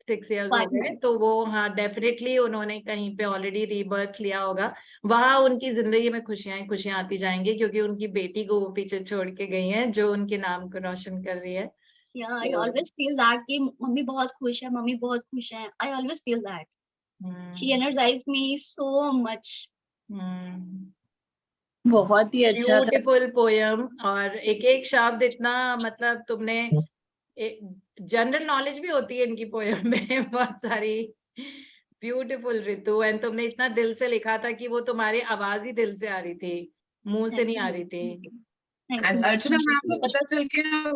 6 years 5 हो गए, months। तो वो हाँ डेफिनेटली उन्होंने कहीं पे ऑलरेडी रीबर्थ लिया होगा। वहां उनकी जिंदगी में खुशियां ही खुशियां आती जाएंगी, क्योंकि उनकी बेटी को वो पीछे छोड़ के गई है, जो उनके नाम को रोशन कर रही है। Yeah, I always feel that कि मम्मी बहुत खुश है, मम्मी बहुत खुश है। I always feel that. She energized me so much. बहुत ही अच्छा था। ब्यूटीफुल पोयम, और एक एक शब्द इतना, मतलब तुमने जनरल नॉलेज भी होती है इनकी पोयम में बहुत सारी। ब्यूटीफुल रितु। एंड तुमने इतना दिल से लिखा था कि वो तुम्हारी आवाज ही दिल से आ रही थी, मुंह से नहीं आ रही थी। Thank and you Archana ma'am को पता चल गया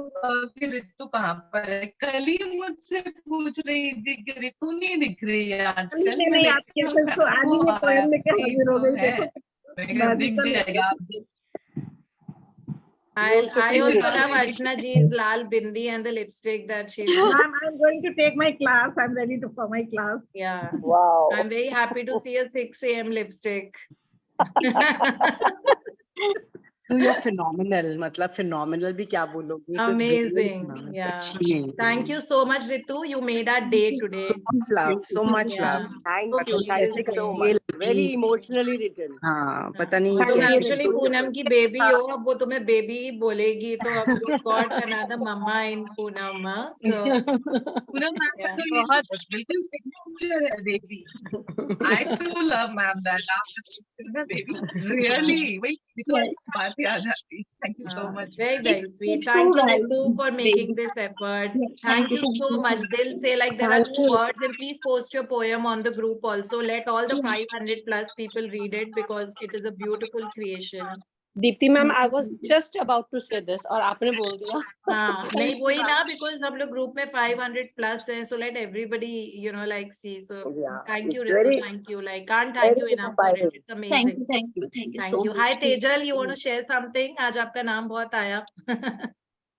कि रितु कहाँ पर है। कल ही मुझसे पूछ रही थी कि रितु नहीं दिख रही है आजकल। मैं नहीं, देखती आपके हूँ कल तो आज ही मैं पोएम लेके आती हाजिर हो तो गई, है, देखो मैं कहा मैं भी दिख कल जाएगा आप। I also have Archana ji's lal bindi and the lipstick that she's Ma'am, I'm going to take my class. I'm ready to for my class. yeah. Wow. I'm very happy to see a 6 a.m. lipstick. तो you're phenomenal, मतलब phenomenal भी क्या बोलोगे? तो Amazing. brilliant, Yeah. अच्छी है। Thank you so much, Ritu. You made our day today. So much love, so much Yeah. love. Thank पता you. नहीं Thank कैसे you so करती है much. लड़की। Very emotionally written. हाँ, पता नहीं तुम कैसे। एक्चुअली पूनम की बेबी हो, अब वो तुम्हें बेबी ही बोलेगी, तो अब you got another mama in Poonam. So Poonam ma'am का तो ये बहुत बिल्कुल सिग्नेचर है baby. I too love ma'am that after baby really वही Yes. बात ही आ जाती। Thank you so much. very very sweet. It's Thank true, you, guys. Ritu, for making this effort. Yes, Thank you thank so you. much. They'll say like there are Thank 2 you. words, and please post your poem on the group also. Let all the 500 plus people read it because it is a beautiful creation. Deepti ma'am, I was just about to say this और आपने बोल दिया। हाँ, नहीं वही ना, because हम लोग ग्रुप में 500 plus हैं, so let everybody like see. So Yeah, thank you, it's Ritu, very- thank you. Like can't thank you very enough for it. inspiring. It's amazing. Thank you Thank so you. much. Hi Tejal, you want to share something? आज आपका नाम बहुत आया.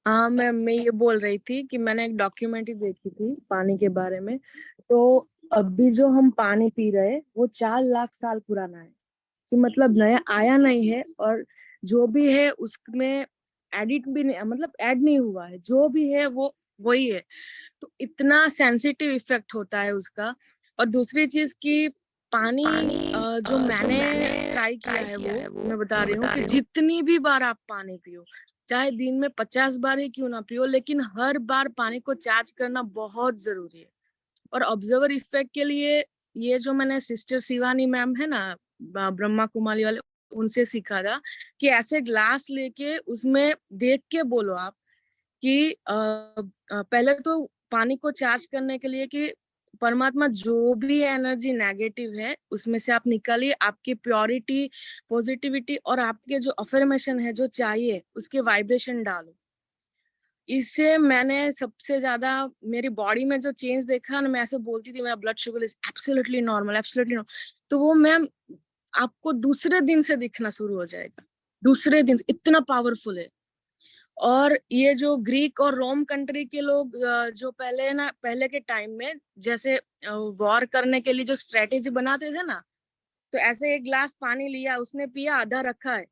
हाँ ma'am, मैं ये बोल रही थी कि मैंने एक डॉक्यूमेंट्री देखी थी पानी के बारे में। तो अभी जो हम पानी पी रहे हैं वो 4 लाख साल पुराना है, कि मतलब नया आया नहीं है, और जो भी है उसमें एडिट भी नहीं, मतलब ऐड नहीं हुआ है, जो भी है वो वही है। तो इतना सेंसिटिव इफेक्ट होता है उसका। और दूसरी चीज की पानी जो मैंने ट्राई किया है वो मैं बता रही हूँ कि जितनी भी बार आप पानी पियो, चाहे दिन में 50 बार ही क्यों ना पियो, लेकिन हर बार पानी को चार्ज करना बहुत जरूरी है। और ऑब्जर्वर इफेक्ट के लिए ये जो मैंने सिस्टर शिवानी मैम है ना, ब्रह्मा कुमारी वाले, उनसे सीखा था कि ऐसे ग्लास लेके उसमें देख के बोलो आप कि पहले तो पानी को चार्ज करने के लिए कि परमात्मा जो भी एनर्जी नेगेटिव है उसमें से आप निकालिए, आपकी प्योरिटी, पॉजिटिविटी और आपके जो अफर्मेशन है जो चाहिए उसके वाइब्रेशन डालो। इससे मैंने सबसे ज्यादा मेरी बॉडी में जो चेंज देखा ना, मैं ऐसे बोलती थी मेरा blood sugar is absolutely normal, absolutely normal, तो वो मैम आपको दूसरे दिन से दिखना शुरू हो जाएगा, दूसरे दिन, इतना पावरफुल है। और ये जो ग्रीक और रोम कंट्री के लोग जो पहले के टाइम में जैसे वॉर करने के लिए जो स्ट्रेटेजी बनाते थे ना, तो ऐसे एक ग्लास पानी लिया, उसने पिया, आधा रखा है,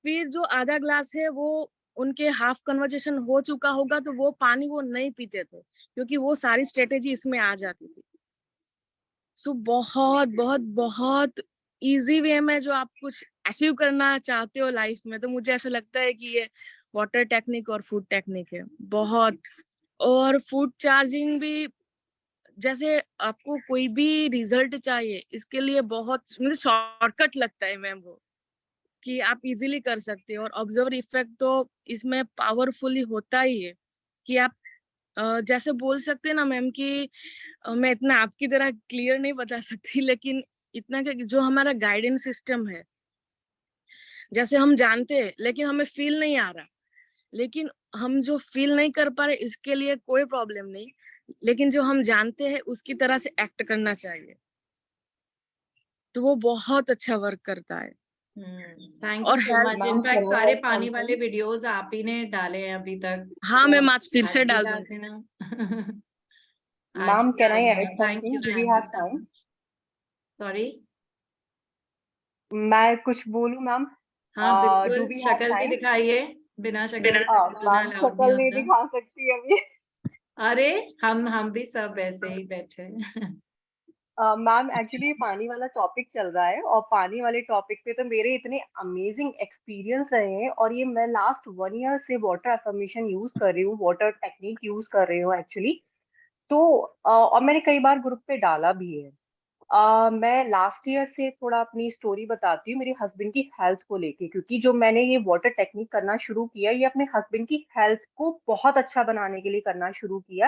फिर जो आधा ग्लास है वो उनके हाफ कन्वर्जेशन हो चुका होगा, तो वो पानी वो नहीं पीते थे, क्योंकि वो सारी स्ट्रेटेजी इसमें आ जाती थी। सो बहुत बहुत बहुत इजी वे में जो आप कुछ अचीव करना चाहते हो लाइफ में, तो मुझे ऐसा लगता है कि ये वाटर टेक्निक और फूड टेक्निक है बहुत। और फूड चार्जिंग भी, जैसे आपको कोई भी रिजल्ट चाहिए, इसके लिए बहुत मुझे शॉर्टकट लगता है मैम वो, कि आप इजीली कर सकते हो। और ऑब्जर्वर इफेक्ट तो इसमें पावरफुली होता ही है, कि आप जैसे बोल सकते हैं ना मैम कि मैं इतना आपकी तरह क्लियर नहीं बता सकती, लेकिन इतना कि जो हमारा गाइडेंस सिस्टम है, जैसे हम जानते हैं लेकिन हमें फील नहीं आ रहा, लेकिन हम जो फील नहीं कर पा रहे इसके लिए कोई प्रॉब्लम नहीं, लेकिन जो हम जानते हैं उसकी तरह से एक्ट करना चाहिए, तो वो बहुत अच्छा वर्क करता है। Thank you so much. In fact सारे पानी वाले वीडियोस आप ही ने डाले हैं अभी तक। हाँ मैम, आज फिर से डाल दूँ। Ma'am, can I add something? Do we have time? Sorry, मैं कुछ बोलूं मैम? हाँ Do बिल्कुल, we have शक्ल भी time? दिखाइए, बिना शक्ल मैम शक्ल नहीं दिखा सकती अभी। अरे हम भी सब ऐसे ही बैठे हैं। मैम एक्चुअली पानी वाला टॉपिक चल रहा है, और पानी वाले टॉपिक पे तो मेरे इतने अमेजिंग एक्सपीरियंस रहे हैं, और ये मैं लास्ट 1 ईयर से वाटर अफर्मेशन यूज कर रही हूँ, वाटर टेक्निक यूज कर रही हूँ एक्चुअली। तो और मैंने कई बार ग्रुप पे डाला भी है। मैं लास्ट ईयर से थोड़ा अपनी स्टोरी बताती हूँ मेरे हस्बैंड की हेल्थ को लेके, क्योंकि जो मैंने ये वाटर टेक्निक करना शुरू किया, ये अपने हस्बैंड की हेल्थ को बहुत अच्छा बनाने के लिए करना शुरू किया।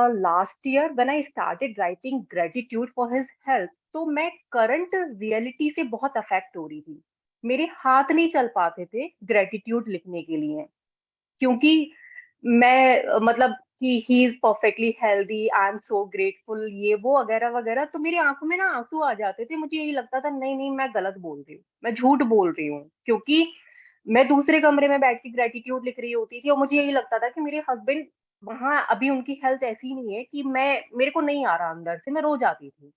Last year when I started writing gratitude for his health, तो मैं करंट रियलिटी से बहुत अफेक्ट हो रही थी। मेरे हाथ नहीं चल पाते थे ग्रेटिट्यूड लिखने के लिए, क्योंकि मैं मतलब कि he is perfectly healthy, I am so grateful, ये वो वगैरह वगैरह, तो मेरी आंखों में ना आंसू आ जाते थे। मुझे यही लगता था नहीं नहीं मैं गलत बोल रही हूँ, मैं झूठ बोल रही हूँ, क्योंकि मैं दूसरे कमरे में बैठ के ग्रेटिट्यूड लिख रही होती थी और मुझे यही लगता था कि मेरे हस्बैंड वहां, अभी उनकी हेल्थ ऐसी नहीं है कि मैं, मेरे को नहीं आ रहा अंदर से, मैं रो जाती थी।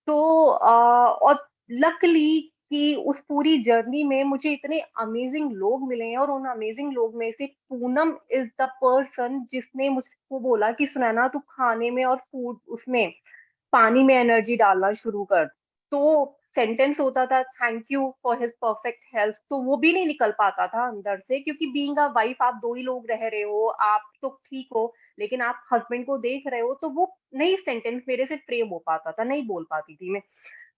तो और लकली कि उस पूरी जर्नी में मुझे इतने अमेजिंग लोग मिले हैं, और उन अमेजिंग लोग में से पूनम इज द पर्सन जिसने मुझको बोला कि सुनैना तू खाने में और फूड उसमें पानी में एनर्जी डालना शुरू कर। तो सेंटेंस होता था thank you for his perfect health, तो वो भी नहीं निकल पाता था अंदर से, क्योंकि बीइंग अ वाइफ आप दो ही लोग रह रहे हो, आप तो ठीक हो, लेकिन आप हस्बैंड को देख रहे हो, तो वो नहीं सेंटेंस मेरे से फ्रेम हो पाता था, नहीं बोल पाती थी मैं।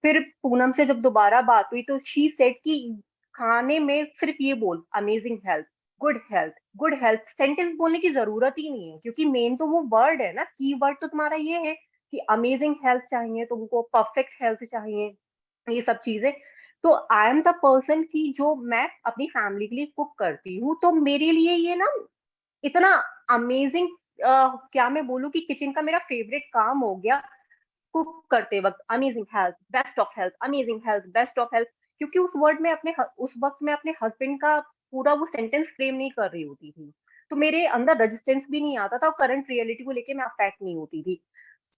फिर पूनम से जब दोबारा बात हुई तो शी सेड कि खाने में सिर्फ ये बोल amazing health, good health, good health, sentence बोलने की जरूरत ही नहीं है, क्योंकि मेन तो वो वर्ड है ना, की वर्ड तो तुम्हारा ये है कि अमेजिंग हेल्थ चाहिए तुमको, परफेक्ट हेल्थ चाहिए, ये सब चीजें। तो आई एम द पर्सन की जो मैं अपनी फैमिली के लिए कुक करती हूँ, तो मेरे लिए ये ना इतना अमेजिंग, क्या मैं बोलूँ कि किचन का मेरा फेवरेट काम हो गया कुक करते वक्त, amazing health, best of health, amazing health, best of health, क्योंकि उस वर्ड में उस वक्त मैं अपने हस्बैंड का पूरा वो सेंटेंस फ्रेम नहीं कर रही होती थी, तो मेरे अंदर रेजिस्टेंस भी नहीं आता था और करंट रियलिटी को लेके मैं अफेक्ट नहीं होती थी।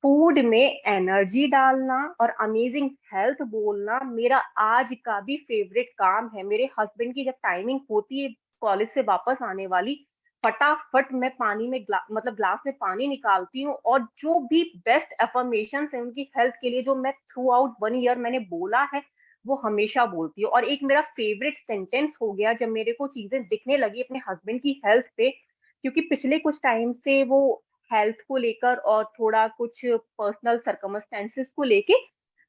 फूड में एनर्जी डालना और अमेजिंग हेल्थ बोलना मेरा आज का भी फेवरेट काम है। मेरे हस्बैंड की जब टाइमिंग होती है कॉलेज से वापस आने वाली, फटाफट मैं पानी में मतलब ग्लास में पानी निकालती हूँ, और जो भी बेस्ट एफर्मेशन है उनकी हेल्थ के लिए जो मैं थ्रू आउट 1 ईयर मैंने बोला है, वो हमेशा बोलती हूँ। और एक मेरा फेवरेट सेंटेंस हो गया जब मेरे को चीजें दिखने लगी अपने हस्बैंड की हेल्थ पे, क्योंकि पिछले कुछ टाइम से वो हेल्थ को लेकर और थोड़ा कुछ पर्सनल सर्कमस्टेंसेस को लेके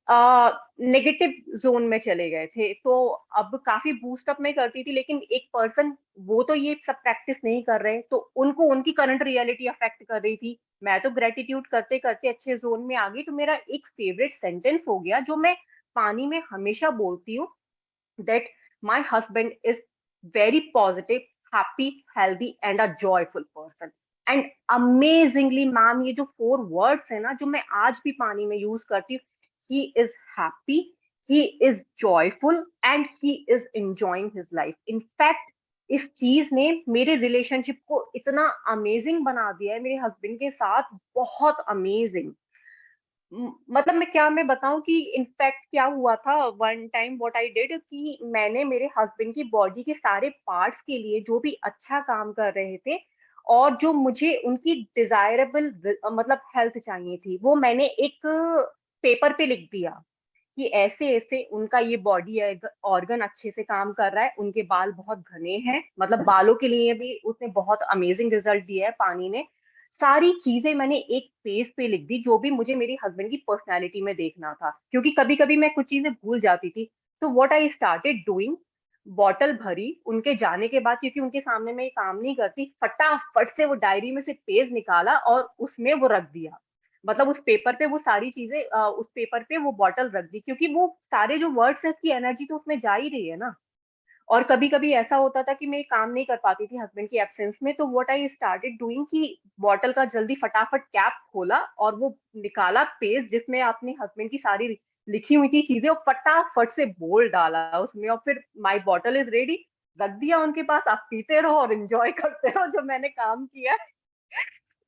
नेगेटिव जोन में चले गए थे, तो अब काफी बूस्ट अप में करती थी, लेकिन एक पर्सन वो तो ये सब प्रैक्टिस नहीं कर रहे, तो उनको उनकी करंट रियलिटी अफेक्ट कर रही थी। मैं तो ग्रेटिट्यूड करते करते अच्छे जोन में आ गई, तो मेरा एक फेवरेट सेंटेंस हो गया जो मैं पानी में हमेशा बोलती हूँ, that my husband is very positive, happy, healthy and a joyful person. And amazingly ma'am, ये जो 4 वर्ड्स है ना जो मैं आज भी पानी में यूज करती हूँ, he is happy, he is joyful and he is enjoying his life. In fact, इस चीज ने मेरे रिलेशनशिप को इतना अमेजिंग बना दिया है मेरे हस्बैंड के साथ, बहुत अमेजिंग। मतलब मैं बताऊं कि इनफैक्ट क्या हुआ था, one time what I did कि मैंने मेरे हस्बैंड की बॉडी के सारे पार्ट्स के लिए जो भी अच्छा काम कर रहे थे और जो मुझे उनकी डिजायरेबल मतलब हेल्थ चाहिए थी, वो मैंने एक पेपर पे लिख दिया कि ऐसे ऐसे उनका ये बॉडी ऑर्गन अच्छे से काम कर रहा है, उनके बाल बहुत घने हैं, मतलब बालों के लिए भी उसने बहुत अमेजिंग रिजल्ट दिया है पानी ने। सारी चीजें मैंने एक पेज पे लिख दी जो भी मुझे मेरी हस्बैंड की पर्सनैलिटी में देखना था, क्योंकि कभी कभी मैं कुछ चीजें भूल जाती थी। तो what I started doing, bottle भरी उनके जाने के बाद, क्योंकि उनके सामने मैं ये काम नहीं करती, फटाफट से वो डायरी में से पेज निकाला और उसमें वो रख दिया, मतलब उस पेपर पे वो सारी चीजें उस पेपर पे वो बॉटल रख दी, क्योंकि वो सारे जो वर्ड्स है उसकी एनर्जी तो उसमें जा ही रही है ना। और कभी कभी ऐसा होता था कि मैं काम नहीं कर पाती थी हस्बैंड की एब्सेंस में, तो व्हाट आई स्टार्टेड डूइंग कि बॉटल का जल्दी फटाफट कैप खोला और वो निकाला पेज जिसमें अपने हस्बैंड की सारी लिखी हुई थी चीजें, और फटाफट से बोल डाला उसमें, और फिर माई बॉटल इज रेडी, रख दिया उनके पास, आप पीते रहो और एंजॉय करते रहो जो मैंने काम किया।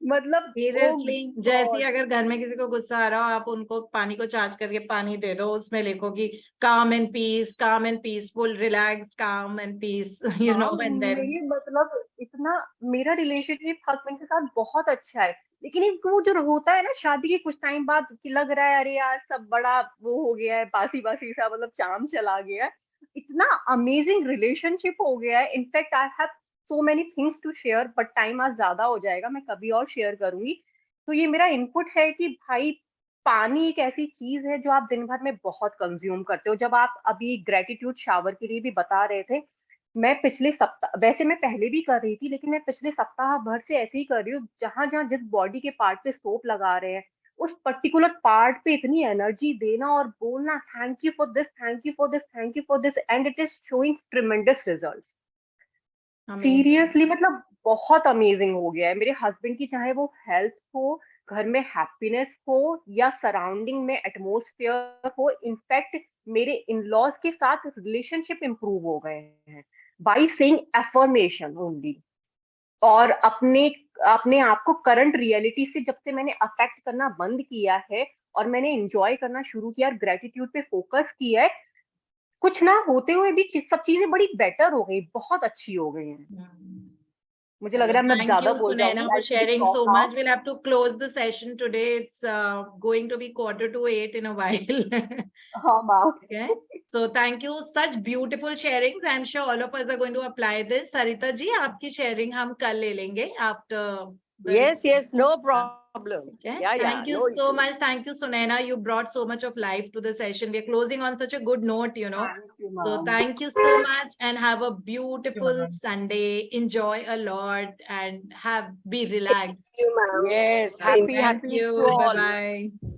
मतलब ओ सीरियसली, जैसे गॉड। अगर घर में किसी को गुस्सा आ रहा हो, आप उनको पानी को चार्ज करके पानी दे दो, उसमें लिखो कि काम एंड पीस, काम एंड पीसफुल, रिलैक्स, काम एंड पीस, यू नो, हाँ, एंड देन मेरी मतलब इतना मेरा रिलेशनशिप हस्बैंड के साथ बहुत अच्छा है, लेकिन एक वो जो होता है ना शादी के कुछ टाइम बाद कि लग रहा है अरे यार सब बड़ा वो हो गया है, बासी बासी सा, मतलब चाम चला गया है, इतना अमेजिंग रिलेशनशिप हो गया है। In fact I have so many things to share, but time आज ज्यादा हो जाएगा, मैं कभी और शेयर करूंगी। तो ये मेरा इनपुट है कि भाई पानी एक ऐसी चीज है जो आप दिन भर में बहुत कंज्यूम करते हो। जब आप अभी ग्रेटिट्यूड शावर के लिए भी बता रहे थे, मैं पिछले सप्ताह, वैसे मैं पहले भी कर रही थी, लेकिन मैं पिछले सप्ताह भर से ऐसे ही कर रही हूँ, जहां जहां जिस बॉडी के पार्ट पे सोप लगा रहे हैं उस पर्टिकुलर पार्ट पे इतनी एनर्जी देना और बोलना thank you for this, thank you for this, thank you for this, and it is showing tremendous results. Seriously मतलब बहुत अमेजिंग हो गया है मेरे हस्बैंड की, चाहे वो हेल्थ हो, घर में हैप्पीनेस हो या सराउंडिंग में एटमोस्फेयर हो, इनफैक्ट मेरे इन लॉज के साथ रिलेशनशिप इंप्रूव हो गए हैं बाय सेइंग एफर्मेशन ओनली। और अपने अपने आप को करंट रियलिटी से जब से मैंने अफेक्ट करना बंद किया है और मैंने एंजॉय करना शुरू किया और ग्रेटिट्यूड पे फोकस किया है, कुछ ना होते हुए भी सब चीजें बड़ी बेटर हो गई, बहुत अच्छी हो गई हैं। मुझे लग रहा है मैं Thank ज्यादा you, बोल Sunaina, जाऊंगी। for I should sharing stop so now. much. We'll have to close the session today. It's going to be 7:45 in a while. हाँ ma'am. Okay. So thank you. Such beautiful sharings. I'm sure all of us are going to apply this. Sarita ji, आपकी sharing हम कल ले लेंगे after. Yes, no problem. Okay. Yeah, Thank you no so issue. much. Thank you, Sunaina. You brought so much of life to the session. We're closing on such a good note, you know. Thank you, So ma'am. thank you so much and have a beautiful Sunday. Enjoy a lot and be relaxed. Thank you, ma'am. Yes, Same. happy Thank happy you. to all. Bye-bye.